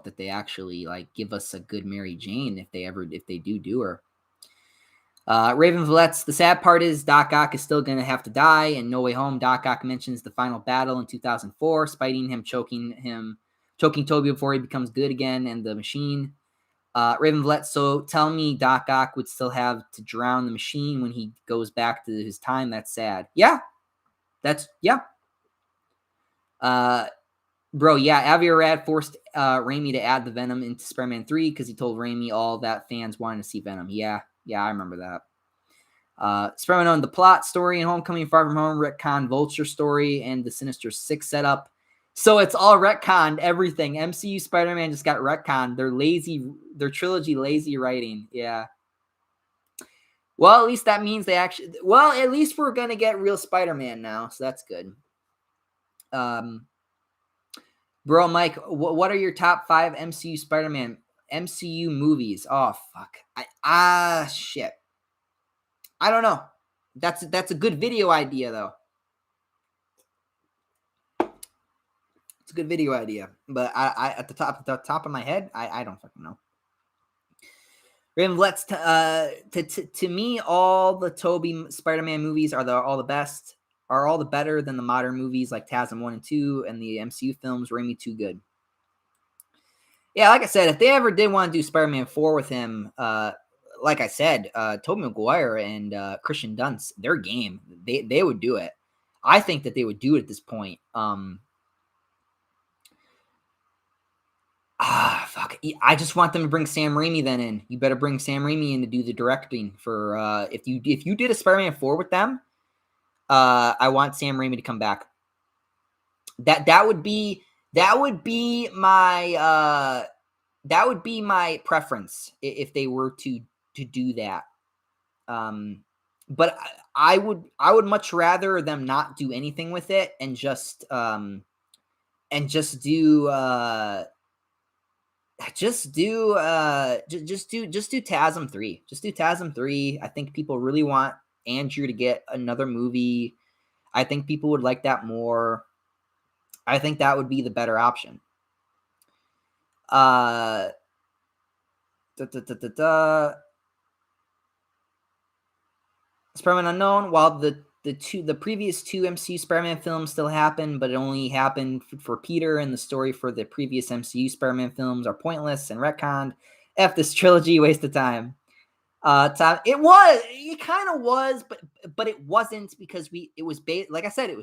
that they actually like give us a good Mary Jane if they do her. Raven Vallet's, the sad part is Doc Ock is still gonna have to die. In No Way Home, Doc Ock mentions the final battle in 2004, spiting him, choking Toby before he becomes good again, and the machine. Raven Vallette, so tell me Doc Ock would still have to drown the machine when he goes back to his time. That's sad. Yeah. Bro, yeah, Avi Arad forced Raimi to add the Venom into Spider-Man 3 because he told Raimi all that fans wanted to see Venom. Yeah, I remember that. Spider-Man on the plot story in Homecoming, Far From Home, retcon Vulture story, and the Sinister Six setup. So it's all retconned, everything. MCU Spider-Man just got retconned. Their trilogy lazy writing. Yeah. Well, at least that means at least we're going to get real Spider-Man now, so that's good. Bro, Mike, what are your top 5 MCU Spider-Man MCU movies? Oh, fuck. Shit. I don't know. That's a good video idea, though. It's a good video idea, but I at the top of my head, I don't fucking know. Raven, let's to me, all the Tobey Spider-Man movies are all the best. Are all the better than the modern movies like TASM 1 and 2 and the MCU films. Raimi too good. Yeah, like I said, if they ever did want to do Spider-Man 4 with him, like I said, Tobey Maguire and Christian Dunst, their game, they would do it. I think that they would do it at this point. Fuck. I just want them to bring Sam Raimi then in. You better bring Sam Raimi in to do the directing for if you did a Spider-Man 4 with them. I want Sam Raimi to come back. That would be my preference if they were to do that. But I would much rather them not do anything with it and just do TASM 3. Just do TASM 3. I think people really want Andrew to get another movie. I think people would like that more. I think that would be the better option. Spider-Man Unknown, while the previous 2 MCU Spider-Man films still happen, but it only happened for Peter, and the story for the previous MCU Spider-Man films are pointless and retconned. F this trilogy, waste of time. It kind of was, but it wasn't because like I said, it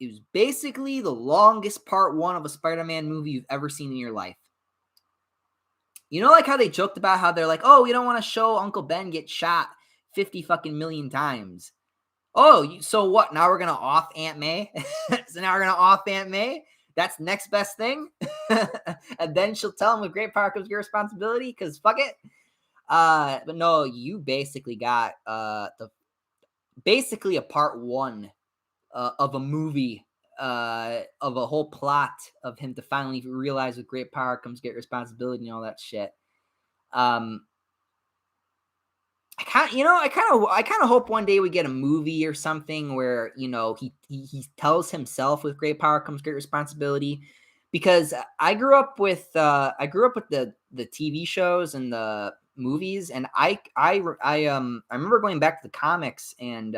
was basically the longest part 1 of a Spider-Man movie you've ever seen in your life. You know, like how they joked about how they're like, oh, we don't want to show Uncle Ben get shot 50 fucking million times. Oh, so what? Now we're going to off Aunt May? So now we're going to off Aunt May? That's next best thing? And then she'll tell him with great power comes great responsibility because fuck it. But no, you basically got basically a part 1 of a movie of a whole plot of him to finally realize with great power comes great responsibility and all that shit. I kind of hope one day we get a movie or something where he tells himself with great power comes great responsibility, because I grew up with the TV shows and the movies, and I remember going back to the comics, and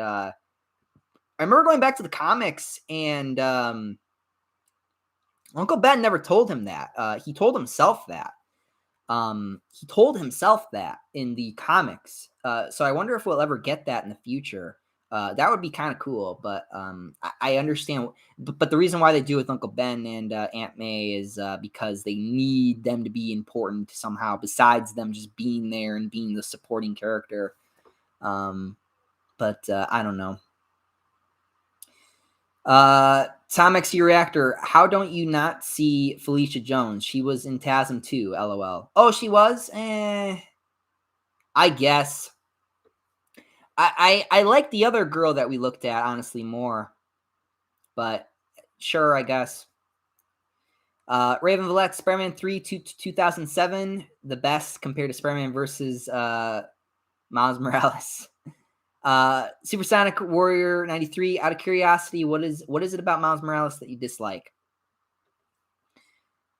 Uncle Ben never told him that. He told himself that. He told himself that in the comics. So I wonder if we'll ever get that in the future. That would be kind of cool, but I understand. But the reason why they do with Uncle Ben and Aunt May is because they need them to be important somehow, besides them just being there and being the supporting character. But I don't know. Tom XC Reactor, how don't you not see Felicia Jones? She was in TASM too, LOL. Oh, she was? I guess. I like the other girl that we looked at, honestly, more. But sure, I guess. Raven Villette, Spider-Man 3 2007, the best compared to Spider-Man versus Miles Morales. Supersonic Warrior 93, out of curiosity, what is it about Miles Morales that you dislike?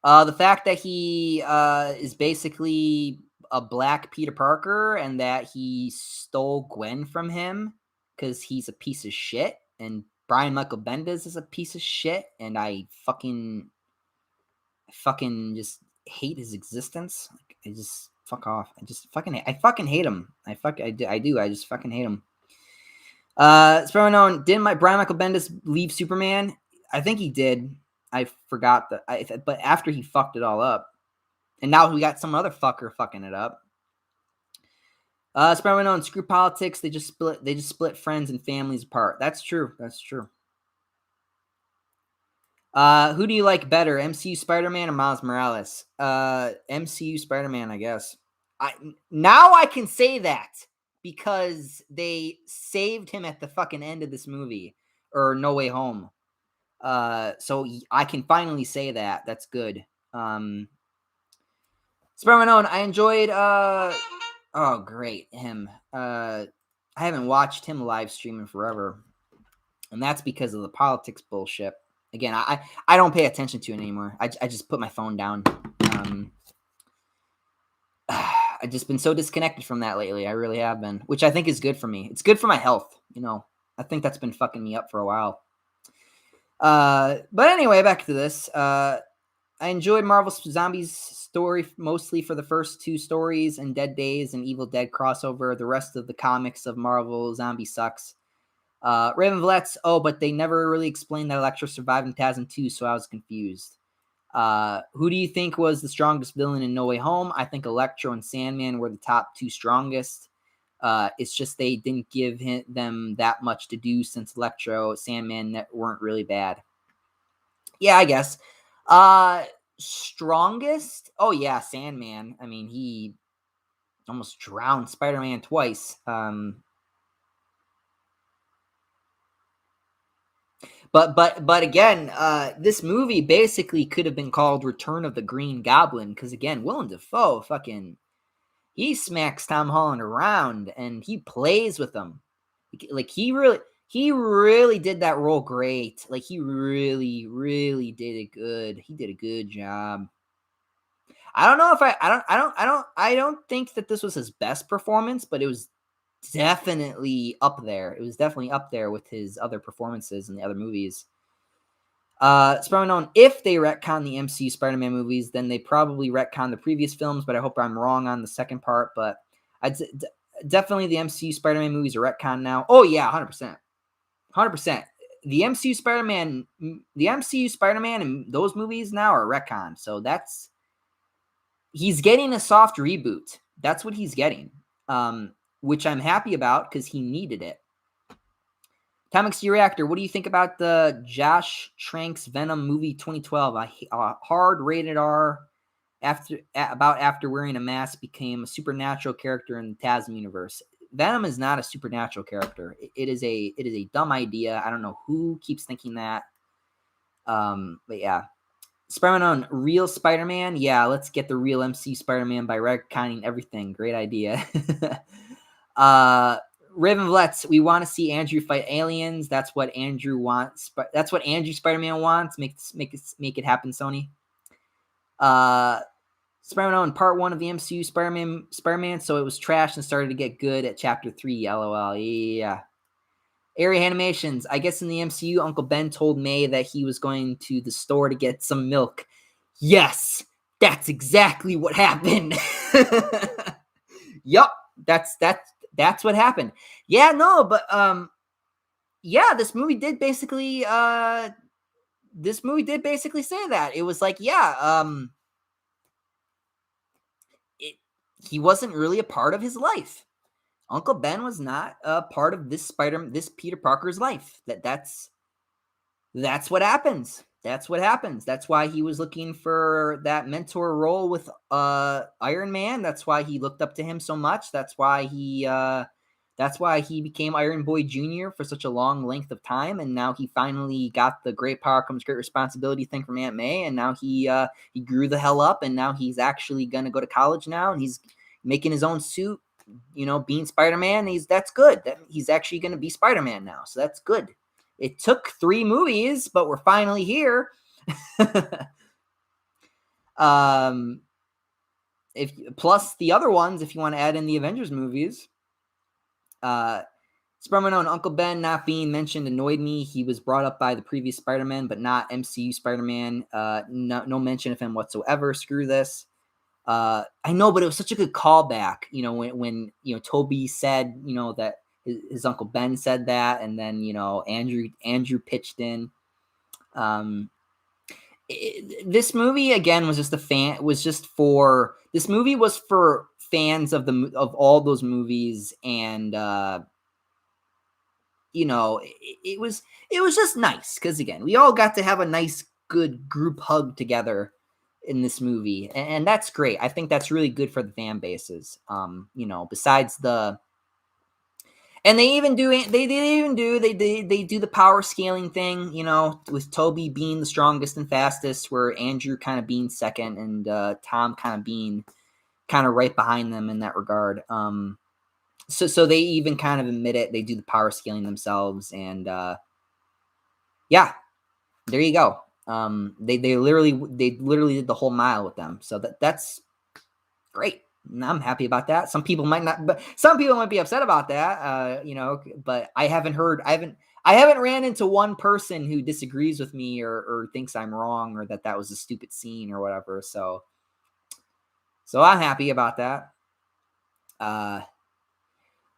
The fact that he is basically a black Peter Parker, and that he stole Gwen from him because he's a piece of shit, and Brian Michael Bendis is a piece of shit, and I fucking just hate his existence. Like, I just fuck off. I fucking hate him. I do. I just fucking hate him. It's probably known. Didn't Brian Michael Bendis leave Superman? I think he did. I forgot but after he fucked it all up, and now we got some other fucker fucking it up. It's probably known. Screw politics. They just split friends and families apart. That's true. Who do you like better, MCU Spider-Man or Miles Morales? MCU Spider-Man, I guess. Now I can say that, because they saved him at the fucking end of this movie, or No Way Home. So I can finally say that. That's good. Spider-Man Own, I enjoyed, oh, great, him. I haven't watched him live stream in forever, and that's because of the politics bullshit. Again, I don't pay attention to it anymore. I just put my phone down. I've just been so disconnected from that lately. I really have been, which I think is good for me. It's good for my health. I think that's been fucking me up for a while. But anyway, back to this. I enjoyed Marvel's Zombies story mostly for the first 2 stories and Dead Days and Evil Dead crossover. The rest of the comics of Marvel Zombie sucks. Raven Vlet's, but they never really explained that Electro survived in TASM 2, so I was confused. Who do you think was the strongest villain in No Way Home? I think Electro and Sandman were the top 2 strongest. It's just they didn't give them that much to do, since Electro, Sandman weren't really bad. Yeah, I guess. Strongest? Oh yeah, Sandman. I mean, he almost drowned Spider-Man twice. But again, this movie basically could have been called Return of the Green Goblin, because again, Willem Dafoe he smacks Tom Holland around and he plays with him. Like he really did that role great. Like he really did it good. He did a good job. I don't know if I don't think that this was his best performance, but it was definitely up there. It was definitely up there with his other performances in the other movies. It's probably known, if they retcon the MCU Spider-Man movies, then they probably retcon the previous films, but I hope I'm wrong on the second part. But definitely the MCU Spider-Man movies are retcon now. Oh yeah, 100%. 100%. The MCU Spider-Man and those movies now are retcon. So he's getting a soft reboot. That's what he's getting. Which I'm happy about, because he needed it. Comics Reactor, what do you think about the Josh Trank's Venom movie 2012? A hard rated R after wearing a mask became a supernatural character in the TASM universe. Venom is not a supernatural character. It is a dumb idea. I don't know who keeps thinking that. But yeah. Spider-Man on real Spider-Man. Yeah, let's get the real MC Spider-Man by retconning everything. Great idea. Raven Vletz, we want to see Andrew fight aliens. That's what Andrew wants. That's what Andrew Spider-Man wants. Make it happen, Sony. Spider-Man on part 1 of the MCU Spider-Man, so it was trash and started to get good at chapter 3. LOL. Yeah. Area Animations. I guess in the MCU, Uncle Ben told May that he was going to the store to get some milk. Yes, that's exactly what happened. Yup, that's what happened. Yeah, no, but yeah, this movie did basically say that. It was like, yeah, he wasn't really a part of his life. Uncle Ben was not a part of this Peter Parker's life. That's what happens. That's what happens. That's why he was looking for that mentor role with Iron Man. That's why he looked up to him so much. That's why he became Iron Boy Jr. for such a long length of time. And now he finally got the great power comes great responsibility thing from Aunt May. And now he grew the hell up, and now he's actually gonna go to college now, and he's making his own suit, being Spider-Man. That's good. He's actually gonna be Spider-Man now. So that's good. It took 3 movies, but we're finally here. Plus the other ones, if you want to add in the Avengers movies. Spider-Man on Uncle Ben not being mentioned annoyed me. He was brought up by the previous Spider-Man, but not MCU Spider-Man. No mention of him whatsoever. Screw this. I know, but it was such a good callback. When Toby said, that his Uncle Ben said that, and then Andrew pitched in. This movie again was just this movie was for fans of all those movies, and it was just nice because again we all got to have a nice good group hug together in this movie, and that's great. I think that's really good for the fan bases. Besides the And they do the power scaling thing, with Toby being the strongest and fastest, where Andrew kind of being second, and Tom kind of being right behind them in that regard. So they even kind of admit it. They do the power scaling themselves, and yeah, there you go. They literally did the whole mile with them. So that's great. And I'm happy about that. Some people might not, but some people might be upset about that. But I haven't ran into one person who disagrees with me or thinks I'm wrong or that was a stupid scene or whatever. So I'm happy about that.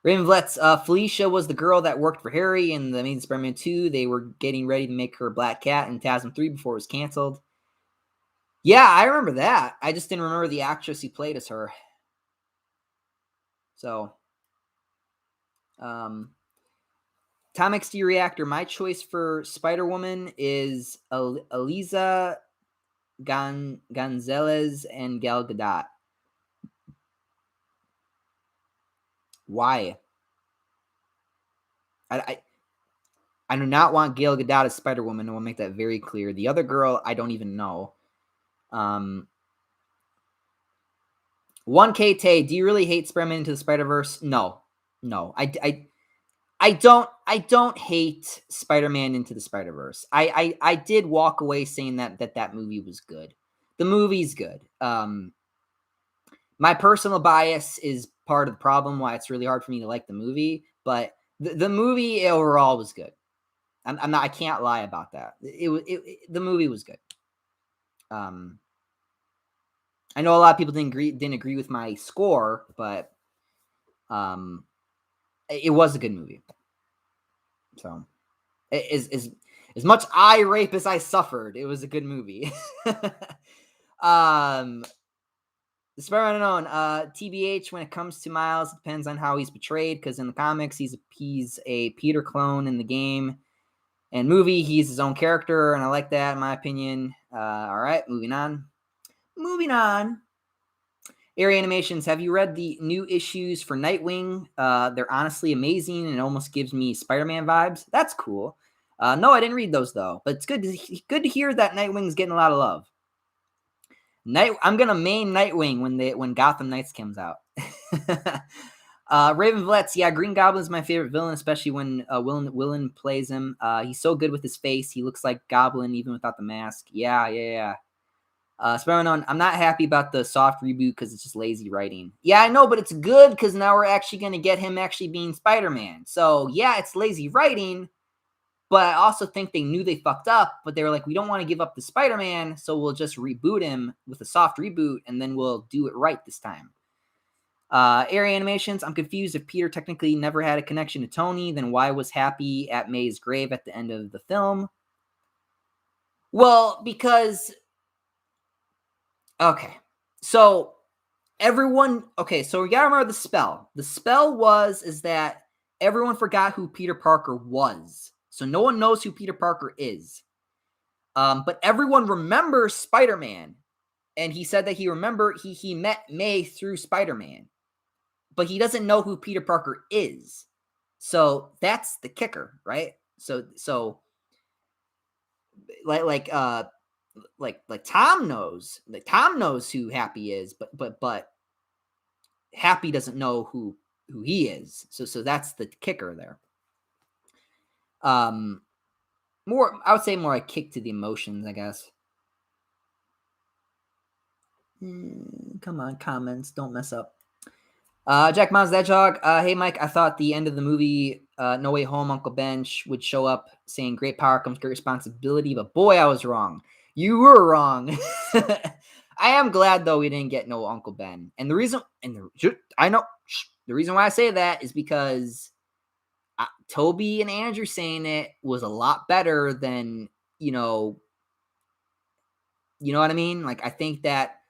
Raven Vletz, Felicia was the girl that worked for Harry in the Amazing Spider-Man 2. They were getting ready to make her Black Cat in TASM 3 before it was canceled. Yeah, I remember that. I just didn't remember the actress who played as her. So, Tom XD Reactor, my choice for Spider-Woman is Eliza Gonzalez and Gal Gadot. Why? I do not want Gal Gadot as Spider-Woman. I will make that very clear. The other girl, I don't even know. 1K Tay, do you really hate Spider-Man Into the Spider-Verse? No. I don't hate Spider-Man Into the Spider-Verse. I did walk away saying that movie was good. The movie's good. My personal bias is part of the problem why it's really hard for me to like the movie, but the movie overall was good. I can't lie about that. The movie was good. I know a lot of people didn't agree with my score, but it was a good movie. So, as much eye rape as I suffered, it was a good movie. The Spider-Man Unknown, TBH, when it comes to Miles, it depends on how he's portrayed, because in the comics, he's a Peter clone. In the game and movie, he's his own character, and I like that, in my opinion. All right, moving on. Area Animations, have you read the new issues for Nightwing? They're honestly amazing, and it almost gives me Spider-Man vibes. That's cool. No, I didn't read those though, but it's good to hear that Nightwing's getting a lot of love. I'm gonna main Nightwing when Gotham Knights comes out. Raven Vletz, yeah, Green Goblin's my favorite villain, especially when Willen plays him. He's so good with his face. He looks like Goblin even without the mask. Yeah. Spider-Man, I'm not happy about the soft reboot because it's just lazy writing. Yeah, I know, but it's good because now we're actually going to get him actually being Spider-Man. So, yeah, it's lazy writing, but I also think they knew they fucked up, but they were like, we don't want to give up the Spider-Man, so we'll just reboot him with a soft reboot, and then we'll do it right this time. Area Animations, I'm confused. If Peter technically never had a connection to Tony, then why was Happy at May's grave at the end of the film? Well, because... Okay, so everyone... Okay, so we gotta remember the spell. The spell is that everyone forgot who Peter Parker was. So no one knows who Peter Parker is. But everyone remembers Spider-Man. And he said that he met May through Spider-Man. But he doesn't know who Peter Parker is. So that's the kicker, right? So like Tom knows. Like Tom knows who Happy is, but Happy doesn't know who he is. So that's the kicker there. I would say more a kick to the emotions, I guess. Come on, comments, don't mess up. Jack Miles the Hedgehog. Hey, Mike, I thought the end of the movie, No Way Home, Uncle Ben would show up saying great power comes great responsibility, but boy, I was wrong. You were wrong. I am glad, though, we didn't get no Uncle Ben. And the reason why I say that is because Toby and Andrew saying it was a lot better than, you know what I mean? Like, I think that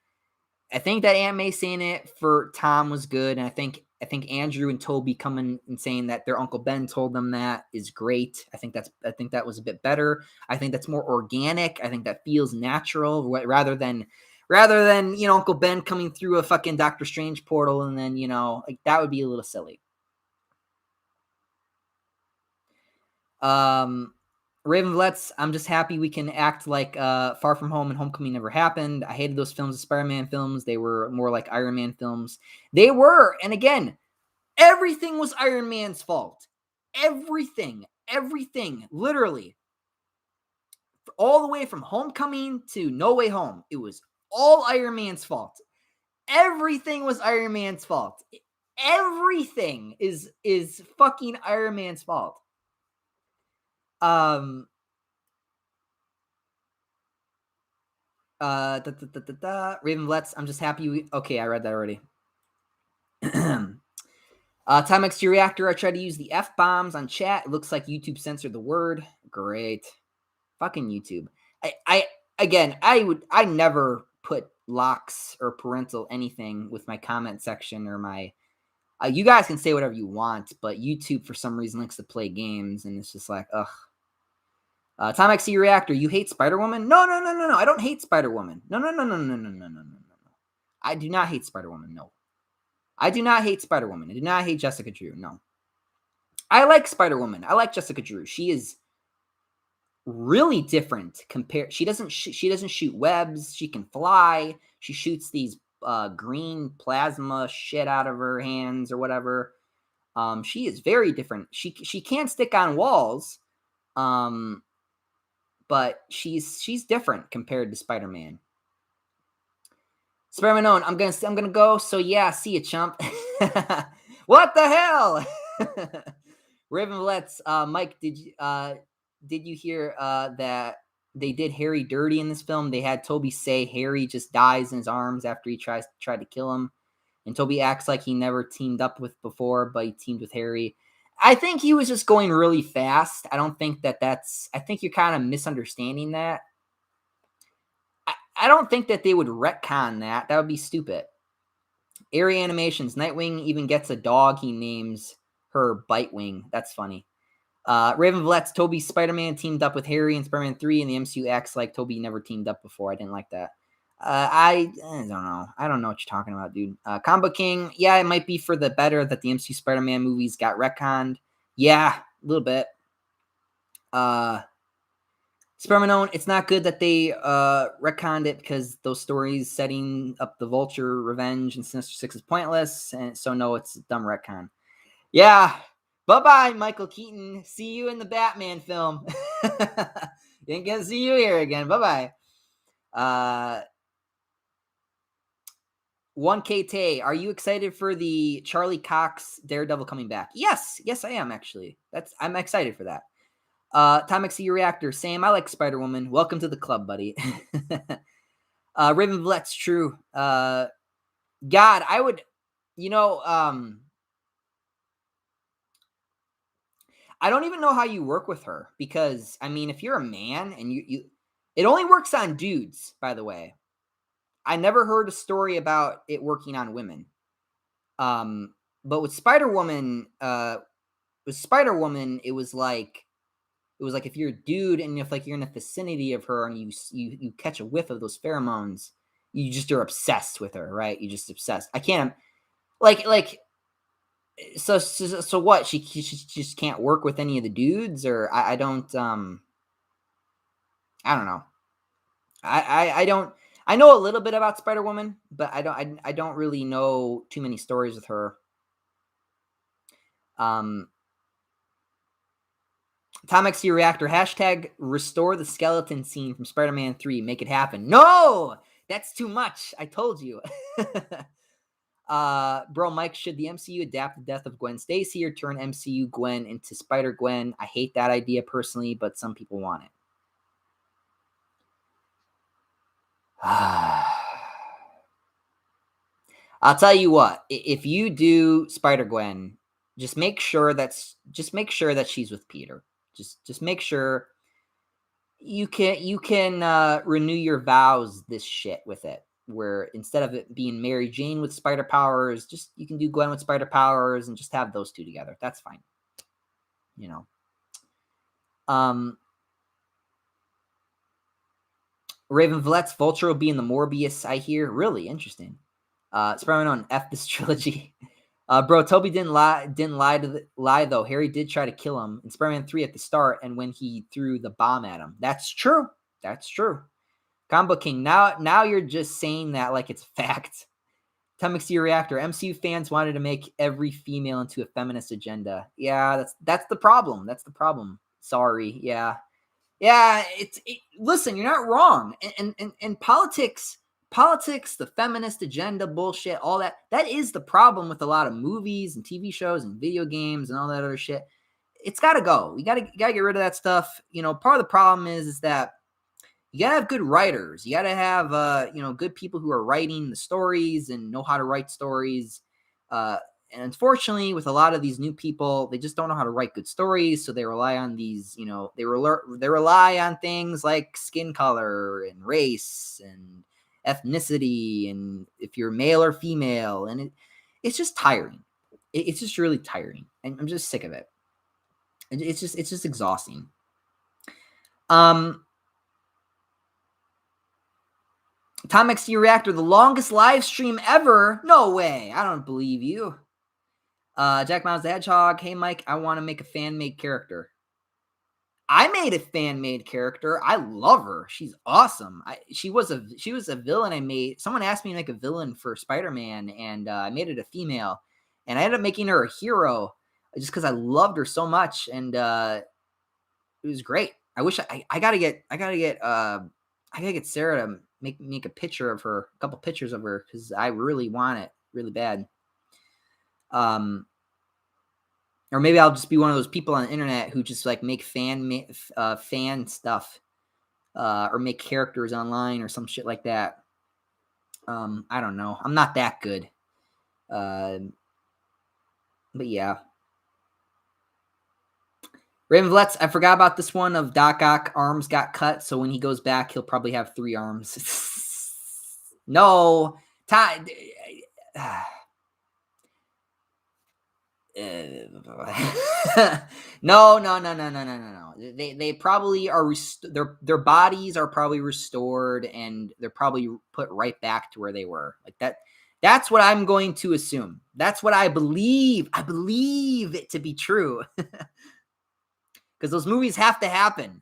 Aunt May saying it for Tom was good, and I think Andrew and Toby coming and saying that their Uncle Ben told them that is great. I think that was a bit better. I think that's more organic. I think that feels natural rather than Uncle Ben coming through a fucking Doctor Strange portal and then like that would be a little silly. Raven Vletz, I'm just happy we can act like Far From Home and Homecoming never happened. I hated those films, the Spider-Man films. They were more like Iron Man films. They were, and again, everything was Iron Man's fault. Everything, literally. All the way from Homecoming to No Way Home. It was all Iron Man's fault. Everything was Iron Man's fault. Everything is fucking Iron Man's fault. Raven Vletz, I'm just happy okay, I read that already. Timex Reactor, I tried to use the F-bombs on chat. It looks like YouTube censored the word. Great. Fucking YouTube. I never put locks or parental anything with my comment section or my you guys can say whatever you want, but YouTube for some reason likes to play games, and it's just like, ugh. Tom XC Reactor, you hate Spider-Woman? No. I don't hate Spider-Woman. No. I do not hate Spider-Woman. No. I do not hate Spider-Woman. I do not hate Jessica Drew. No. I like Spider-Woman. I like Jessica Drew. She is really different she doesn't shoot webs. She can fly. She shoots these green plasma shit out of her hands or whatever. She is very different. She can stick on walls. But she's different compared to Spider-Man. Spider-Man own. I'm gonna go. So yeah, see you, chump. What the hell? Raven Vletz, Mike, did you hear that they did Harry dirty in this film? They had Toby say Harry just dies in his arms after he tried to kill him, and Toby acts like he never teamed up with before, but he teamed with Harry. I think he was just going really fast. I don't think I think you're kind of misunderstanding that. I don't think that they would retcon that. That would be stupid. Area Animations, Nightwing even gets a dog he names her Bitewing. That's funny. Raven Vletz, Toby Spider-Man teamed up with Harry in Spider-Man 3, and the MCU acts like Toby never teamed up before. I didn't like that. I don't know. I don't know what you're talking about, dude. Combo King, yeah, it might be for the better that the MCU Spider-Man movies got retconned. Yeah, a little bit. Spermanone, it's not good that they retconned it because those stories setting up the Vulture revenge and Sinister Six is pointless. And so, no, it's a dumb retcon. Yeah. Bye-bye, Michael Keaton. See you in the Batman film. Didn't get to see you here again. Bye-bye. 1K Tay, are you excited for the Charlie Cox Daredevil coming back? Yes, I am actually. I'm excited for that. Atomic Sea Reactor, Sam, I like Spider-Woman. Welcome to the club, buddy. Raven Vlet's true. God, I would, I don't even know how you work with her because, I mean, if you're a man and it only works on dudes, by the way. I never heard a story about it working on women. But with Spider-Woman, it was like if you're a dude and if like you're in the vicinity of her and you catch a whiff of those pheromones, you're obsessed with her, right? You're just obsessed. I can't so what? She just can't work with any of the dudes, or I don't know. I don't. I know a little bit about Spider-Woman, but I don't really know too many stories with her. Atomic Sea Reactor, hashtag restore the skeleton scene from Spider-Man 3. Make it happen. No! That's too much. I told you. Bro, Mike, should the MCU adapt the death of Gwen Stacy or turn MCU Gwen into Spider-Gwen? I hate that idea personally, but some people want it. I'll tell you what, if you do Spider-Gwen, just make sure that she's with Peter. Just make sure you can renew your vows this shit with it, where instead of it being Mary Jane with spider powers, just you can do Gwen with spider powers and just have those two together. That's fine. Raven Vlet's Vulture will be in the Morbius, I hear. Really interesting. Spider-Man on F this trilogy. Bro, Toby didn't lie though. Harry did try to kill him in Spider-Man 3 at the start, and when he threw the bomb at him. That's true. Combo King. Now you're just saying that like it's fact. Atomic Sea Reactor. MCU fans wanted to make every female into a feminist agenda. Yeah, that's the problem. Sorry. Yeah. Listen, you're not wrong. And politics, the feminist agenda bullshit, all that is the problem with a lot of movies and TV shows and video games and all that other shit. It's got to go. You got to get rid of that stuff. Part of the problem is that you got to have good writers. You got to have good people who are writing the stories and know how to write stories. And unfortunately, with a lot of these new people, they just don't know how to write good stories. So they rely on these, they rely on things like skin color and race and ethnicity, and if you're male or female, and it's just tiring. It's just really tiring, and I'm just sick of it. It's just exhausting. Atomic Sea Reactor, the longest live stream ever. No way. I don't believe you. Jack Miles the Hedgehog. Hey, Mike, I want to make a fan-made character. I made a fan-made character. I love her. She's awesome. She was a villain I made. Someone asked me to make a villain for Spider-Man, and I made it a female. And I ended up making her a hero just because I loved her so much, and it was great. I wish I gotta get Sarah to make a picture of her, a couple pictures of her, because I really want it really bad. Or maybe I'll just be one of those people on the internet who just like make fan stuff, or make characters online or some shit like that. I don't know. I'm not that good. But yeah. Raven Vletz, I forgot about this one of Doc Ock. Arms got cut, so when he goes back, he'll probably have 3 arms. No. No. They probably are. Their bodies are probably restored, and they're probably put right back to where they were. Like that. That's what I'm going to assume. That's what I believe. I believe it to be true. because those movies have to happen.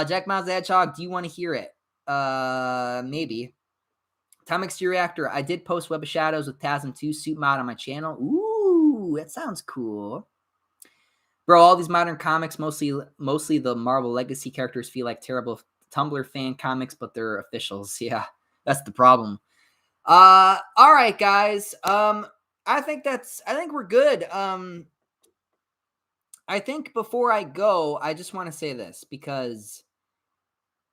Jack Miles the Hedgehog, do you want to hear it? Maybe. Atomic Reactor, I did post Web of Shadows with TASM 2 suit mod on my channel. Ooh, that sounds cool. Bro, all these modern comics, mostly the Marvel Legacy characters, feel like terrible Tumblr fan comics, but they're officials. Yeah, that's the problem. All right, guys. I think we're good. I think before I go, I just want to say this because,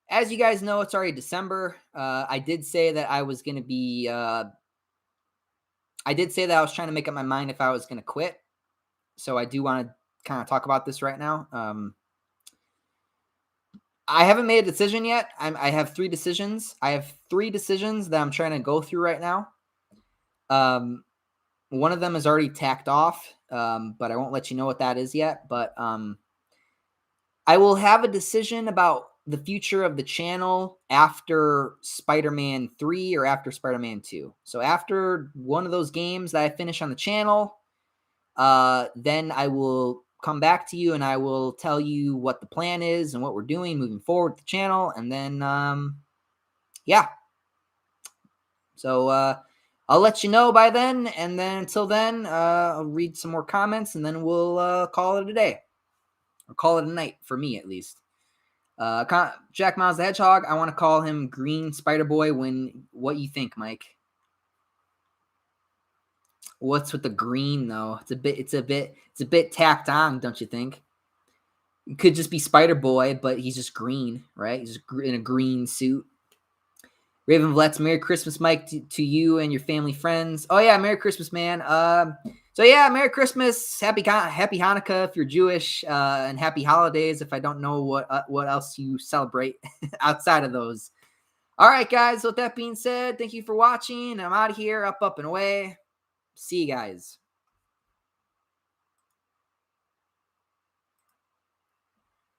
as you guys know, it's already December. I did say that I was going to be. I did say that I was trying to make up my mind if I was going to quit. So I do want to kind of talk about this right now. I haven't made a decision yet. I have 3 decisions. I have 3 decisions that I'm trying to go through right now. One of them is already tacked off, but I won't let you know what that is yet. But I will have a decision about the future of the channel after Spider-Man 3 or after Spider-Man 2. So after one of those games that I finish on the channel, then I will come back to you and I will tell you what the plan is and what we're doing moving forward with the channel. And then, yeah. So I'll let you know by then. And then until then, I'll read some more comments and then we'll call it a day. Or call it a night, for me at least. Jack Miles the Hedgehog, I want to call him Green Spider-Boy. What you think, Mike? What's with the green though? It's a bit tacked on, don't you think? It could just be Spider-Boy, but he's just green, right? He's just in a green suit. Raven Vletz, Merry Christmas, Mike, to you and your family, friends. Oh yeah, Merry Christmas, man. So yeah, Merry Christmas, Happy Hanukkah if you're Jewish, and Happy Holidays if I don't know what else you celebrate outside of those. All right, guys. With that being said, thank you for watching. I'm out of here, up and away. See you guys.